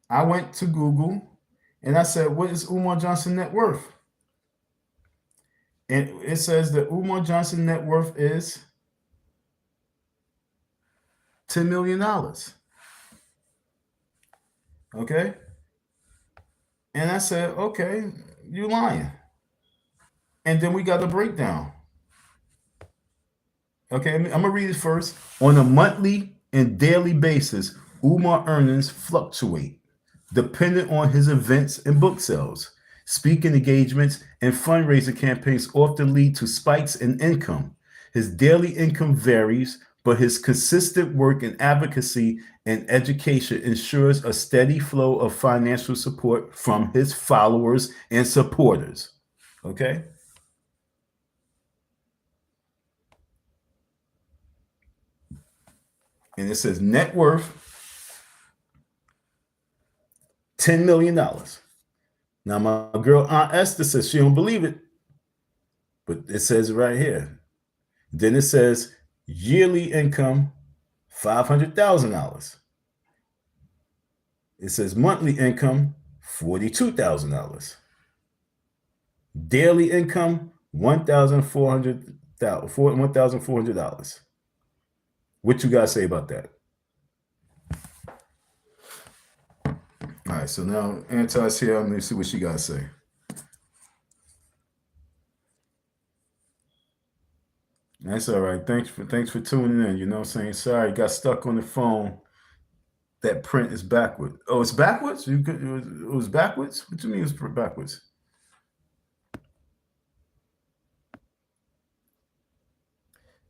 I went to Google and I said, what is Umar Johnson net worth? And it says that Umar Johnson net worth is $10 million. Okay. And I said, okay, you lying. And then we got a breakdown. Okay, I'm going to read it first. On a monthly and daily basis, Umar earnings fluctuate dependent on his events and book sales. Speaking engagements and fundraising campaigns often lead to spikes in income. His daily income varies, but his consistent work in advocacy and education ensures a steady flow of financial support from his followers and supporters. Okay? And it says net worth $10 million. Now, my girl Aunt Esther says she don't believe it, but it says it right here. Then it says yearly income, $500,000. It says monthly income, $42,000. Daily income, $1,400. What you guys say about that? All right, so now Anti's here. Let me see what she got to say. That's all right. Thanks for tuning in. You know what I'm saying? Sorry, got stuck on the phone. That print is backward. Oh, it's backwards? It was backwards? What do you mean it's backwards?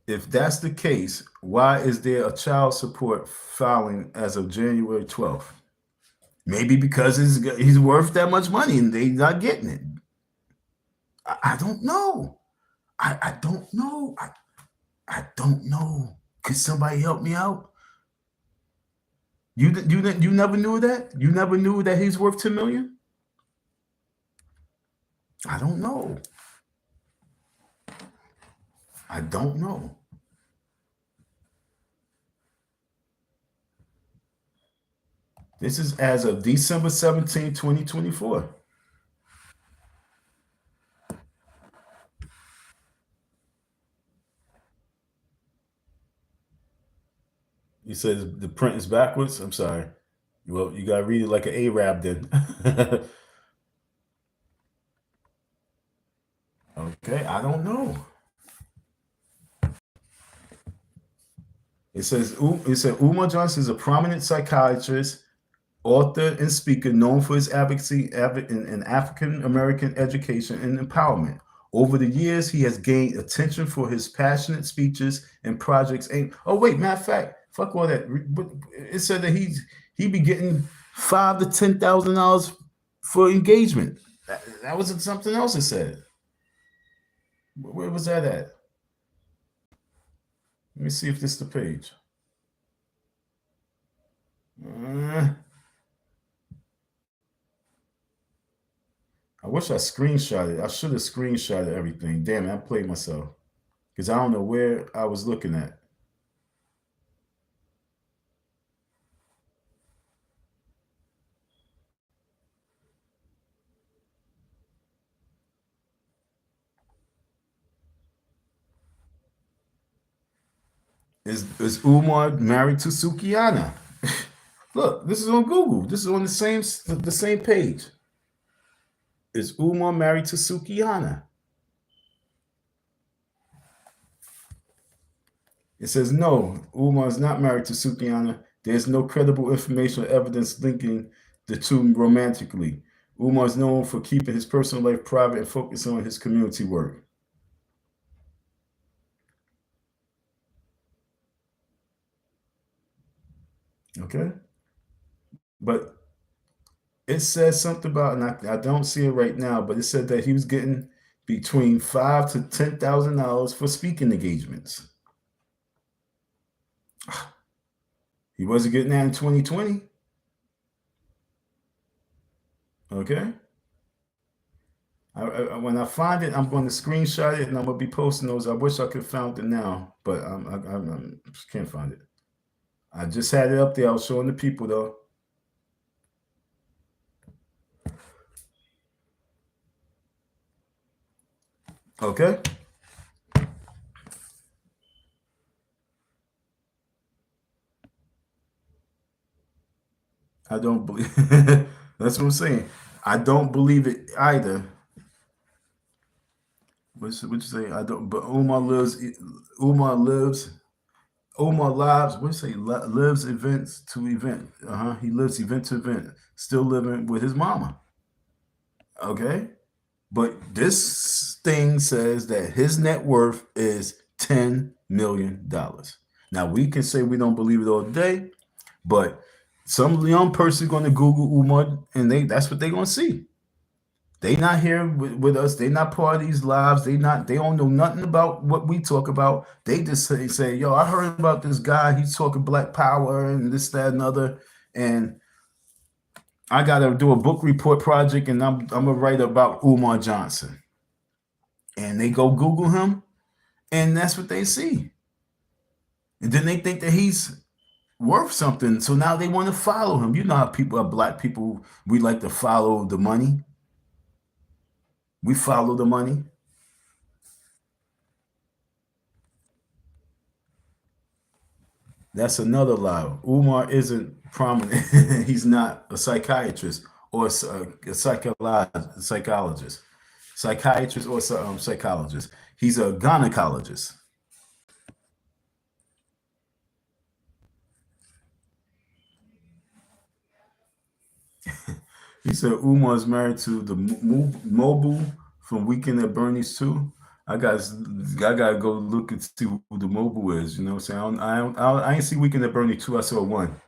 If that's the case, why is there a child support filing as of January 12th? Maybe because he's worth that much money and they're not getting it. I don't know. I don't know. I don't know. Could somebody help me out? You never knew that? You never knew that he's worth $10 million? I don't know. I don't know. This is as of December 17, 2024. You said the print is backwards? I'm sorry. Well, you got to read it like an Arab then. Okay, I don't know. It said Umar Johnson is a prominent psychiatrist, author, and speaker known for his advocacy in African American education and empowerment. Over the years, he has gained attention for his passionate speeches and projects. Oh wait, matter of fact, fuck all that. It said that he be getting $5,000 to $10,000 for engagement. That was something else it said. Where was that at? Let me see if this is the page. I wish I screenshotted. I should have screenshotted everything. Damn it, I played myself. Because I don't know where I was looking at. Is Umar married to Sukiana? Look, this is on Google. This is on the same page. Is Umar married to Sukiana? It says, no, Umar is not married to Sukhiana. There's no credible information or evidence linking the two romantically. Umar is known for keeping his personal life private and focusing on his community work. Okay? But it says something about, and I don't see it right now, but it said that he was getting between $5,000 to $10,000 for speaking engagements. He wasn't getting that in 2020. Okay? When I find it, I'm going to screenshot it and I'm going to be posting those. I wish I could find it now, but I just can't find it. I just had it up there. I was showing the people, though. Okay? I don't believe. That's what I'm saying. I don't believe it either. What you say? I don't. But Umar lives. Umar lives. What you say? Lives events to event. He lives event to event. Still living with his mama. Okay. But this thing says that his net worth is $10 million. Now we can say we don't believe it all day, but some young person going to Google Umar and that's what they're going to see. They not here with us. They not part of these lives. They don't know nothing about what we talk about. They just say, yo, I heard about this guy. He's talking black power and this, that, and other. And I got to do a book report project and I'm going to write about Umar Johnson. And they go Google him and that's what they see. And then they think that he's worth something. So now they want to follow him. You know how black people, we like to follow the money. We follow the money. That's another lie. Umar isn't prominent. He's not a psychiatrist or a psychologist. Psychiatrist or psychologist. He's a gynecologist. He said Umar is married to the Mobile from Weekend at Bernie's too. I gotta go look and see who the Mobile is. You know what I'm saying? I ain't see Weekend at Bernie 2. I saw 1.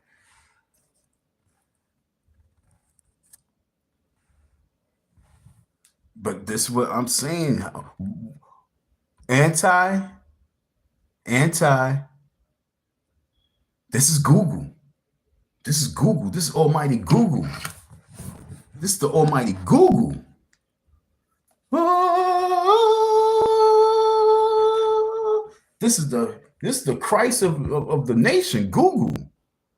But this is what I'm saying. Anti. This is Google. This is Google. This is almighty Google. This is the almighty Google. This is the Christ of the nation, Google.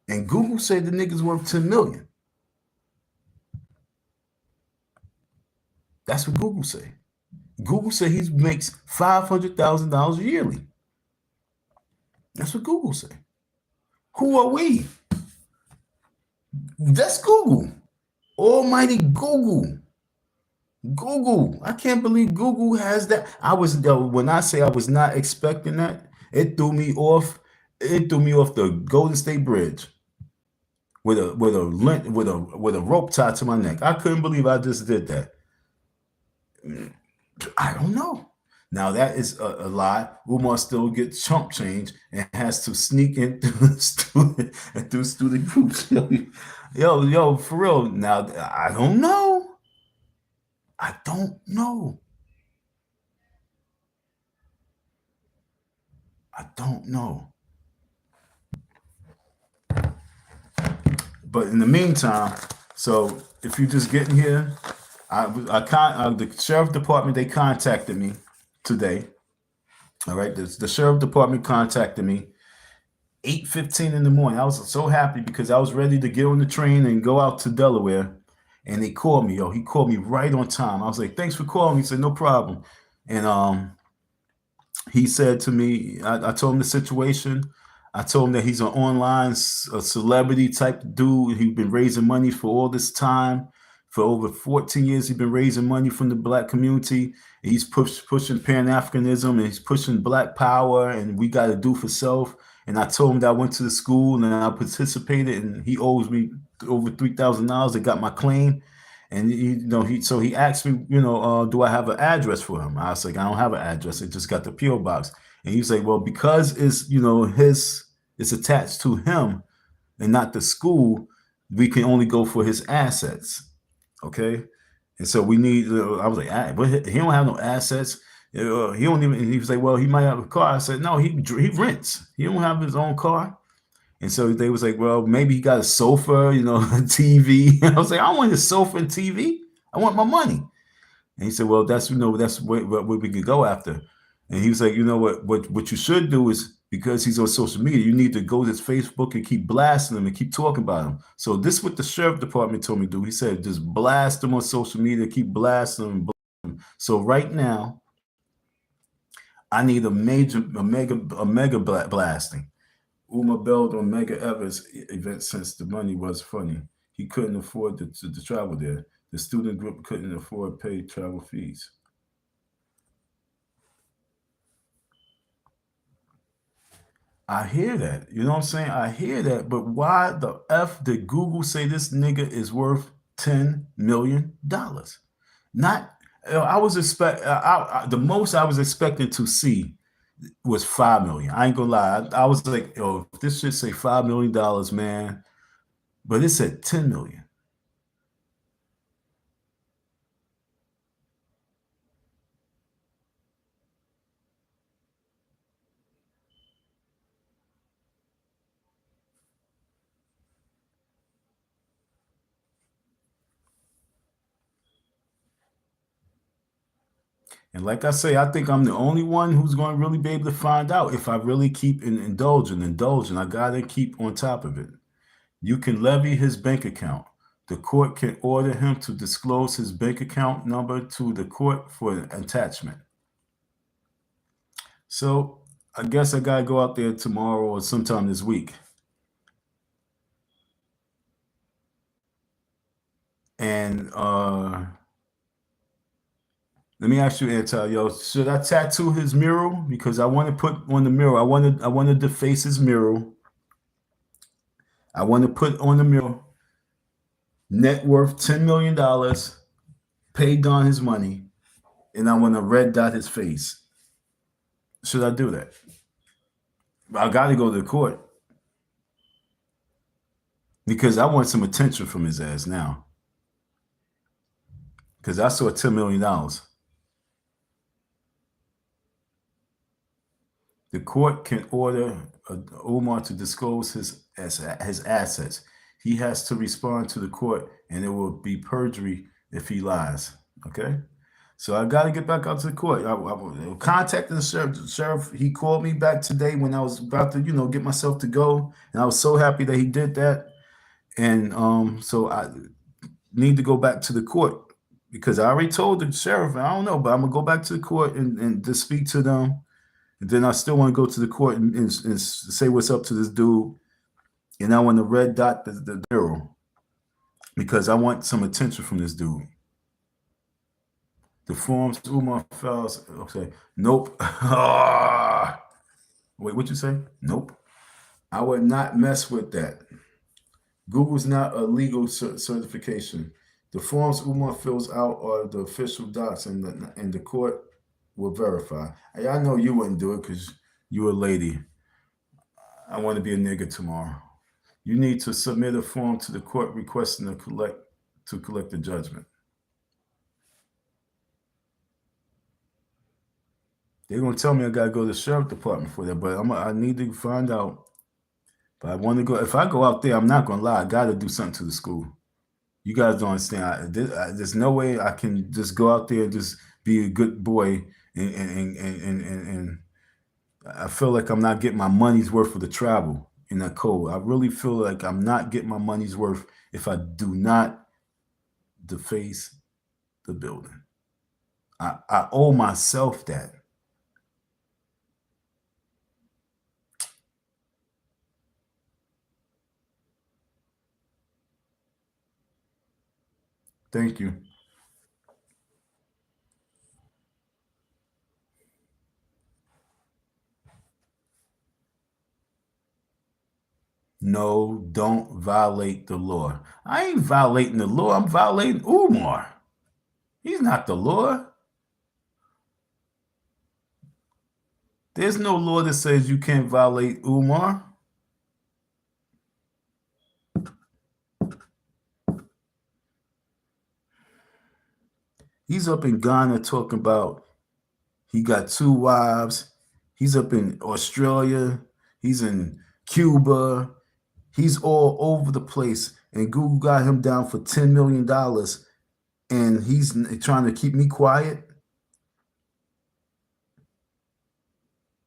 And Google said the nigga's worth 10 million. That's what Google say. Google said he makes $500,000 yearly. That's what Google say. Who are we? That's Google. Almighty Google. Google. I can't believe Google has that. When I say I was not expecting that, it threw me off. It threw me off the Golden State Bridge with a rope tied to my neck. I couldn't believe I just did that. I don't know. Now that is a lie. Umar still gets chump change and has to sneak in through student groups. Yo, for real. Now I don't know. I don't know. But in the meantime, so if you're just getting here, the sheriff department, they contacted me today. All right, the sheriff department contacted me 8:15 in the morning. I was so happy because I was ready to get on the train and go out to Delaware. And they called me, he called me right on time. I was like, thanks for calling me. He said, no problem. And he said to me, I told him the situation. I told him that he's an online celebrity type dude. He's been raising money for all this time For over 14 years, he's been raising money from the black community. He's pushing pan-Africanism, and he's pushing black power, and we got to do for self. And I told him that I went to the school and I participated, and he owes me over $3,000. I got my claim. And he asked me, do I have an address for him? I was like, I don't have an address. I just got the PO box. And he's like, well, because it's attached to him and not the school, we can only go for his assets. Okay, and so we need. I was like, but he don't have no assets. He don't even. He was like, well, he might have a car. I said, no, he rents. He don't have his own car. And so they was like, well, maybe he got a sofa, TV. I was like, I don't want a sofa and TV. I want my money. And he said, well, that's what we can go after. And he was like, what you should do is, because he's on social media, you need to go to his Facebook and keep blasting him and keep talking about him. So this is what the sheriff department told me to do. He said, just blast him on social media, keep blasting him. So right now, I need a mega blasting. Umar bailed on Mega Evers event since the money was funny. He couldn't afford to travel there. The student group couldn't afford to pay travel fees. I hear that. You know what I'm saying? I hear that. But why the F did Google say this nigga is worth $10 million? Not, I was the most I was expecting to see was 5 million. I ain't gonna lie. I was like, yo, if this should say $5 million, man. But it said 10 million. And like I say, I think I'm the only one who's going to really be able to find out if I really keep indulging. I got to keep on top of it. You can levy his bank account. The court can order him to disclose his bank account number to the court for an attachment. So I guess I got to go out there tomorrow or sometime this week. And let me ask you, Antal, yo, should I tattoo his mural? Because I want to put on the mural. I want to deface his mural. I want to put on the mural, net worth $10 million, paid Don his money, and I want to red dot his face. Should I do that? I got to go to the court because I want some attention from his ass now. Because I saw $10 million. The court can order Umar to disclose his assets. He has to respond to the court, and it will be perjury if he lies. Okay? So I got to get back out to the court. I contacted the sheriff. The sheriff, he called me back today when I was about to, get myself to go. And I was so happy that he did that. And so I need to go back to the court because I already told the sheriff, I don't know, but I'm going to go back to the court and just speak to them. And then I still want to go to the court and say what's up to this dude. And I want to red dot the bureau because I want some attention from this dude. The forms Umar files. Okay. Nope. Wait, what you say? Nope. I would not mess with that. Google's not a legal certification. The forms Umar fills out are the official docs, and the court will verify. I know you wouldn't do it because you're a lady. I want to be a nigga tomorrow. You need to submit a form to the court requesting to collect the judgment. They're gonna tell me I gotta go to the sheriff department for that, but I need to find out. But I want to go. If I go out there, I'm not gonna lie. I gotta do something to the school. You guys don't understand. There's no way I can just go out there and just be a good boy and I feel like I'm not getting my money's worth for the travel in that code. I really feel like I'm not getting my money's worth if I do not deface the building. I owe myself that. Thank you. No, don't violate the law. I ain't violating the law. I'm violating Umar. He's not the law. There's no law that says you can't violate Umar. He's up in Ghana talking about he got 2 wives. He's up in Australia. He's in Cuba. He's all over the place. And Google got him down for $10 million. And he's trying to keep me quiet.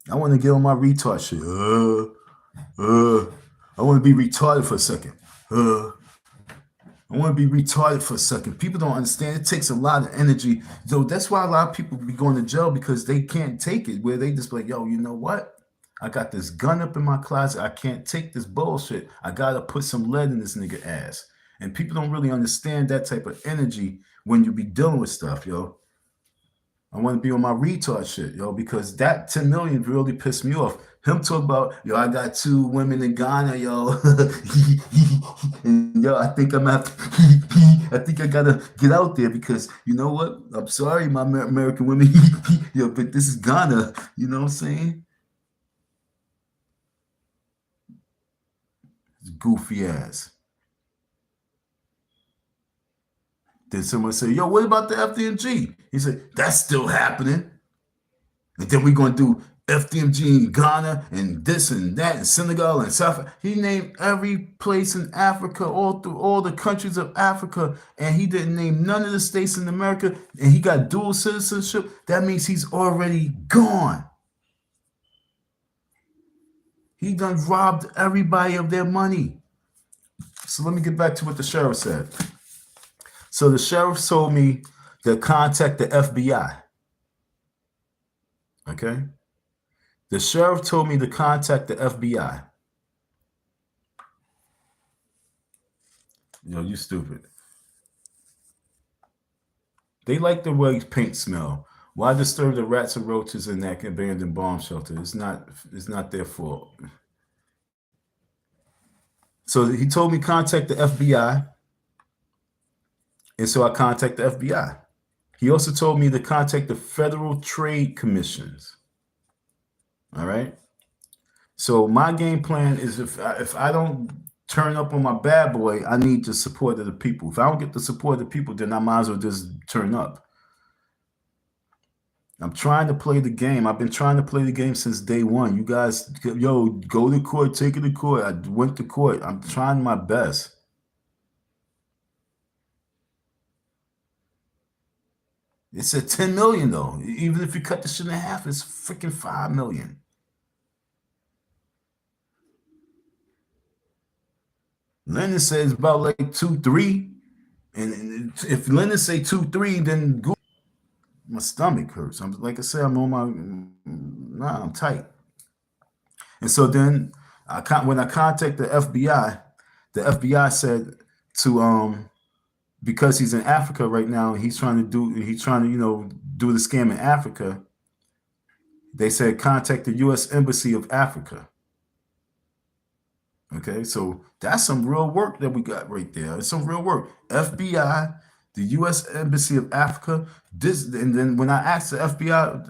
I want to get on my retard shit. I want to be retarded for a second. I want to be retarded for a second. People don't understand. It takes a lot of energy. So that's why a lot of people be going to jail, because they can't take it, where they just like, yo, you know what? I got this gun up in my closet. I can't take this bullshit. I got to put some lead in this nigga ass. And people don't really understand that type of energy when you be dealing with stuff, yo. I want to be on my retard shit, yo, because that 10 million really pissed me off. Him talk about, yo, I got 2 women in Ghana, yo. Yo, I think I'm have to, I think I gotta get out there, because you know what? I'm sorry, my American women, yo, but this is Ghana. You know what I'm saying? It's goofy ass. Then someone say, yo, what about the FDMG? He said, that's still happening. And then we're going to do FDMG in Ghana and this and that and Senegal and South Africa. He named every place in Africa, all through all the countries of Africa, and he didn't name none of the states in America, and he got dual citizenship. That means he's already gone. He done robbed everybody of their money. So let me get back to what the sheriff said. So the sheriff told me to contact the FBI. Okay? The sheriff told me to contact the FBI. Yo, you stupid. They like the way paint smell. Why disturb the rats and roaches in that abandoned bomb shelter? It's not their fault. So he told me contact the FBI. And so I contact the FBI. He also told me to contact the Federal Trade Commissions. All right. So my game plan is, if I don't turn up on my bad boy, I need the support of the people. If I don't get the support of the people, then I might as well just turn up. I'm trying to play the game. I've been trying to play the game since day one. You guys, yo, go to court, take it to court. I went to court. I'm trying my best. It's at 10 million though. Even if you cut the shit in half, it's freaking 5 million. Lennon says about like 2-3. And if Lennon say 2-3, then go. My stomach hurts. I'm like I said, I'm on my, I'm tight. And so then when I contact the FBI said to because he's in Africa right now, and he's trying to do the scam in Africa. They said contact the U.S. Embassy of Africa. Okay, so that's some real work that we got right there. It's some real work. FBI, the U.S. Embassy of Africa. And then when I asked the FBI,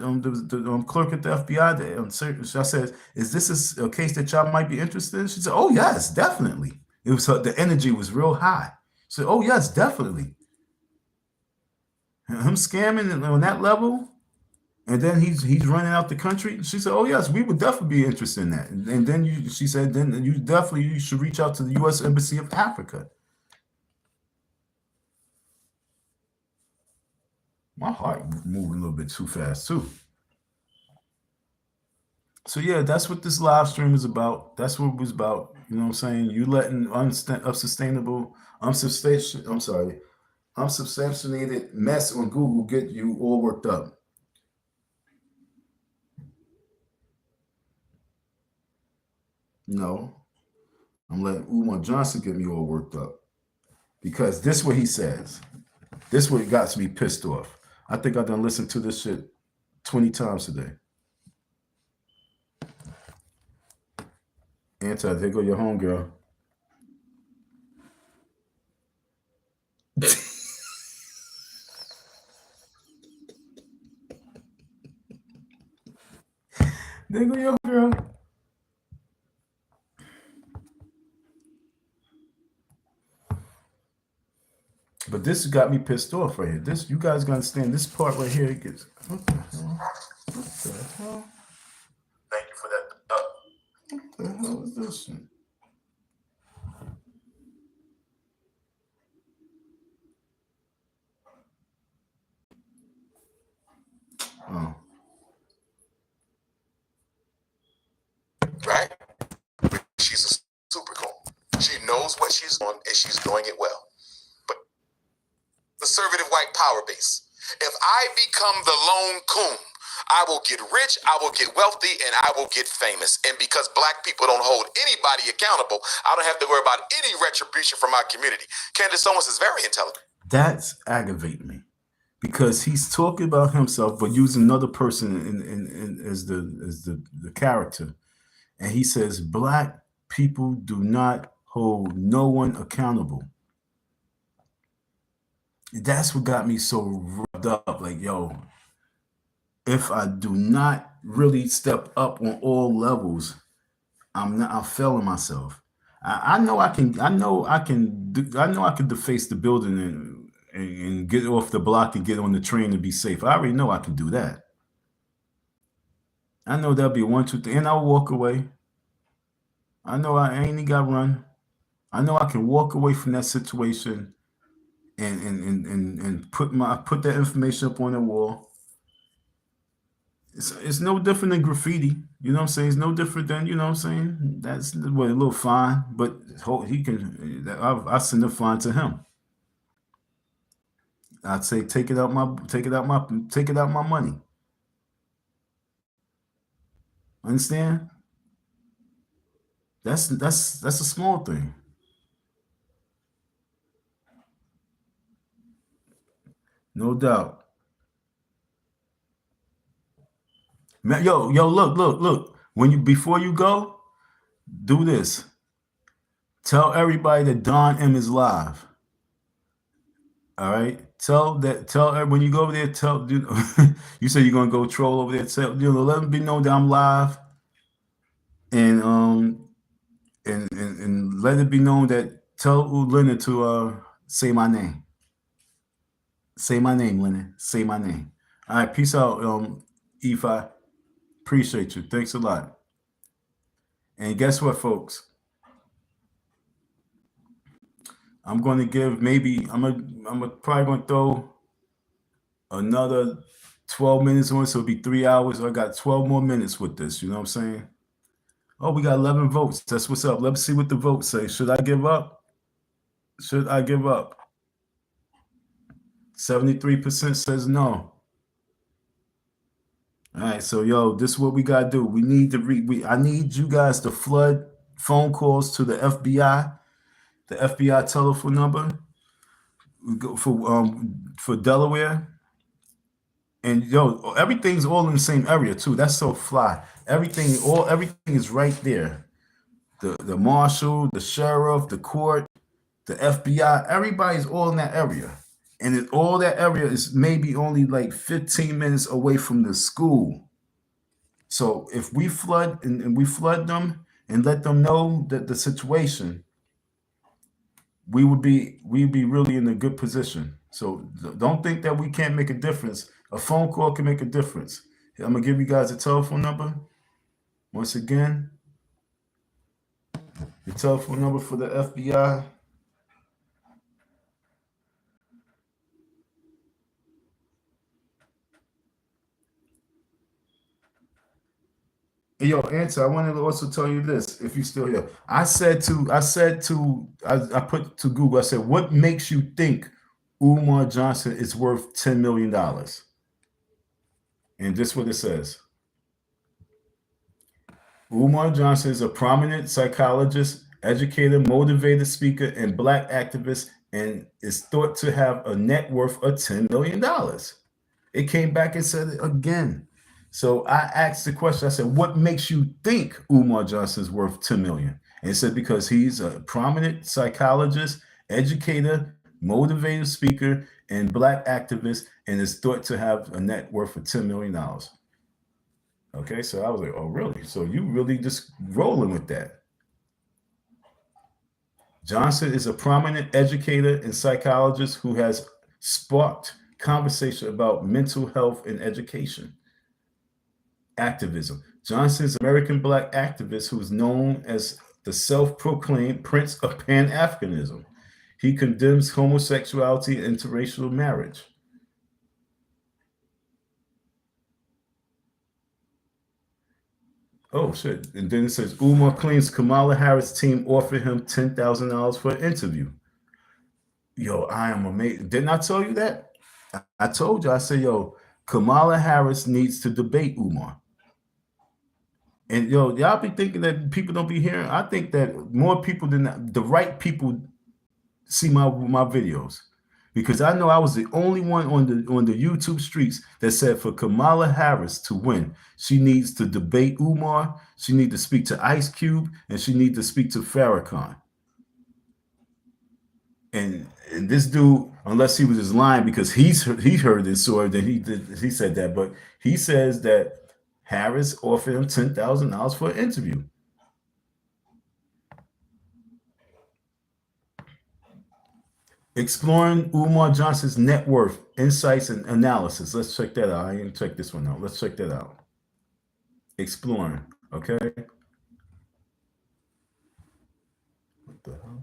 the clerk at the FBI, I said, "Is this a case that y'all might be interested in?" She said, "Oh yes, definitely." It was the energy was real high. She said, "Oh yes, definitely." Him scamming on that level, and then he's running out the country. She said, "Oh yes, we would definitely be interested in that." And then she said, "Then you should reach out to the U.S. Embassy of Africa." My heart moving a little bit too fast too. So yeah, that's what this live stream is about. That's what it was about. You know what I'm saying? You letting unsubstantiated mess on Google get you all worked up. No, I'm letting Umar Johnson get me all worked up, because this is what he says. This what got me pissed off. I think I done listened to this shit 20 times today. Anti, there go your homegirl. There go your girl. But this got me pissed off right here. This, you guys gotta understand this part right here. It gets, what the hell? What the hell? Thank you for that. What the hell is this shit? Oh. Right? She's a super cool. She knows what she's doing and she's doing it well. But conservative white power base. If I become the lone coon, I will get rich, I will get wealthy, and I will get famous. And because black people don't hold anybody accountable, I don't have to worry about any retribution from my community. Candace Owens is very intelligent. That's aggravating me. Because he's talking about himself, but using another person as the character. And he says, black people do not hold no one accountable. That's what got me so rubbed up. Like, yo, if I do not really step up on all levels, I'm failing myself. I know I can deface the building and get off the block and get on the train and be safe. I already know I can do that. I know that'll be 1, 2, 3, and I'll walk away. I know I ain't got to run. I know I can walk away from that situation and put that information up on the wall. It's no different than graffiti. You know what I'm saying? It's no different than, you know what I'm saying? That's a little fine, but he can. I send a fine to him. I'd say take it out my money. Understand? That's a small thing. No doubt. Man, yo, look. Before you go, do this. Tell everybody that Don M is live. All right. Tell when you go over there, you say you're gonna go troll over there. Let them be known that I'm live, and let it be known that tell Leonard to say my name. Say my name, Leonard. Say my name. All right. Peace out, F.B.I. Appreciate you. Thanks a lot. And guess what, folks? I'm going to give I'm probably going to throw another 12 minutes on, so it'll be 3 hours. I got 12 more minutes with this. You know what I'm saying? Oh, we got 11 votes. That's what's up. Let's see what the votes say. Should I give up? Should I give up? 73% says no. All right, so yo, this is what we gotta do. We need to I need you guys to flood phone calls to the F.B.I. The F.B.I. telephone number. We go for Delaware. And yo, everything's all in the same area too. That's so fly. Everything is right there. The marshal, the sheriff, the court, the F.B.I. Everybody's all in that area. And all that area is maybe only like 15 minutes away from the school. So if we flood and we flood them and let them know that the situation, we'd be really in a good position. So don't think that we can't make a difference. A phone call can make a difference. I'm gonna give you guys a telephone number. Once again, the telephone number for the F.B.I. Yo, Answer, I wanted to also tell you this, if you're still here. I put to Google, I said, what makes you think Umar Johnson is worth $10 million? And this is what it says. Umar Johnson is a prominent psychologist, educator, motivated speaker, and black activist and is thought to have a net worth of $10 million. It came back and said it again. So I asked the question, I said, what makes you think Umar Johnson's worth $10 million? And it said, because he's a prominent psychologist, educator, motivated speaker, and Black activist, and is thought to have a net worth of $10 million. Okay, so I was like, oh, really? So you really just rolling with that. Johnson is a prominent educator and psychologist who has sparked conversation about mental health and education. Activism. Johnson is an American Black activist who is known as the self-proclaimed Prince of Pan-Africanism. He condemns homosexuality and interracial marriage. Oh, shit. And then it says, Umar claims Kamala Harris' team offered him $10,000 for an interview. Yo, I am amazing. Didn't I tell you that? I told you, I said, yo, Kamala Harris needs to debate Umar. And yo, y'all be thinking that people don't be hearing. I think that more people than that, the right people see my videos, because I know I was the only one on the YouTube streets that said for Kamala Harris to win, she needs to debate Umar, she needs to speak to Ice Cube, and she needs to speak to Farrakhan. And this dude, unless he was just lying because he heard and saw it, then he said that, but he says that Harris offered him $10,000 for an interview. Exploring Umar Johnson's net worth, insights, and analysis. Let's check that out. I didn't check this one out. Let's check that out. Exploring. Okay. What the hell?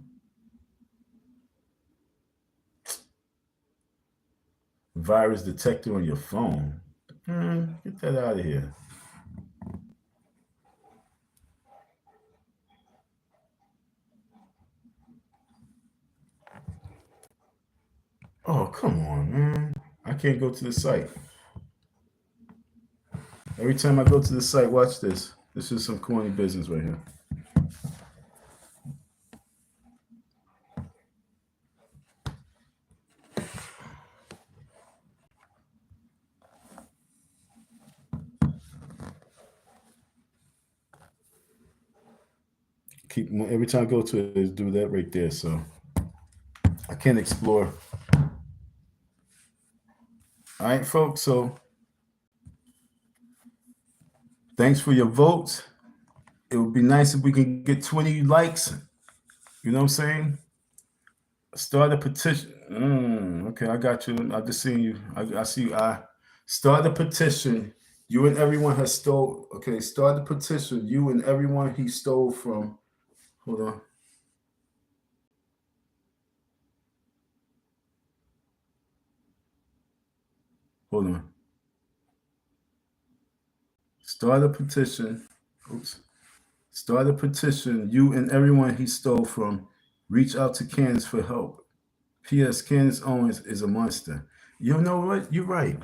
Virus detector on your phone. Get that out of here. Oh, come on, man. I can't go to the site. Every time I go to the site, watch this. This is some corny business right here. Every time I go to it, do that right there. So I can't explore. All right, folks. So thanks for your votes. It would be nice if we can get 20 likes. You know what I'm saying? Start a petition. Okay, I got you. I just seen you. I see you. I start a petition. You and everyone has stole. Okay, start a petition. You and everyone he stole from. Hold on. Hold on. Start a petition. Oops. Start a petition. You and everyone he stole from. Reach out to Candace for help. P.S. Candace Owens is a monster. You know what? You're right.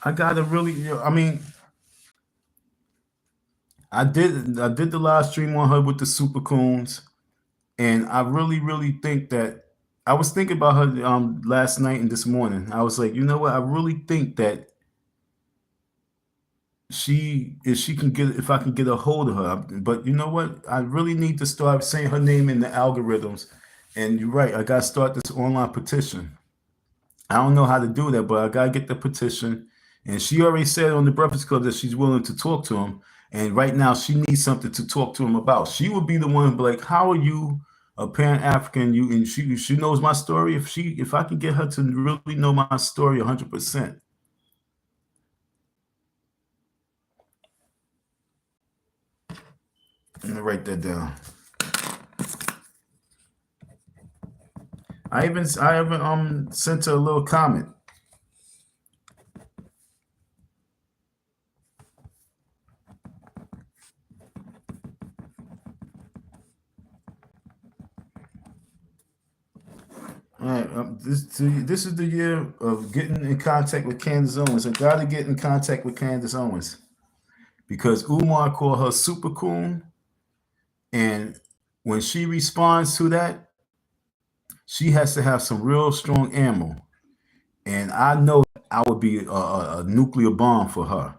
I gotta really. I mean, I did the live stream on her with the Super Coons, and I really think that I was thinking about her last night and this morning. I was like, you know what? I really think that if I can get a hold of her. But you know what? I really need to start saying her name in the algorithms. And you're right. I gotta start this online petition. I don't know how to do that, but I gotta get the petition. And she already said on the Breakfast Club that she's willing to talk to him. And right now she needs something to talk to him about. She would be the one to be like, how are you a Pan-African? And she knows my story. If I can get her to really know my story 100%. Let me write that down. I even sent her a little comment. All right, this is the year of getting in contact with Candace Owens. I got to get in contact with Candace Owens because Umar called her Super Coon, and when she responds to that, She has to have some real strong ammo, and I know I would be a nuclear bomb for her.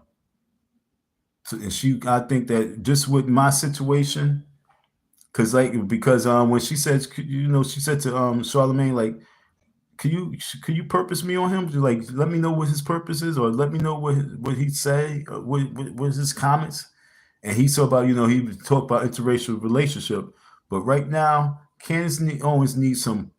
So, and I think that just with my situation, because when she says, she said to Charlemagne, like, could you purpose me on him? Like, let me know what his purpose is, or let me know what he say, or what his comments. And he talked about, he talked about interracial relationship. But right now, Candace Owens needs some.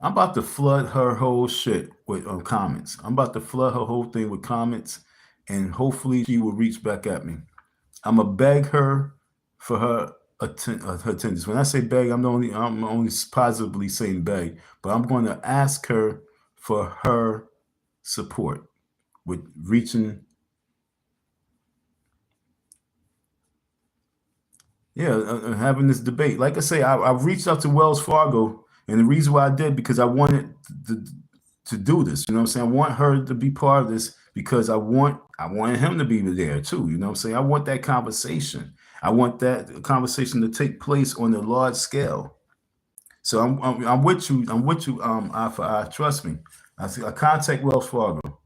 I'm about to flood her whole shit with comments. I'm about to flood her whole thing with comments, and hopefully she will reach back at me. I'm gonna beg her for her attendance. When I say beg, I'm only positively saying beg, but I'm going to ask her for her support with reaching. Yeah, having this debate. Like I say, I've reached out to Wells Fargo, and the reason why I did, because I wanted to do this. You know what I'm saying? I want her to be part of this because I wanted him to be there too. You know what I'm saying? I want that conversation. I want that conversation to take place on a large scale. So I'm with you. I'm with you. Eye for eye. Trust me. I contact Wells Fargo.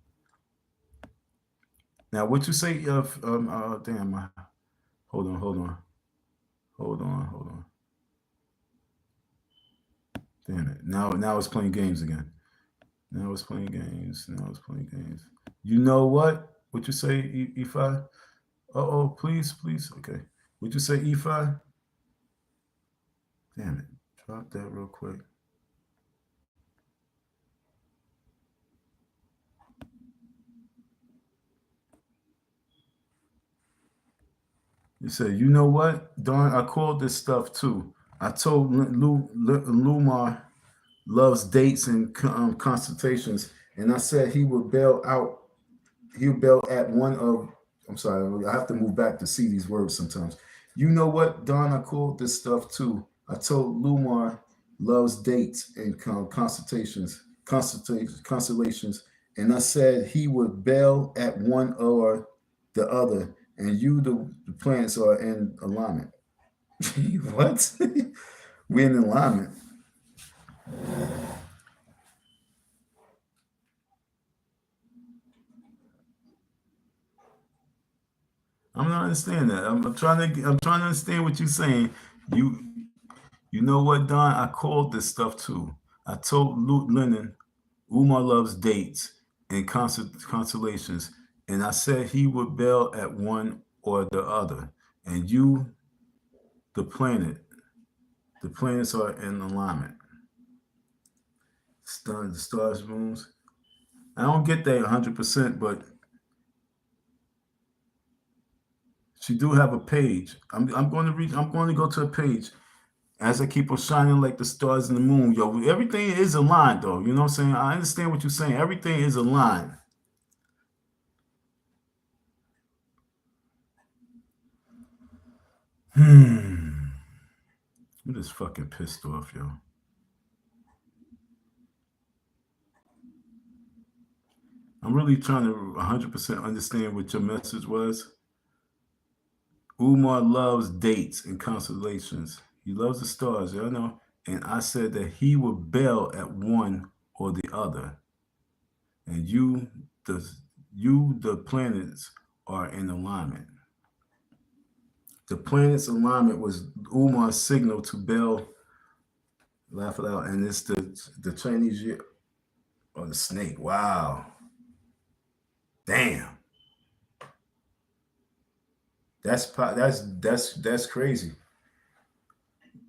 Now, what you say? Damn. Hold on. Hold on. Damn it. Now it's playing games again. Now it's playing games. You know what? What you say, E5? Oh, please. Okay. Would you say E5? Damn it. Drop that real quick. You say, you know what, Don? I called this stuff too. I told Lumar loves dates and consultations, and I said he would bail out. He'll bail at one of. I'm sorry, I have to move back to see these words sometimes. You know what, Don? I called this stuff too. I told Lumar loves dates and constellations, and I said he would bail at one or the other, and the planets are in alignment. What? We're in alignment. I'm not understanding that. I'm trying to understand what you're saying. You you know what, Don? I called this stuff too. I told Luke Lennon, Umar loves dates and constellations, and I said he would bail at one or the other. And the planets are in alignment. The stars, moons. I don't get that 100%, but she do have a page. I'm going to read. I'm going to go to a page as I keep on shining like the stars in the moon. Yo, everything is aligned, though. You know what I'm saying? I understand what you're saying. Everything is aligned. I'm just fucking pissed off, yo. I'm really trying to 100% understand what your message was. Umar loves dates and constellations. He loves the stars, y'all know. And I said that he would bail at one or the other. And the planets, are in alignment. The planet's alignment was Umar's signal to bail. Laugh it out, and it's the Chinese year or the snake. Wow, damn. That's crazy.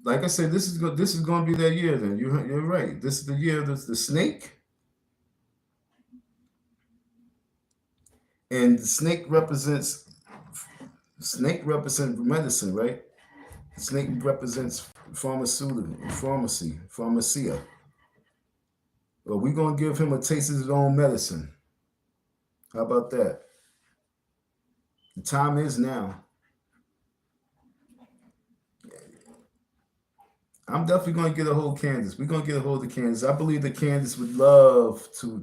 Like I said, this is going to be that year. Then you're right. This is the year of the snake, and the snake represents medicine, right? The snake represents pharmacia. Well, we're gonna give him a taste of his own medicine. How about that? The time is now. I'm definitely going to get a hold of Candace. We're going to get a hold of Candace. I believe that Candace would love to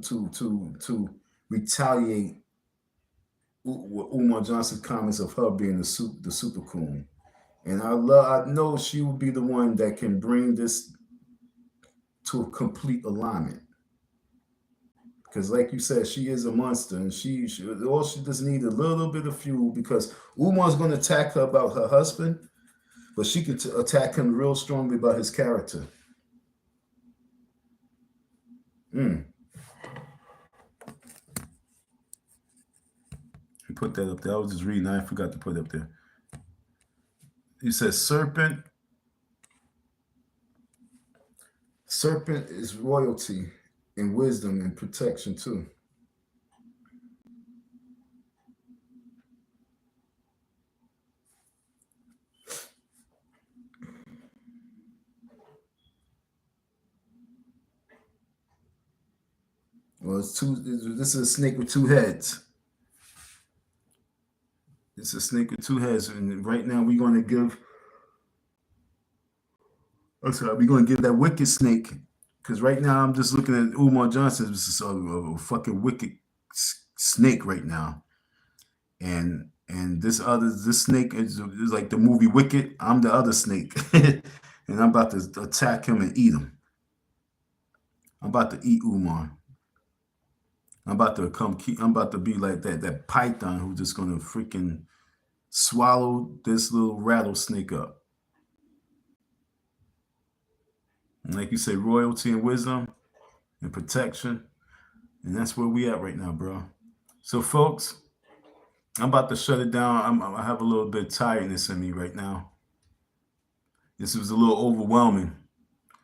retaliate Umar Johnson's comments of her being the super coon. And I know she will be the one that can bring this to a complete alignment. Because, like you said, she is a monster, and she just need a little bit of fuel. Because Umar's going to attack her about her husband, but she could attack him real strongly about his character. Put that up there. I was just reading. I forgot to put it up there. He says, serpent is royalty and wisdom and protection too. Well, this is a snake with two heads. It's a snake with two heads, and right now we're going to give. We're going to give that wicked snake, because right now I'm just looking at Umar Johnson. This is a fucking wicked snake right now, and this snake is like the movie Wicked. I'm the other snake, and I'm about to attack him and eat him. I'm about to eat Umar. I'm about to be like that python who's just gonna freaking swallow this little rattlesnake up. And like you say, royalty and wisdom and protection. And that's where we at right now, bro. So folks, I'm about to shut it down. I have a little bit of tiredness in me right now. This was a little overwhelming.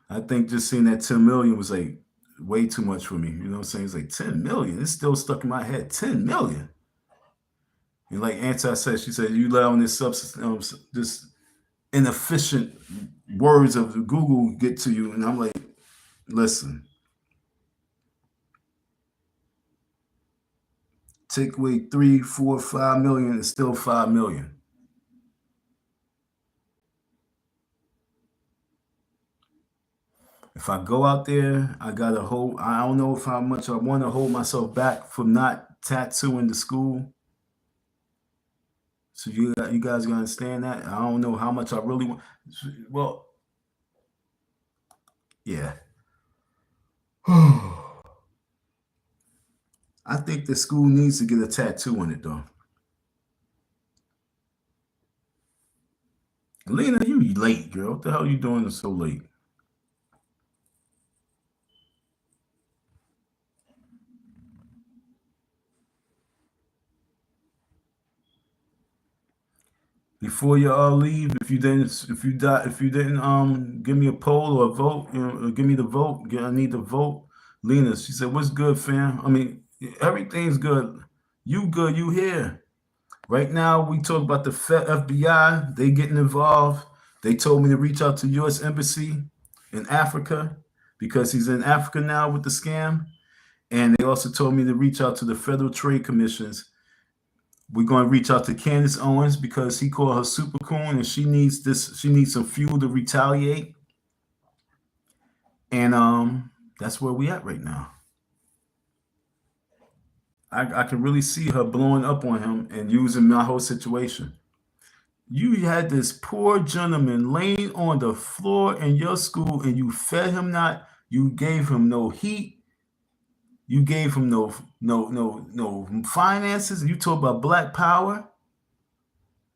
I think just seeing that 10 million was like way too much for me. You know what I'm saying? It's like 10 million. It's still stuck in my head. 10 million. And like Anti said, she said, you let on this substance, this inefficient words of Google get to you. And I'm like, listen. Take away 3, 4, 5 million, it's still 5 million. If I go out there, I gotta hold. I don't know how much I want to hold myself back from not tattooing the school. So you guys gonna understand that? I don't know how much I really want. Well, yeah. I think the school needs to get a tattoo on it, though. Lena, you late, girl. What the hell are you doing so late? Before you all leave, if you didn't give me a poll or a vote, give me the vote. I need the vote. Lena, she said, "What's good, fam? I mean, everything's good. You good? You here? Right now, we talk about the FBI. They getting involved. They told me to reach out to U.S. Embassy in Africa because he's in Africa now with the scam, and they also told me to reach out to the Federal Trade Commissions. We're going to reach out to Candace Owens because he called her super coon and she needs some fuel to retaliate. And that's where we at right now. I can really see her blowing up on him and using my whole situation. You had this poor gentleman laying on the floor in your school and you fed him not, you gave him no heat. You gave him no finances. You talk about black power.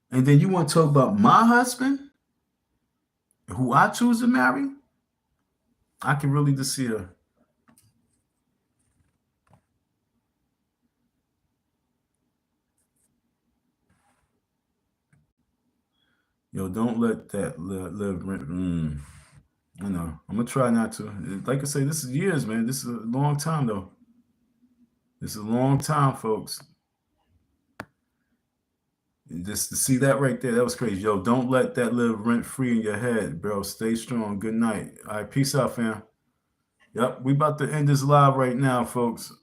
And then you want to talk about my husband, who I choose to marry? I can really just see her. Yo, don't let that live. I know. I'm going to try not to. Like I say, this is years, man. This is a long time, though. This is a long time, folks. And just to see that right there, that was crazy. Yo, don't let that live rent-free in your head, bro. Stay strong. Good night. All right, peace out, fam. Yep, we about to end this live right now, folks.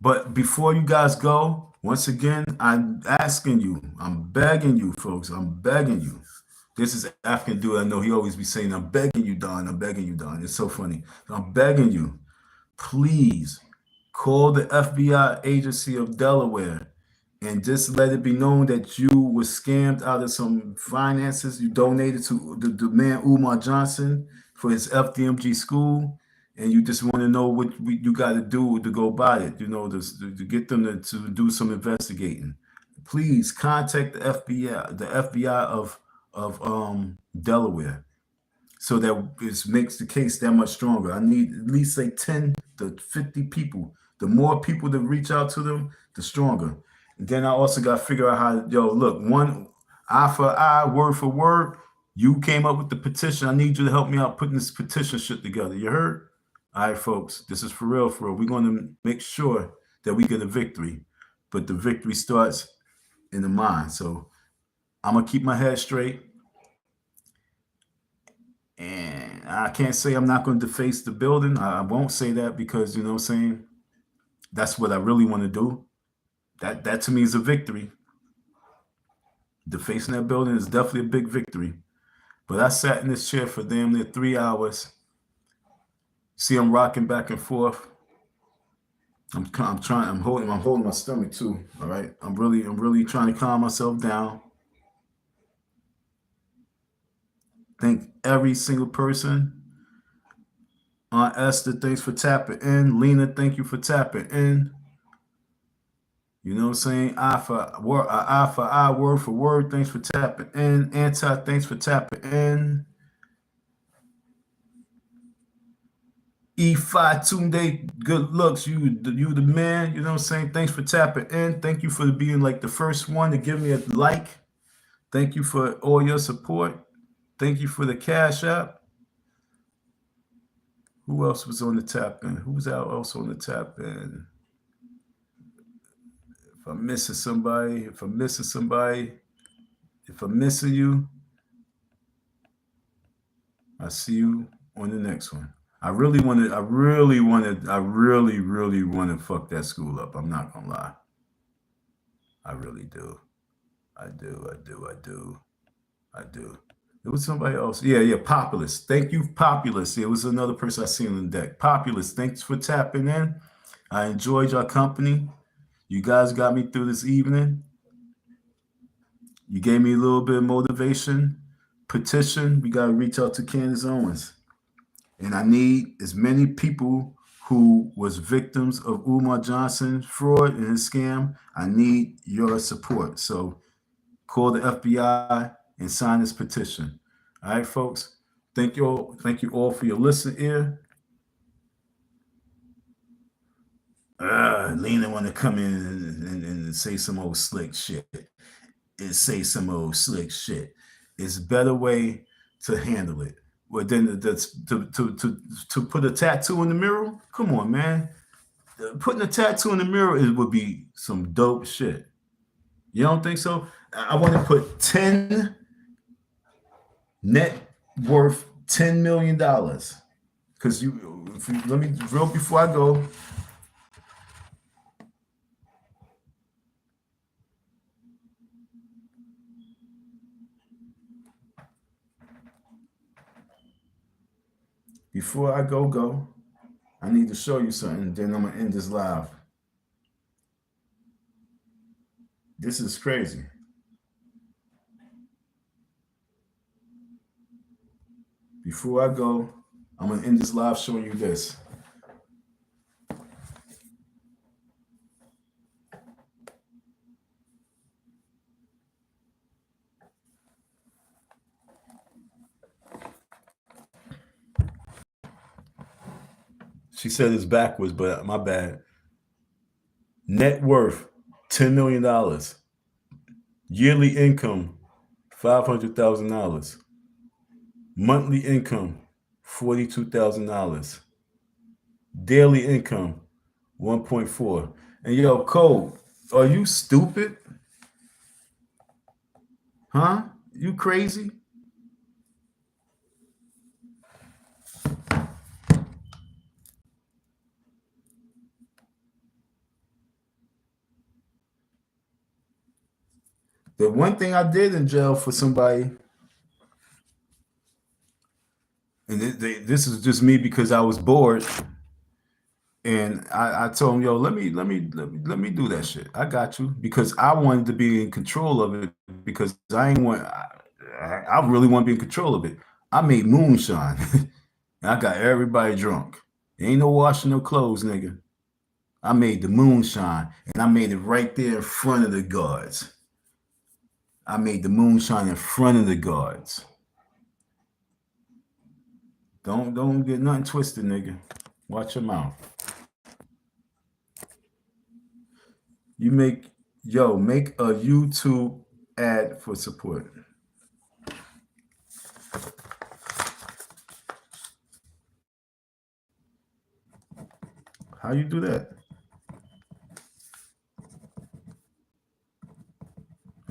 But before you guys go, once again, I'm asking you, I'm begging you, folks. I'm begging you. This is African dude. I know he always be saying, I'm begging you, Don. I'm begging you, Don. It's so funny. I'm begging you. Please call the FBI agency of Delaware and just let it be known that you were scammed out of some finances. You donated to the man Umar Johnson for his FDMG school, and you just want to know what you got to do to go about it. You know, to get them to do some investigating. Please contact the FBI of Delaware, so that it makes the case that much stronger. I need at least say 10 to 50 people. The more people that reach out to them, the stronger. And then I also got to figure out how, look, one eye for eye, word for word. You came up with the petition. I need you to help me out putting this petition shit together. You heard? All right, folks, this is for real, for real. We're going to make sure that we get a victory, but the victory starts in the mind. So I'm going to keep my head straight. And I can't say I'm not going to deface the building. I won't say that because, you know what I'm saying, that's what I really want to do. That to me is a victory. Defacing that building is definitely a big victory. But I sat in this chair for damn near 3 hours. See, I'm rocking back and forth. I'm holding my stomach too. All right. I'm really trying to calm myself down. Thank every single person. Aunt Esther, thanks for tapping in. Lena, thank you for tapping in. You know what I'm saying? Eye for eye, word for word. Thanks for tapping in. Anti, thanks for tapping in. F.B.I Tunde, good looks. You the man. You know what I'm saying? Thanks for tapping in. Thank you for being like the first one to give me a like. Thank you for all your support. Thank you for the Cash App. Who else was on the tap in? Who's else on the tap in? If I'm missing somebody, if I'm missing you, I see you on the next one. I really want to fuck that school up. I'm not gonna lie. I really do. I do. It was somebody else. Yeah, Populous. Thank you, Populous. It was another person I seen on the deck. Populous, thanks for tapping in. I enjoyed your company. You guys got me through this evening. You gave me a little bit of motivation. Petition. We got to reach out to Candace Owens. And I need as many people who was victims of Umar Johnson fraud and his scam. I need your support. So call the FBI and sign this petition. All right, folks. Thank you all for your listening ear. Lena want to come in and say some old slick shit. It's a better way to handle it. Well, then to put a tattoo in the mirror? Come on, man. Putting a tattoo in the mirror would be some dope shit. You don't think so? I want to put 10 net worth $10 million. Because let me real before I go. Before I go, I need to show you something. Then I'm going to end this live. This is crazy. Before I go, I'm going to end this live showing you this. She said it's backwards, but my bad. Net worth, $10 million. Yearly income, $500,000. Monthly income, $42,000. Daily income, 1.4. And yo, Cole, are you stupid? Huh? You crazy? The one thing I did in jail for somebody, and this is just me because I was bored. And I told him, yo, let me do that shit. I got you, because I wanted to be in control of it, because I really want to be in control of it. I made moonshine. And I got everybody drunk. Ain't no washing no clothes, nigga. I made the moonshine, and I made it right there in front of the guards. I made the moonshine in front of the guards. Don't get nothing twisted, nigga. Watch your mouth. You make a YouTube ad for support. How you do that?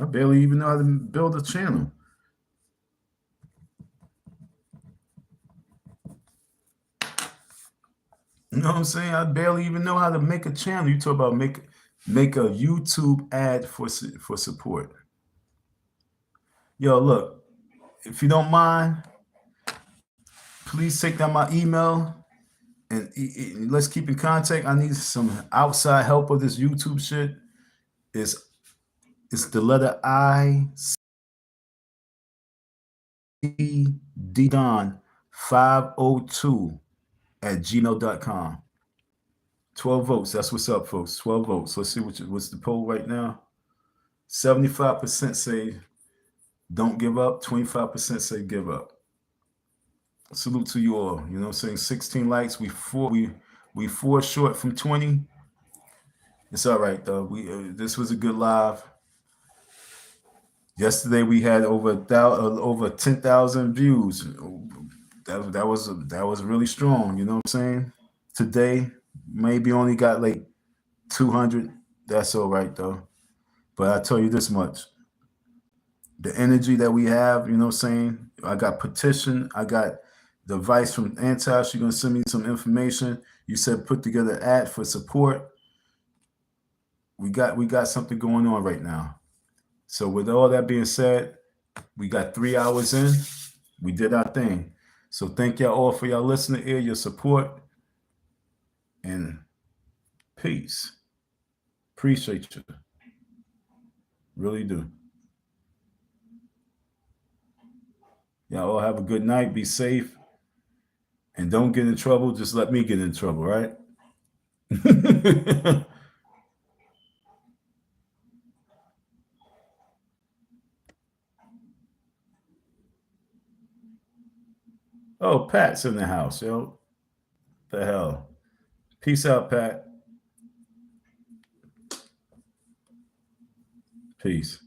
I barely even know how to build a channel. You know what I'm saying? I barely even know how to make a channel. You talk about make a YouTube ad for support. Yo, look, if you don't mind, please take down my email, and let's keep in contact. I need some outside help with this YouTube shit. It's the letter I C D Don 502 at gmail.com. 12 votes. That's what's up, folks. 12 votes. Let's see what's the poll right now. 75% say don't give up. 25% say give up. Salute to you all. You know what I'm saying? 16 likes. We four short from 20. It's all right though. This was a good live. Yesterday we had over 10,000 views. That was really strong. You know what I'm saying? Today maybe only got like 200. That's all right though. But I tell you this much: the energy that we have. You know what I'm saying? I got petition. I got the advice from Anti. She's gonna send me some information. You said put together an ad for support. We got something going on right now. So with all that being said, we got 3 hours in. We did our thing. So thank y'all all for y'all listening here, your support, and peace. Appreciate you. Really do. Y'all all have a good night. Be safe. And don't get in trouble. Just let me get in trouble, right? Oh, Pat's in the house, yo. The hell. Peace out, Pat. Peace.